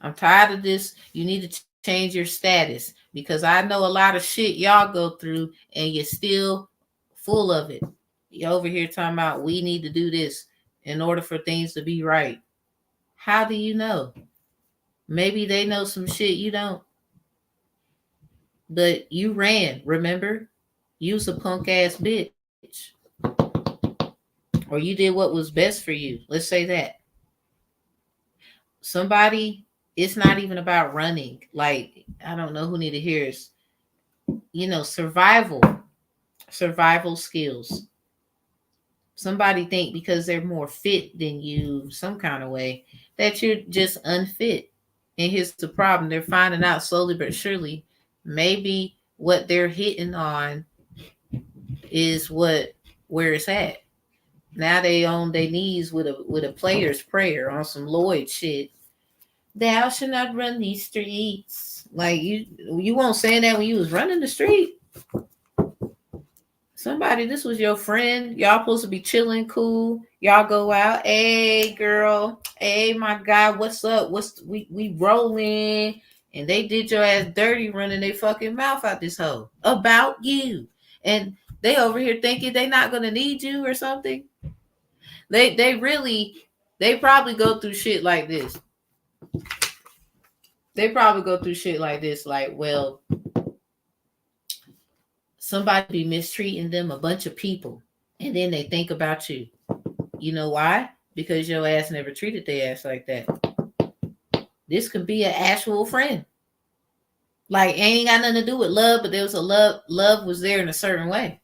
I'm tired of this. You need to change your status because I know a lot of shit y'all go through and you're still full of it. You're over here talking about we need to do this in order for things to be right. How do you know? Maybe they know some shit you don't. But you ran, remember? You was a punk ass bitch. Or you did what was best for you. Let's say that. Somebody, it's not even about running. Like, I don't know who need to hear is, survival skills. Somebody think because they're more fit than you some kind of way that you're just unfit. And here's the problem. They're finding out slowly but surely maybe what they're hitting on is where it's at. Now they on their knees with a player's prayer on some Lloyd shit. Thou shalt not run these streets. Like you won't say that when you was running the street. Somebody, this was your friend. Y'all supposed to be chilling, cool. Y'all go out. Hey, girl. Hey, my guy. What's up? We rolling? And they did your ass dirty, running their fucking mouth out this hole about you. And they over here thinking they not gonna need you or something. They probably go through shit like this. Like, well, somebody be mistreating them, a bunch of people, and then they think about you. You know why? Because your ass never treated their ass like that. This could be an actual friend. Like, ain't got nothing to do with love, but there was a love was there in a certain way.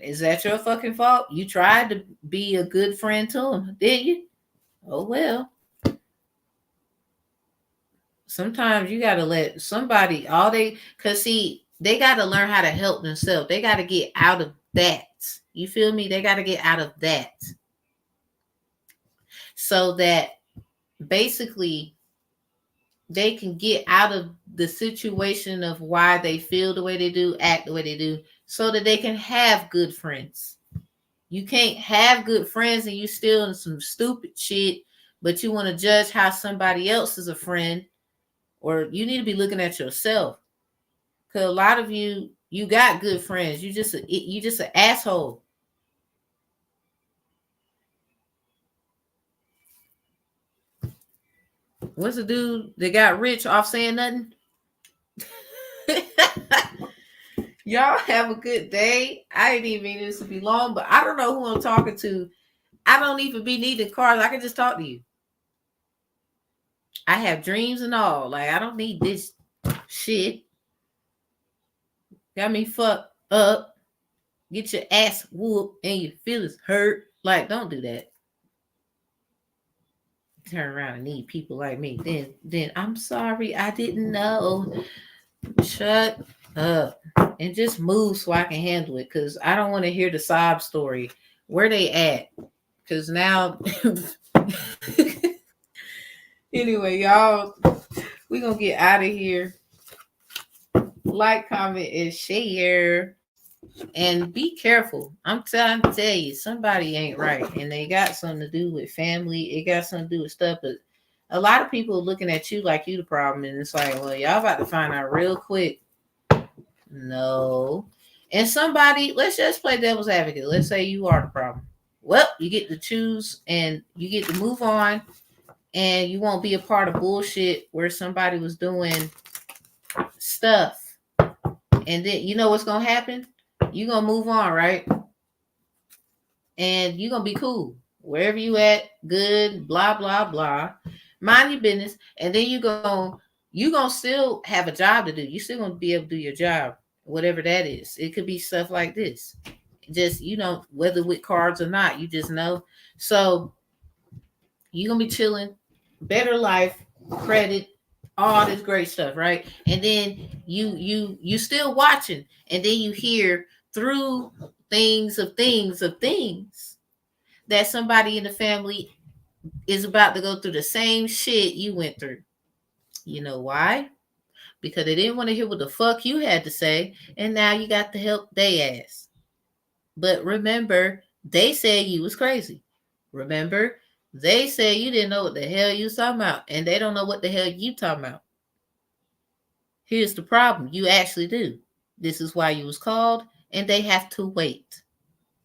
Is that your fucking fault? You tried to be a good friend to him, did you? Oh, well. Sometimes you got to let somebody, because see, they got to learn how to help themselves. They got to get out of that. You feel me? They got to get out of that. So that basically they can get out of the situation of why they feel the way they do, act the way they do, so that they can have good friends. You can't have good friends and you still in some stupid shit, but you want to judge how somebody else is a friend, or you need to be looking at yourself. Because a lot of you got good friends. You just an asshole. What's the dude that got rich off saying nothing? Y'all have a good day. I didn't even mean this to be long, but I don't know who I'm talking to. I don't even be needing cars. I can just talk to you. I have dreams and all. Like, I don't need this shit. Got me fucked up. Get your ass whooped and your feelings hurt. Like, don't do that. Turn around and need people like me. Then I'm sorry, I didn't know. Shut up and just move so I can handle it, because I don't want to hear the sob story. Where they at? Because now anyway, y'all, we gonna get out of here. Like, comment, and share, and be careful. I'm trying to tell you, somebody ain't right, and they got something to do with family. It got something to do with stuff, but a lot of people are looking at you like you the problem, and it's like, well, y'all about to find out real quick No. And somebody, let's just play devil's advocate. Let's say you are the problem. Well, you get to choose and you get to move on, and you won't be a part of bullshit where somebody was doing stuff. And then you know what's going to happen? You're going to move on, right? And you're going to be cool. Wherever you at, good, blah, blah, blah. Mind your business. And then you're going to still have a job to do. You're still going to be able to do your job, whatever that is. It could be stuff like this. Just, whether with cards or not, you just know. So you're going to be chilling, better life, credit, all this great stuff, right? And then you still watching, and then you hear through things that somebody in the family is about to go through the same shit you went through. You know why? Because they didn't want to hear what the fuck you had to say, and now you got to help they ass. But remember, they said you was crazy. Remember, they said you didn't know what the hell you was talking about, and they don't know what the hell you talking about. Here's the problem. You actually do. This is why you was called, and they have to wait.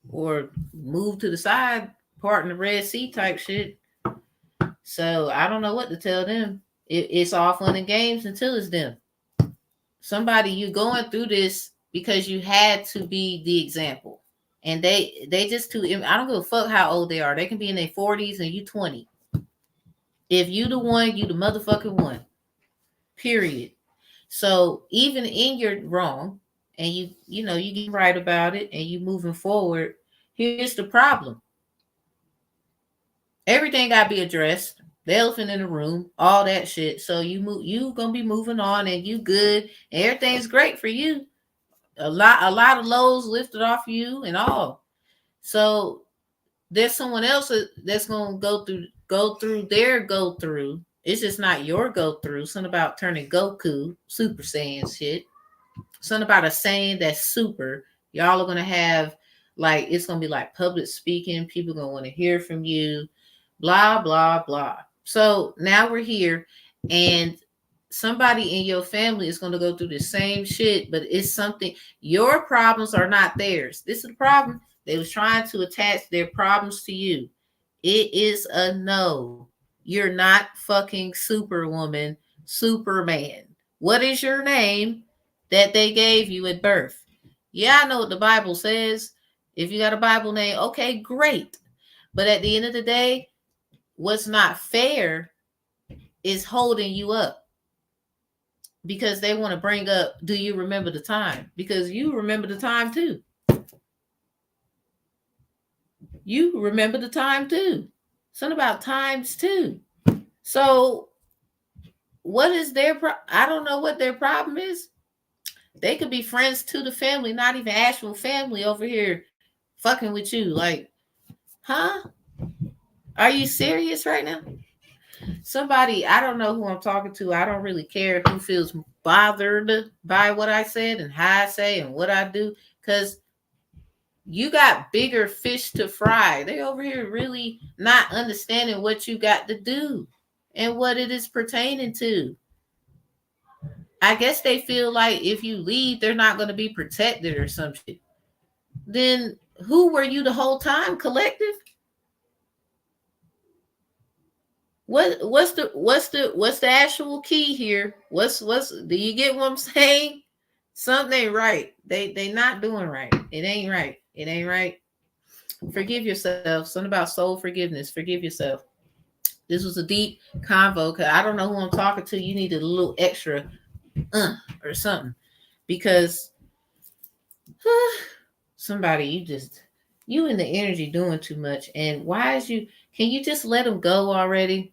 Or move to the side, part in the Red Sea type shit. So I don't know what to tell them. It's all fun and games until it's them. Somebody, you going through this because you had to be the example. And they just too, I don't give a fuck how old they are. They can be in their 40s and you 20. If you the one, you the motherfucking one. Period. So even in your wrong, and you get right about it, and you moving forward, here's the problem. Everything got to be addressed. The elephant in the room, all that shit. So you gonna be moving on, and you good, and everything's great for you. A lot of loads lifted off you and all. So there's someone else that's gonna go through their go through. It's just not your go through. Something about turning Goku, Super Saiyan shit. Something about a saying that's super. Y'all are gonna have it's gonna be like public speaking. People gonna want to hear from you. Blah blah blah. So now we're here, and somebody in your family is gonna go through the same shit, but it's something. Your problems are not theirs. This is the problem. They was trying to attach their problems to you. It is a no. You're not fucking Superwoman, Superman. What is your name that they gave you at birth? Yeah, I know what the Bible says. If you got a Bible name, okay, great. But at the end of the day, what's not fair is holding you up. Because they want to bring up, do you remember the time? Because you remember the time too. You remember the time too. Something about times too. So what is I don't know what their problem is. They could be friends to the family, not even actual family over here fucking with you. Like, huh? Are you serious right now? Somebody, I don't know who I'm talking to. I don't really care who feels bothered by what I said and how I say and what I do, because you got bigger fish to fry. They over here really not understanding what you got to do and what it is pertaining to. I guess they feel like if you leave, they're not going to be protected or some shit. Then who were you the whole time, collective? What's the actual key here? What's do you get what I'm saying? Something ain't right. They not doing right. It ain't right. It ain't right. Forgive yourself. Something about soul forgiveness. Forgive yourself. This was a deep convo because I don't know who I'm talking to. You need a little extra or something, because somebody, you in the energy doing too much. And can you just let them go already?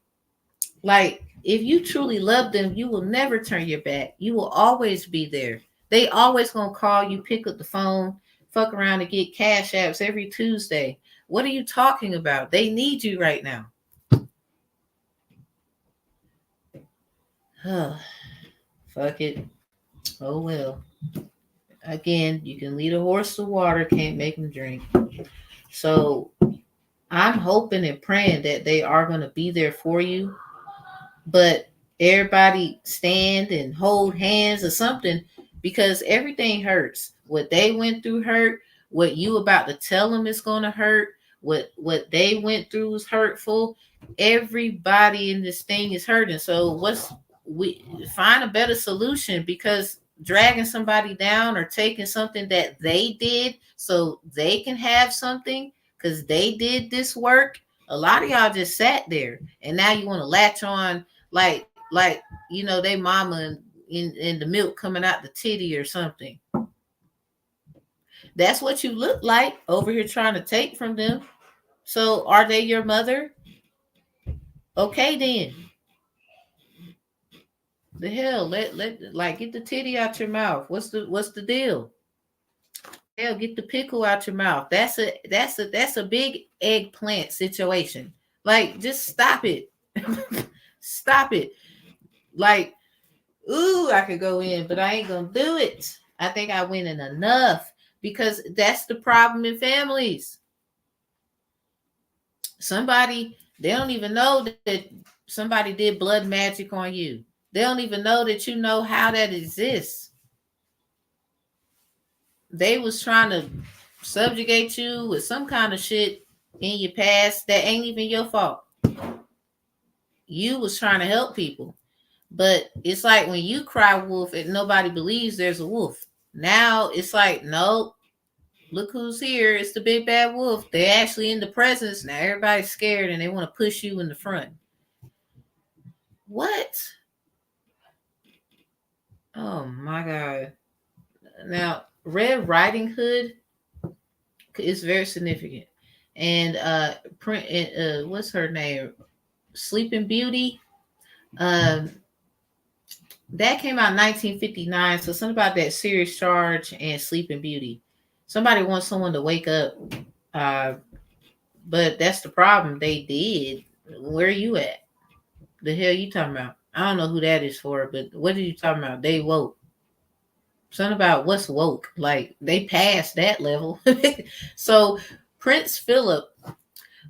Like, if you truly love them, you will never turn your back. You will always be there. They always gonna call you, pick up the phone, fuck around and get cash apps every Tuesday. What are you talking about? They need you right now. Fuck it. Oh well. Again, you can lead a horse to water, can't make him drink. So I'm hoping and praying that they are going to be there for you. But everybody stand and hold hands or something, because everything hurts. What they went through hurt. What you about to tell them is going to hurt. What they went through is hurtful. Everybody in this thing is hurting. So we find a better solution, because dragging somebody down or taking something that they did so they can have something because they did this work. A lot of y'all just sat there and now you want to latch on like they mama in the milk coming out the titty or something. That's what you look like over here trying to take from them. So are they your mother? Okay then. The hell, let like get the titty out your mouth. What's the deal? Hell, get the pickle out your mouth. That's a big eggplant situation. Like, just stop it. Stop it. Like, ooh, I could go in, but I ain't gonna do it. I think I went in enough, because that's the problem in families. Somebody, they don't even know that somebody did blood magic on you. They don't even know that you know how that exists. They was trying to subjugate you with some kind of shit in your past that ain't even your fault. You was trying to help people. But it's like when you cry wolf and nobody believes there's a wolf. Now it's like, nope, look who's here. It's the big bad wolf. They're actually in the presence. Now everybody's scared and they want to push you in the front. What? Oh my God. Now, Red Riding Hood is very significant. And what's her name? Sleeping Beauty. That came out in 1959. So something about that Serious Charge and Sleeping Beauty. Somebody wants someone to wake up. But that's the problem. They did. Where are you at? The hell you talking about? I don't know who that is for, but what are you talking about? They woke. Something about what's woke. Like, they passed that level. So Prince Philip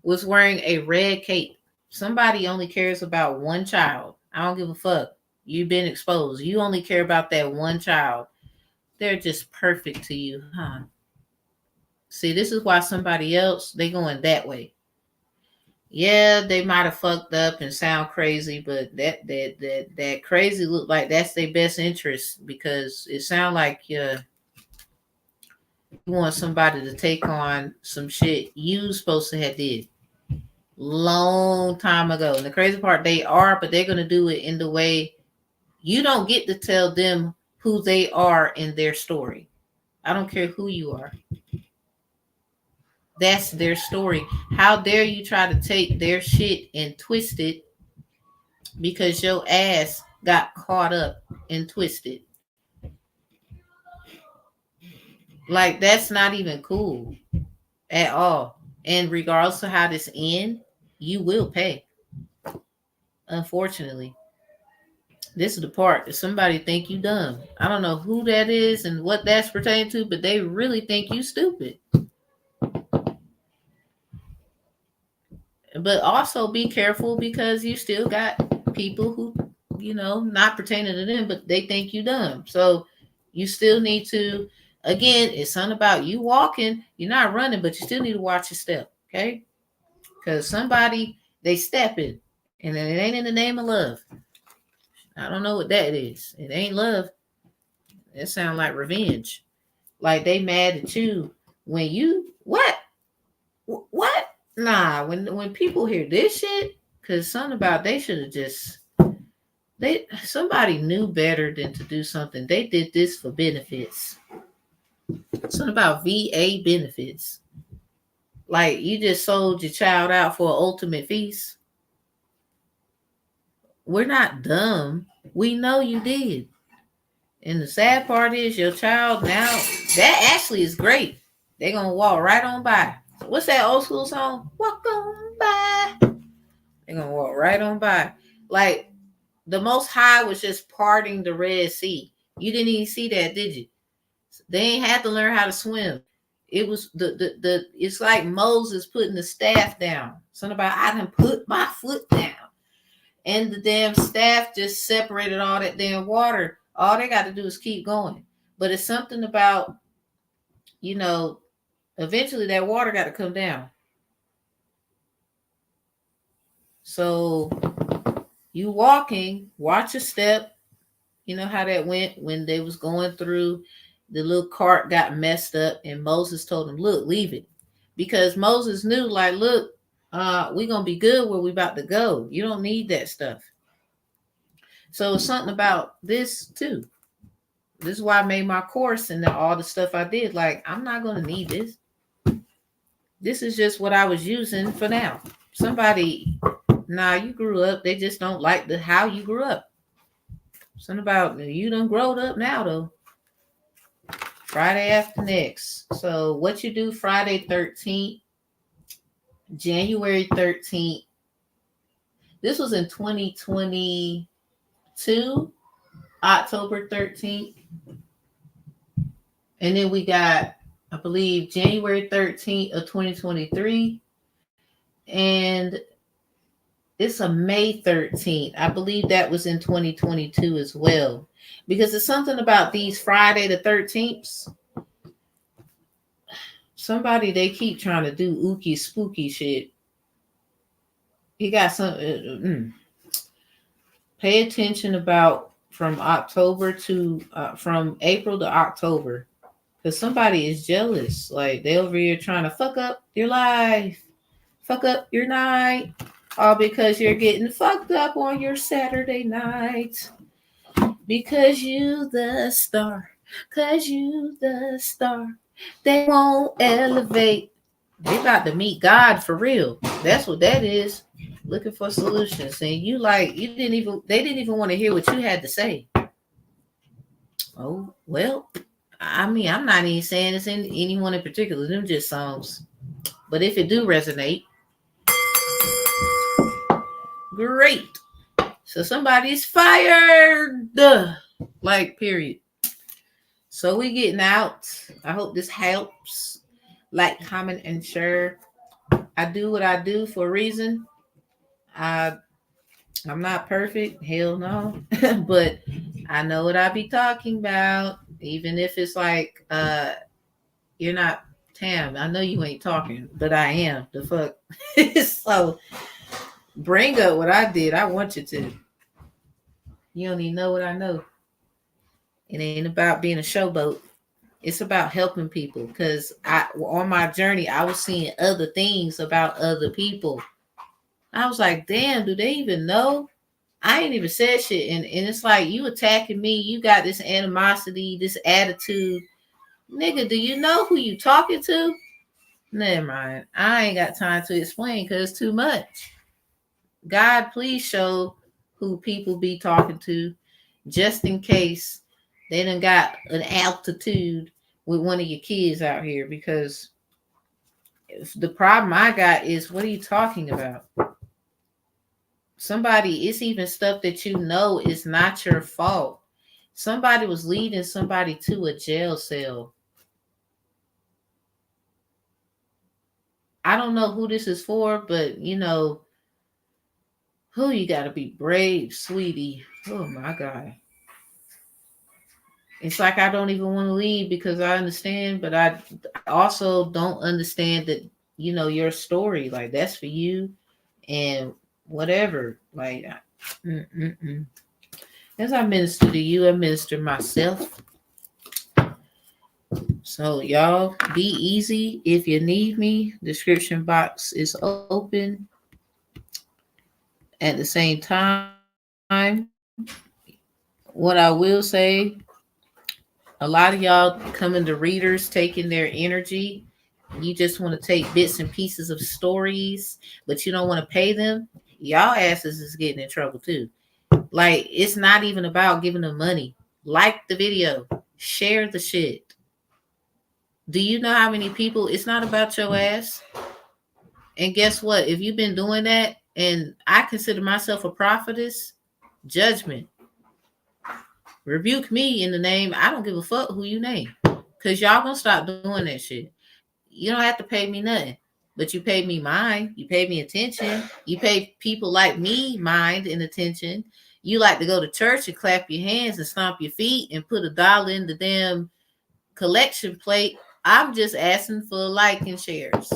was wearing a red cape. Somebody only cares about one child. I don't give a fuck. You've been exposed. You only care about that one child. They're just perfect to you, huh? See, this is why somebody else, they going that way. Yeah, they might have fucked up and sound crazy, but that crazy look like that's their best interest, because it sound like you want somebody to take on some shit you supposed to have did long time ago. And the crazy part, but they're gonna do it in the way you don't get to tell them who they are in their story. I don't care who you are. That's their story. How dare you try to take their shit and twist it because your ass got caught up and twisted. Like, that's not even cool at all. And regardless of how this ends, you will pay. Unfortunately. This is the part that somebody think you dumb. I don't know who that is and what that's pertaining to, but they really think you stupid. But also be careful, because you still got people who, not pertaining to them, but they think you dumb. So you still need to, again, it's something about you walking. You're not running, but you still need to watch your step, okay? Because somebody, they stepping, and it ain't in the name of love. I don't know what that is. It ain't love. It sounds like revenge. Like they mad at you when you, what? Nah, when people hear this shit, because something about they should have just, somebody knew better than to do something. They did this for benefits. Something about VA benefits. Like, you just sold your child out for an ultimate feast. We're not dumb. We know you did. And the sad part is your child now, that actually is great. They're going to walk right on by. What's that old school song? Walk on by. They're going to walk right on by. Like, the Most High was just parting the Red Sea. You didn't even see that, did you? They ain't had to learn how to swim. It was it's like Moses putting the staff down. Something about, I done put my foot down. And the damn staff just separated all that damn water. All they got to do is keep going. But it's something about, you know, eventually that water got to come down. So you walking, watch your step. You know how that went when they was going through, the little cart got messed up and Moses told him, look, leave it. Because Moses knew, like, look, we're gonna be good where we about to go. You don't need that stuff. So it's something about this too. This is why I made my course and all the stuff I did. Like, I'm not gonna need this. This is just what I was using for now. Somebody, nah, you grew up. They just don't like the how you grew up. Something about you done growed up now though. Friday after next. So what you do Friday 13th, January 13th. This was in 2022, October 13th. And then we got, I believe, January 13th of 2023. And it's a May 13th. I believe that was in 2022 as well. Because it's something about these Friday the 13th. Somebody, they keep trying to do ookie spooky shit. He got some. Pay attention about from October to from April to October, because somebody is jealous. Like they over here trying to fuck up your life, fuck up your night, all because you're getting fucked up on your Saturday night. Because you the star, cause you the star. They won't elevate. They about to meet God for real. That's what that is. Looking for solutions. And you like, they didn't even want to hear what you had to say. Oh, well, I mean, I'm not even saying it's in anyone in particular. Them just songs. But if it do resonate, great. So somebody's fired. Like, period. So we getting out. I hope this helps. Like, comment, and share. I do what I do for a reason. I'm not perfect. Hell no. But I know what I be talking about. Even if it's like, you're not Tam. I know you ain't talking, but I am. The fuck. So bring up what I did. I want you to. You don't even know what I know. It ain't about being a showboat. It's about helping people. Because on my journey, I was seeing other things about other people. I was like, damn, do they even know? I ain't even said shit. And it's like, you attacking me. You got this animosity, this attitude. Nigga, do you know who you talking to? Never mind. I ain't got time to explain because it's too much. God, please show who people be talking to, just in case they done got an altitude with one of your kids out here. Because if the problem I got is, what are you talking about? Somebody, it's even stuff that you know is not your fault. Somebody was leading somebody to a jail cell. I don't know who this is for, but you know, who you got to be brave, sweetie. Oh my God. It's like I don't even want to leave because I understand, but I also don't understand that, you know, your story. Like, that's for you and whatever. Like, as I minister to you, I minister myself. So y'all be easy. If you need me, description box is open. At the same time, what I will say, a lot of y'all coming to readers taking their energy. You just want to take bits and pieces of stories, but you don't want to pay them. Y'all asses is getting in trouble too. Like, it's not even about giving them money. Like the video, share the shit. Do you know how many people? It's not about your ass. And guess what? If you've been doing that, and I consider myself a prophetess, judgment. Rebuke me in the name. I don't give a fuck who you name. Because y'all gonna stop doing that shit. You don't have to pay me nothing. But you pay me mind. You pay me attention. You pay people like me mind and attention. You like to go to church and clap your hands and stomp your feet and put $1 in the damn collection plate. I'm just asking for a like and shares.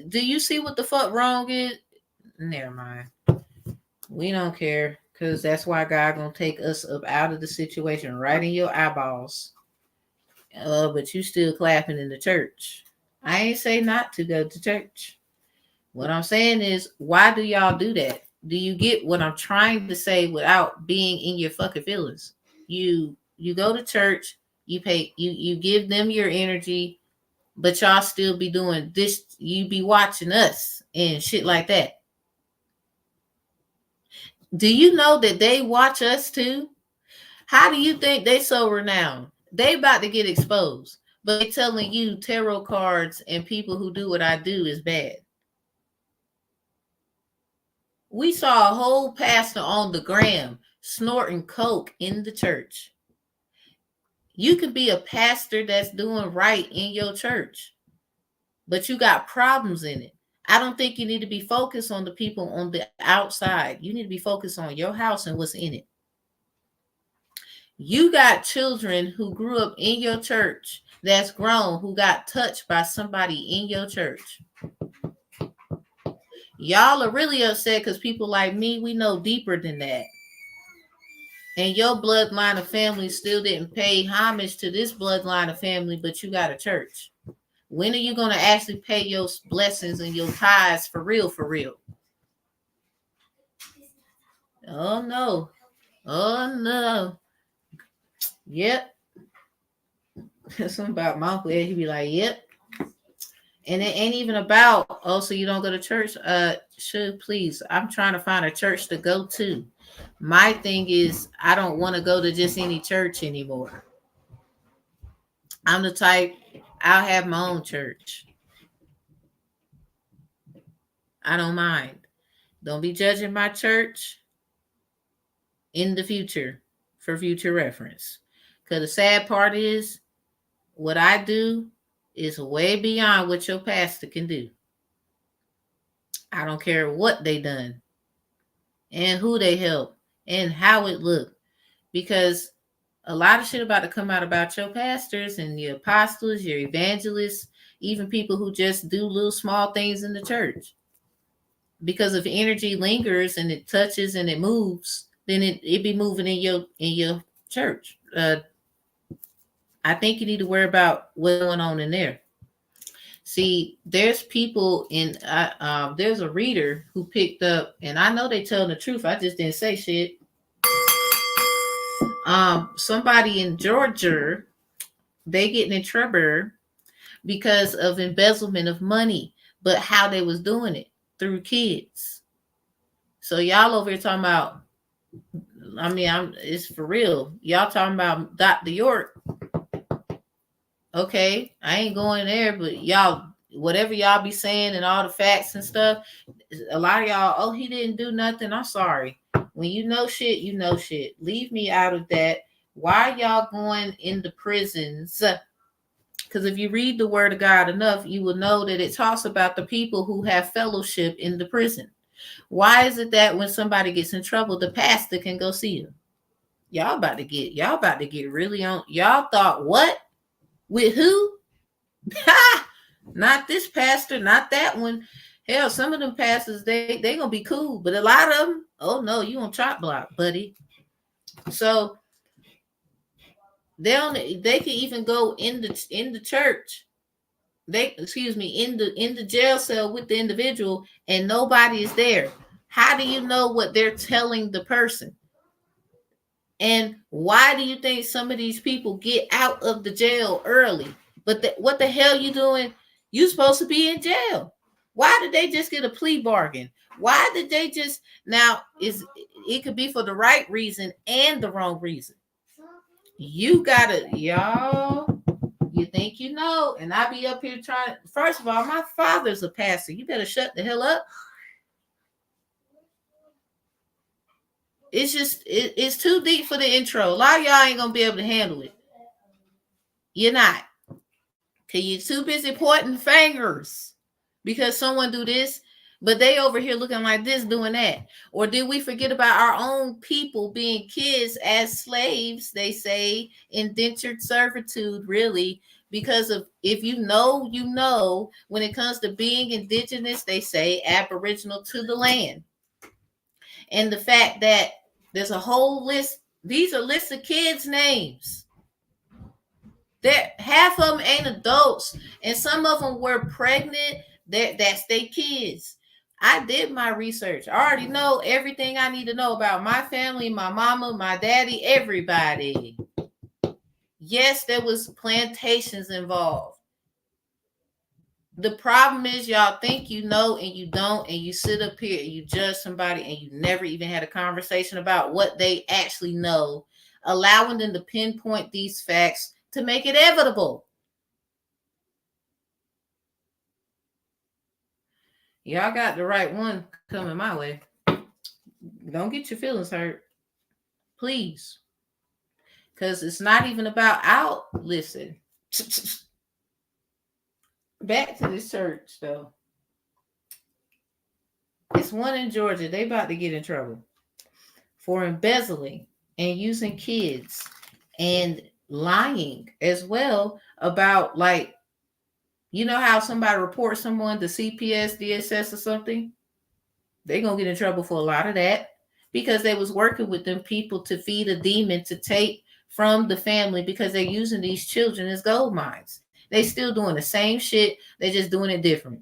Do you see what the fuck wrong is? Never mind. We don't care, because that's why God gonna take us up out of the situation right in your eyeballs. But you still clapping in the church. I ain't say not to go to church. What I'm saying is, why do y'all do that? Do you get what I'm trying to say without being in your fucking feelings? You go to church, you pay, you give them your energy, but y'all still be doing this. You be watching us and shit like that. Do you know that they watch us too? How do you think they so renowned? They about to get exposed, but they telling you tarot cards and people who do what I do is bad. We saw a whole pastor on the gram snorting coke in the church. You could be a pastor that's doing right in your church, but you got problems in it. I don't think you need to be focused on the people on the outside. You need to be focused on your house and what's in it. You got children who grew up in your church that's grown, who got touched by somebody in your church. Y'all are really upset because people like me, we know deeper than that. And your bloodline of family still didn't pay homage to this bloodline of family, but you got a church. When are you going to actually pay your blessings and your tithes for real, for real? Oh, no. Oh, no. Yep. Something about my uncle Ed, he'd be like, yep. And it ain't even about, oh, so you don't go to church? Should please. I'm trying to find a church to go to. My thing is, I don't want to go to just any church anymore. I'm the type, I'll have my own church. I don't mind. Don't be judging my church in the future for future reference. Because the sad part is, what I do is way beyond what your pastor can do. I don't care what they done and who they help and how it looked, because a lot of shit about to come out about your pastors and your apostles, your evangelists, even people who just do little small things in the church. Because if energy lingers and it touches and it moves, then it be moving in your church. I think you need to worry about what's going on in there. See, there's people in, there's a reader who picked up, and I know they telling the truth. I just didn't say shit. Somebody in Georgia, they getting in trouble because of embezzlement of money, but how they was doing it through kids. So y'all over here talking about, I mean, it's for real. Y'all talking about Dr. York. Okay, I ain't going there, but y'all, whatever y'all be saying and all the facts and stuff, a lot of y'all, oh, he didn't do nothing. I'm sorry. When you know shit, you know shit. Leave me out of that. Why y'all going into prisons? Because if you read the word of God enough, you will know that it talks about the people who have fellowship in the prison. Why is it that when somebody gets in trouble, the pastor can go see them? Y'all about to get really on. Y'all thought what? With who? Not this pastor, not that one. Hell, some of them pastors, they gonna be cool, but a lot of them, oh no, you on chop block, buddy. So they can even go in the church. In the jail cell with the individual, and nobody is there. How do you know what they're telling the person? And why do you think some of these people get out of the jail early? But what the hell you doing? You supposed to be in jail. Why did they just get a plea bargain? Why did they just, now it could be for the right reason and the wrong reason. You gotta, y'all, you think you know, and I be up here trying. First of all, my father's a pastor. You better shut the hell up. It's just, it's too deep for the intro. A lot of y'all ain't gonna be able to handle it. You're not. Because you're too busy pointing fingers because someone do this. But they over here looking like this, doing that. Or did we forget about our own people being kids as slaves? They say indentured servitude, really, because of, if you know, when it comes to being indigenous, they say aboriginal to the land. And the fact that there's a whole list, these are lists of kids' names. That half of them ain't adults, and some of them were pregnant. That's their kids. I did my research. I already know everything I need to know about my family, my mama, my daddy, everybody. Yes, there was plantations involved. The problem is y'all think you know and you don't, and you sit up here and you judge somebody and you never even had a conversation about what they actually know, allowing them to pinpoint these facts to make it inevitable. Y'all got the right one coming my way. Don't get your feelings hurt, please, because it's not even about out. Listen, back to this church though. It's one in Georgia. They about to get in trouble for embezzling and using kids and lying as well about, like, you know how somebody reports someone to CPS, DSS, or something? They're going to get in trouble for a lot of that because they was working with them people to feed a demon to take from the family because they're using these children as gold mines. They still doing the same shit. They're just doing it different.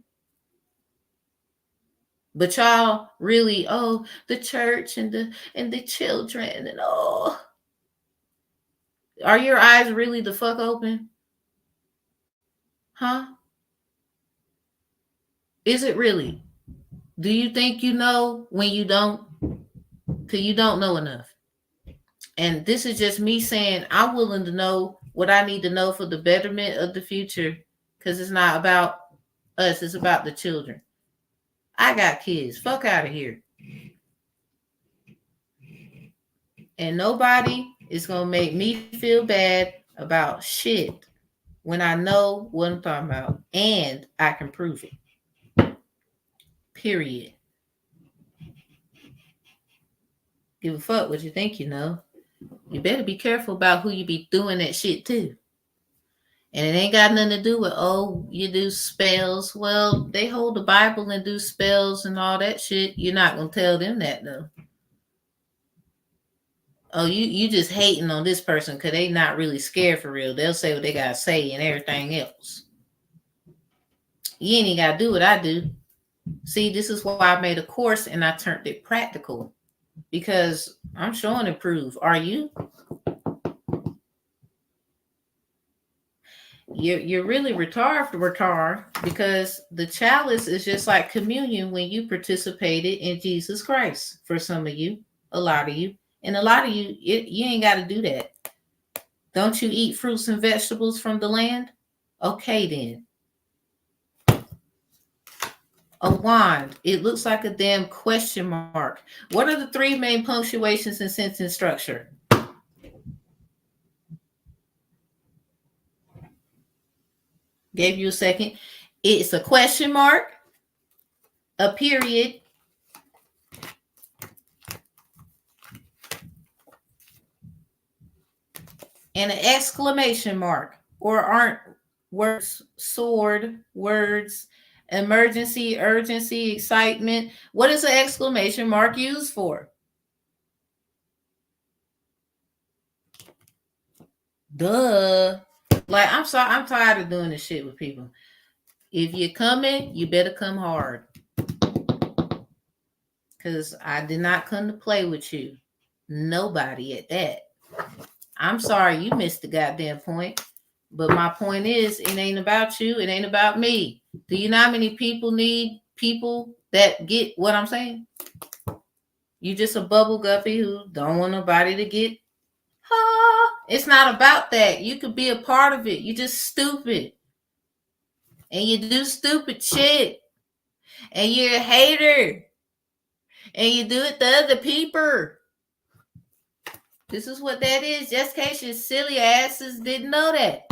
But y'all really, oh, the church and the children and oh. Are your eyes really the fuck open? Huh? Is it really? Do you think you know when you don't? Because you don't know enough. And this is just me saying I'm willing to know what I need to know for the betterment of the future, because it's not about us, it's about the children. I got kids. Fuck out of here. And nobody is going to make me feel bad about shit when I know what I'm talking about and I can prove it. Period. Give a fuck what you think you know. You better be careful about who you be doing that shit to. And it ain't got nothing to do with, oh, you do spells. Well, they hold the Bible and do spells and all that shit. You're not going to tell them that, though. Oh, you just hating on this person because they not really scared for real. They'll say what they got to say and everything else. You ain't even got to do what I do. See, this is why I made a course and I turned it practical. Because I'm showing and prove. Are you? You're really retard, because the chalice is just like communion when you participated in Jesus Christ. For some of you, a lot of you, and a lot of you, you ain't got to do that. Don't you eat fruits and vegetables from the land? Okay, then. A wand. It looks like a damn question mark. What are the three main punctuations in sentence structure? Gave you a second. It's a question mark, a period, and an exclamation mark. Or aren't words sword, words, emergency, urgency, excitement? What is an exclamation mark used for? Duh. Like, I'm sorry, I'm tired of doing this shit with people. If you're coming, you better come hard. Because I did not come to play with you. Nobody at that. I'm sorry you missed the goddamn point. But my point is, it ain't about you. It ain't about me. Do you know how many people need people that get what I'm saying? You just a bubble guppy who don't want nobody to get. It's not about that. You could be a part of it. You just stupid. And you do stupid shit. And you're a hater. And you do it to other people. This is what that is. Just in case your silly asses didn't know that.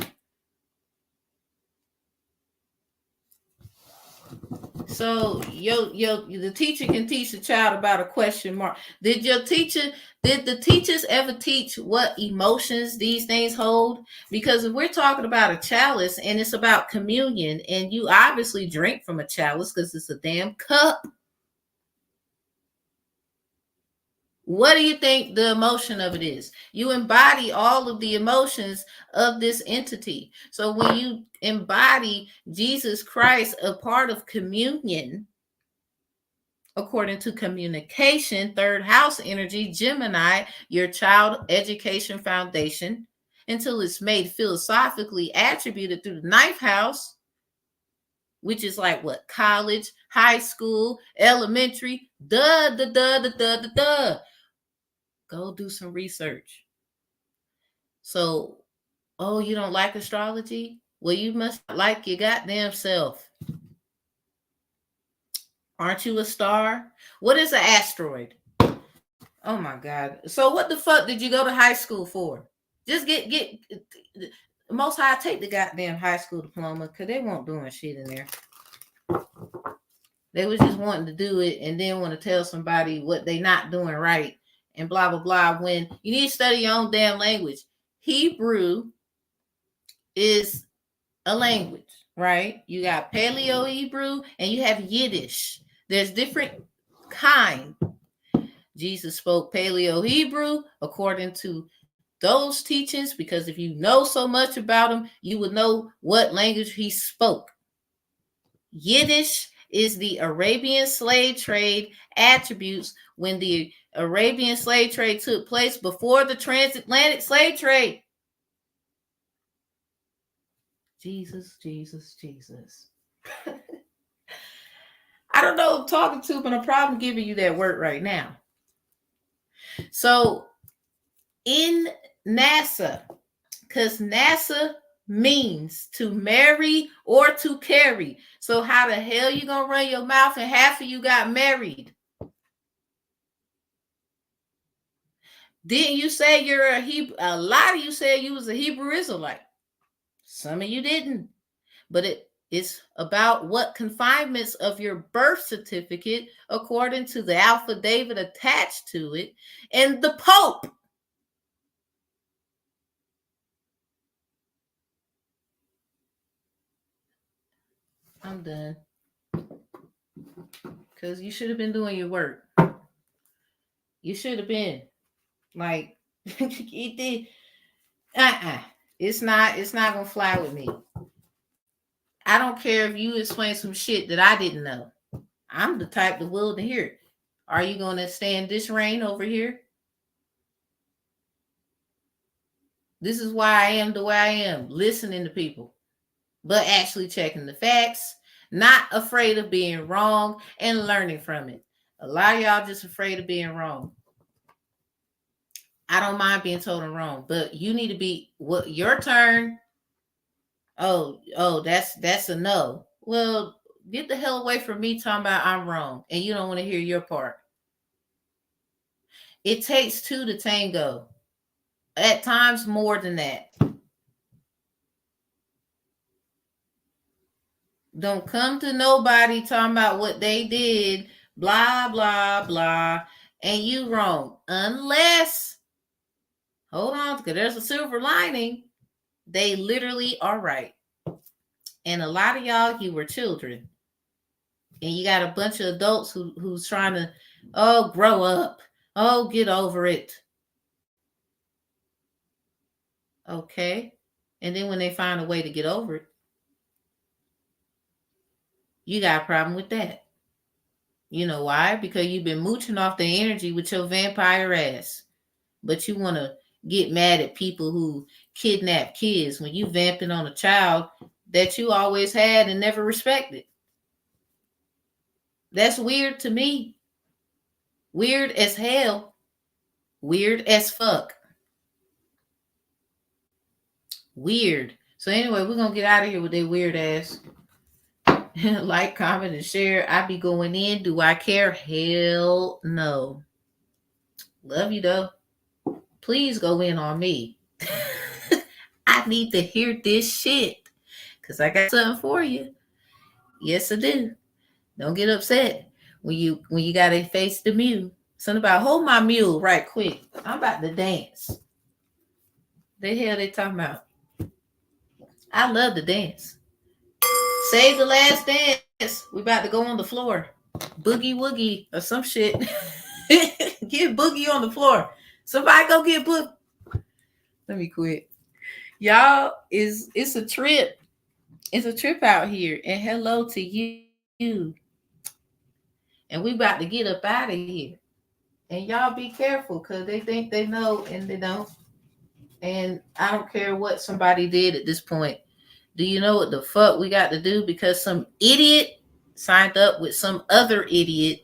So the teacher can teach the child about a question mark. Did the teachers ever teach what emotions these things hold? Because if we're talking about a chalice and it's about communion, and you obviously drink from a chalice because it's a damn cup. What do you think the emotion of it is? You embody all of the emotions of this entity. So when you embody Jesus Christ, a part of communion, according to communication, third house energy, Gemini, your child education foundation, until it's made philosophically attributed through the ninth house, which is like what? College, high school, elementary, Go do some research. So, oh, you don't like astrology? Well, you must like your goddamn self. Aren't you a star? What is an asteroid? Oh my God. So what the fuck did you go to high school for? Just get Most High, take the goddamn high school diploma, because they won't doing shit in there. They was just wanting to do it and then want to tell somebody what they not doing right and blah, blah, blah. When you need to study your own damn language. Hebrew is a language, right? You got Paleo Hebrew and you have Yiddish. There's different kind. Jesus spoke Paleo Hebrew according to those teachings, because if you know so much about him, you would know what language he spoke. Yiddish is the Arabian slave trade attributes when the Arabian slave trade took place before the transatlantic slave trade. Jesus. I don't know I'm talking to, but no problem giving you that word right now. So in NASA, because NASA means to marry or to carry. So how the hell you gonna run your mouth and half of you got married? Didn't you say you're a Hebrew? A lot of you said you was a Hebrew Israelite. Some of you didn't. But it's about what confinements of your birth certificate, according to the Alpha David attached to it, and the Pope. I'm done. Because you should have been doing your work. You should have been. Like, it did. It's not gonna fly with me. I don't care if you explain some shit that I didn't know. I'm the type to will to hear it. Are you gonna stand this rain over here? This is why I am the way I am, listening to people, but actually checking the facts, not afraid of being wrong and learning from it. A lot of y'all just afraid of being wrong. I don't mind being told I'm wrong, but you need to be your turn. Oh, that's a no. Well, get the hell away from me talking about I'm wrong and you don't want to hear your part. It takes two to tango. At times more than that. Don't come to nobody talking about what they did, blah, blah, blah, and you wrong. Unless, hold on, because there's a silver lining. They literally are right. And a lot of y'all, you were children. And you got a bunch of adults who's trying to, grow up. Oh, get over it. Okay. And then when they find a way to get over it, you got a problem with that. You know why? Because you've been mooching off the energy with your vampire ass. But you want to get mad at people who kidnap kids when you vamping on a child that you always had and never respected. That's weird to me. Weird as hell. Weird as fuck. Weird. So anyway, we're going to get out of here with that weird ass. Like, comment, and share. I be going in. Do I care? Hell no. Love you though. Please go in on me. I need to hear this shit. Because I got something for you. Yes, I do. Don't get upset when you gotta face the mule. Something about hold my mule right quick. I'm about to dance. The hell they talking about? I love to dance. Save the last dance. We about to go on the floor. Boogie woogie or some shit. Get boogie on the floor. Somebody go get boogie. Let me quit. Y'all is it's a trip. It's a trip out here. And hello to you. And we about to get up out of here. And y'all be careful because they think they know and they don't. And I don't care what somebody did at this point. Do you know what the fuck we got to do? Because some idiot signed up with some other idiot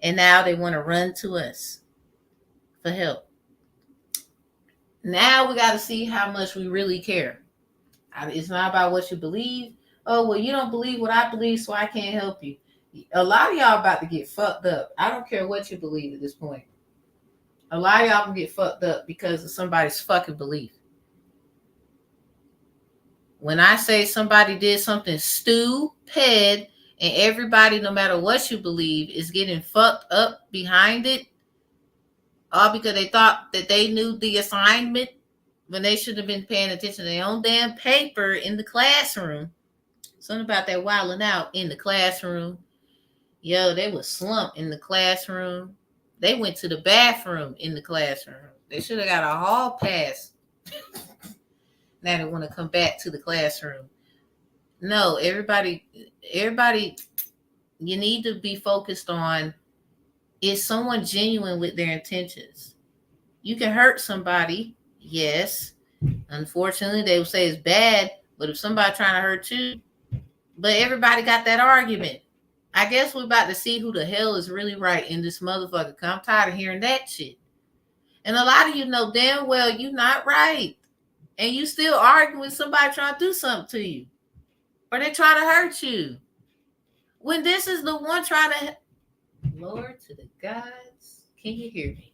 and now they want to run to us for help. Now we got to see how much we really care. It's not about what you believe. Oh, well, you don't believe what I believe, so I can't help you. A lot of y'all about to get fucked up. I don't care what you believe at this point. A lot of y'all can get fucked up because of somebody's fucking belief. When I say somebody did something stupid and everybody, no matter what you believe, is getting fucked up behind it, all because they thought that they knew the assignment when they should have been paying attention to their own damn paper in the classroom. Something about that wilding out in the classroom. Yo, they was slumped in the classroom. They went to the bathroom in the classroom. They should have got a hall pass. Now they want to come back to the classroom. No, everybody, you need to be focused on, is someone genuine with their intentions? You can hurt somebody, yes. Unfortunately, they would say it's bad, but if somebody trying to hurt you, but everybody got that argument. I guess we're about to see who the hell is really right in this motherfucker. I'm tired of hearing that shit. And a lot of you know damn well you're not right. And you still arguing with somebody trying to do something to you. Or they trying to hurt you. When this is the one trying to... Lord to the gods. Can you hear me?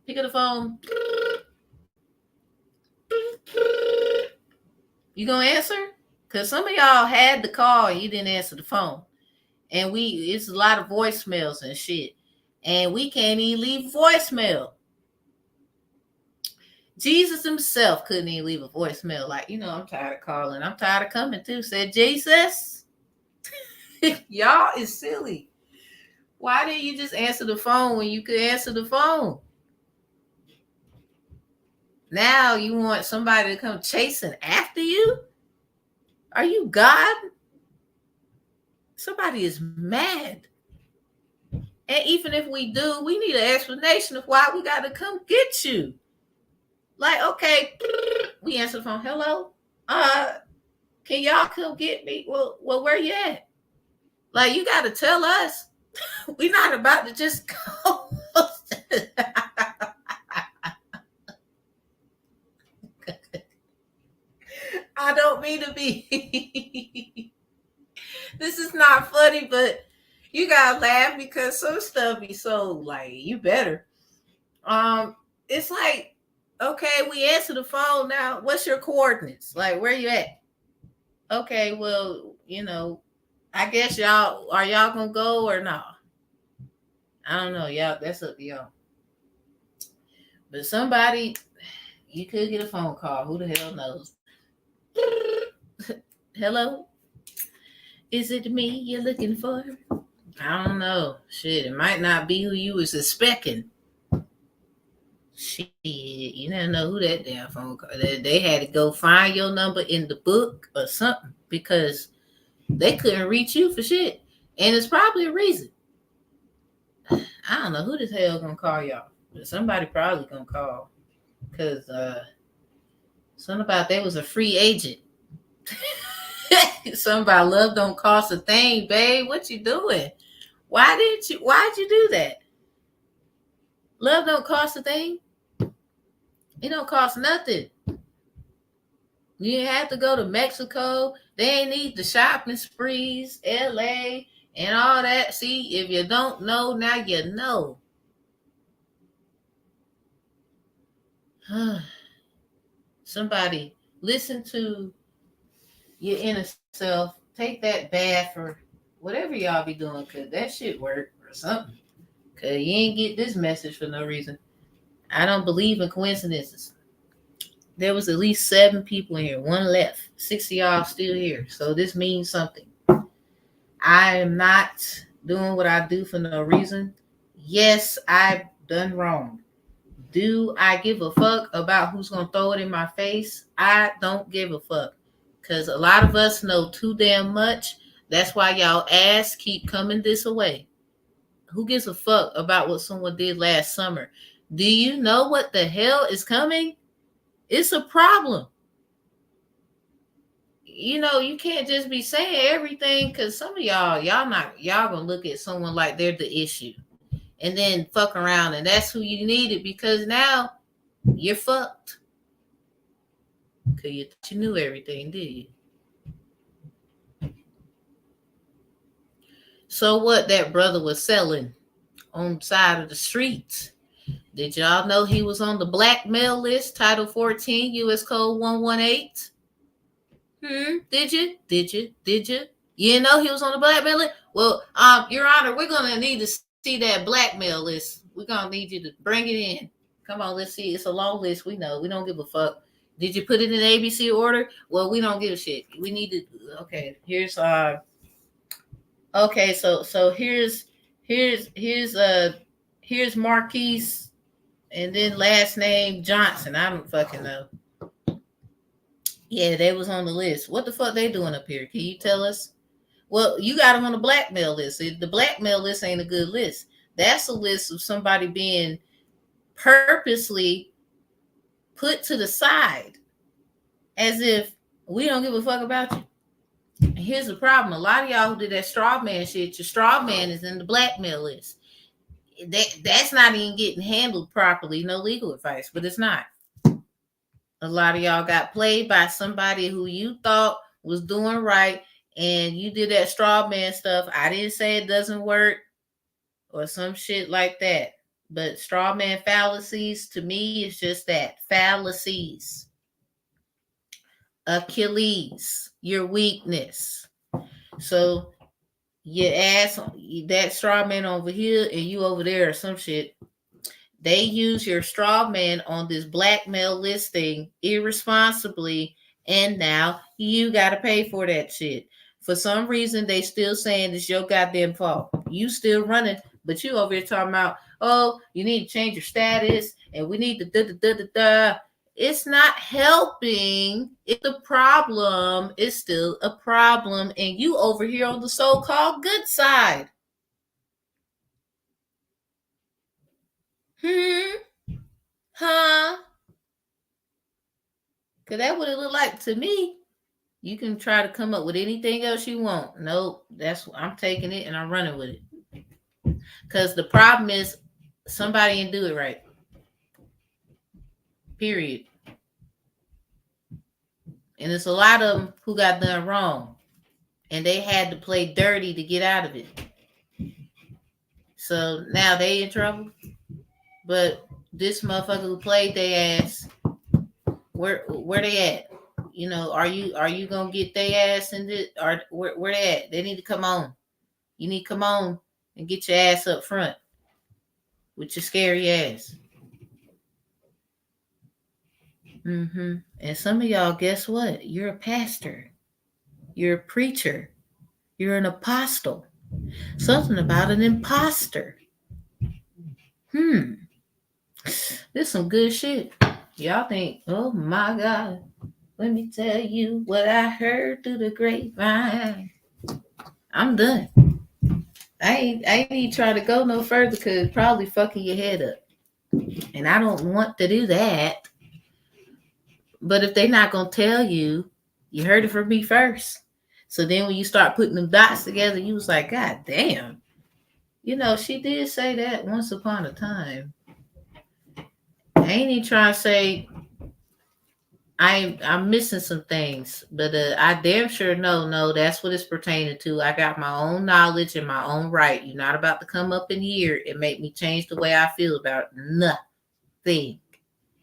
Pick up the phone. You gonna answer? Because some of y'all had the call and you didn't answer the phone. And it's a lot of voicemails and shit. And we can't even leave voicemail. Jesus himself couldn't even leave a voicemail. Like, I'm tired of calling. I'm tired of coming too. Said Jesus. Y'all is silly. Why didn't you just answer the phone when you could answer the phone? Now you want somebody to come chasing after you? Are you God? Somebody is mad. And even if we do, we need an explanation of why we got to come get you. Like, okay, we answer the phone. Hello? Can y'all come get me? Well, where you at? Like, you got to tell us. We're not about to just go. I don't mean to be. This is not funny, but you gotta laugh because some stuff be so like, you better. It's like, okay, we answer the phone now. What's your coordinates? Like, where you at? Okay, well, I guess y'all gonna go or not? I don't know, y'all. That's up to y'all. But somebody, you could get a phone call. Who the hell knows? Hello? Is it me you're looking for? I don't know. Shit, it might not be who you was expecting. Shit, you never know who that damn phone call. They had to go find your number in the book or something because they couldn't reach you for shit. And it's probably a reason. I don't know who the hell gonna call y'all. But somebody probably gonna call. Because something about they was a free agent. Something about love don't cost a thing, babe. What you doing? Why'd you do that? Love don't cost a thing. It don't cost nothing. You have to go to Mexico. They ain't need the shopping sprees, LA, and all that. See, if you don't know, now you know. Somebody listen to your inner self, take that bath or whatever y'all be doing, cause that shit work or something. Cause you ain't get this message for no reason. I don't believe in coincidences. There was at least 7 people in here. 1 left. 6 of y'all still here. So this means something. I am not doing what I do for no reason. Yes, I've done wrong. Do I give a fuck about who's gonna throw it in my face? I don't give a fuck. Cause a lot of us know too damn much. That's why y'all ass keep coming this away. Who gives a fuck about what someone did last summer? Do you know what the hell is coming? It's a problem. You can't just be saying everything because some of y'all gonna look at someone like they're the issue and then fuck around and that's who you needed because now you're fucked. Because you knew everything, did you? So what that brother was selling on the side of the streets. Did y'all know he was on the blackmail list, Title 14, U.S. Code 118? Did you? Did you? Did you? You didn't know he was on the blackmail list? Well, Your Honor, we're gonna need to see that blackmail list. We're gonna need you to bring it in. Come on, let's see. It's a long list. We know. We don't give a fuck. Did you put it in ABC order? Well, we don't give a shit. We need to. Okay, here's Okay, so here's Marquise, and then last name Johnson. I don't fucking know. Yeah, they was on the list. What the fuck they doing up here? Can you tell us? Well, you got them on the blackmail list. The blackmail list ain't a good list. That's a list of somebody being purposely put to the side as if we don't give a fuck about you. And here's the problem. A lot of y'all who did that straw man shit, your straw man is in the blackmail list. That's not even getting handled properly. No legal advice, but it's not. A lot of y'all got played by somebody who you thought was doing right, and you did that straw man stuff. I didn't say it doesn't work or some shit like that. But straw man fallacies, to me, is just that. Fallacies. Achilles, your weakness. So you ask that straw man over here and you over there or some shit. They use your straw man on this blackmail listing irresponsibly, and now you got to pay for that shit. For some reason, they still saying it's your goddamn fault. You still running, but you over here talking about, oh, you need to change your status, and we need to da-da-da-da-da. It's not helping. If the problem is still a problem, and you over here on the so-called good side. Huh? Because that what it look like to me. You can try to come up with anything else you want. Nope, I'm taking it and I'm running with it. Because the problem is somebody didn't do it right. Period. And it's a lot of them who got done wrong. And they had to play dirty to get out of it. So now they in trouble. But this motherfucker who played their ass, where they at? Are you gonna get their ass in this? Or where they at? They need to come on. You need to come on and get your ass up front with your scary ass. And some of y'all, guess what? You're a pastor. You're a preacher. You're an apostle. Something about an imposter. This some good shit. Y'all think, oh my God, let me tell you what I heard through the grapevine. I'm done. I ain't even trying to go no further because it's probably fucking your head up. And I don't want to do that. But if they're not going to tell you, you heard it from me first. So then when you start putting them dots together, you was like, God damn. She did say that once upon a time. I ain't even trying to say I'm missing some things, but I damn sure know that's what it's pertaining to. I got my own knowledge and my own right. You're not about to come up in here and make me change the way I feel about nothing.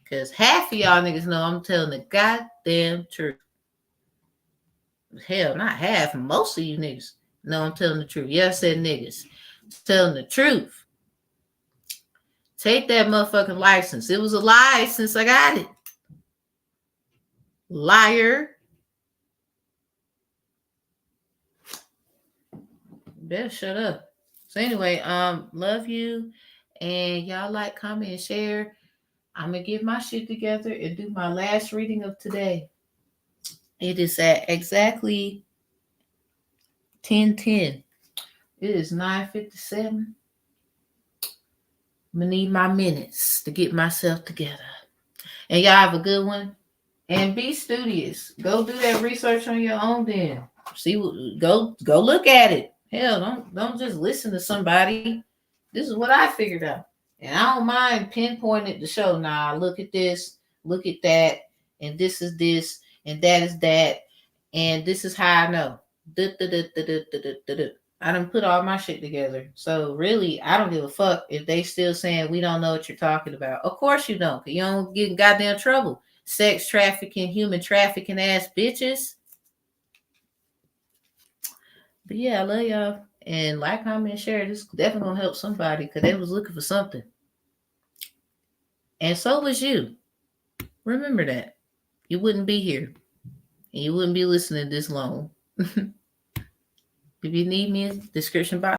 Because half of y'all niggas know I'm telling the goddamn truth. hell, not half, most of you niggas. No, I'm telling the truth. Yeah, I said niggas. Telling the truth. Take that motherfucking license. It was a lie since I got it. Liar. Better shut up. So anyway, love you. And y'all like, comment, and share. I'm gonna get my shit together and do my last reading of today. It is at exactly 10:10. It is 9:57. I'm gonna need my minutes to get myself together. And y'all have a good one. And be studious. Go do that research on your own then. See what go look at it. Hell, don't just listen to somebody. This is what I figured out. And I don't mind pinpointing the show. Nah, look at this, look at that, and this is this, and that is that, and this is how I know. I done put all my shit together. So really, I don't give a fuck if they still saying we don't know what you're talking about. Of course you don't, because you don't get in goddamn trouble. Sex trafficking, human trafficking ass bitches. But yeah, I love y'all. And like, comment, and share. This definitely gonna help somebody because they was looking for something. And so was you. Remember that. You wouldn't be here. And you wouldn't be listening this long. If you need me, description box.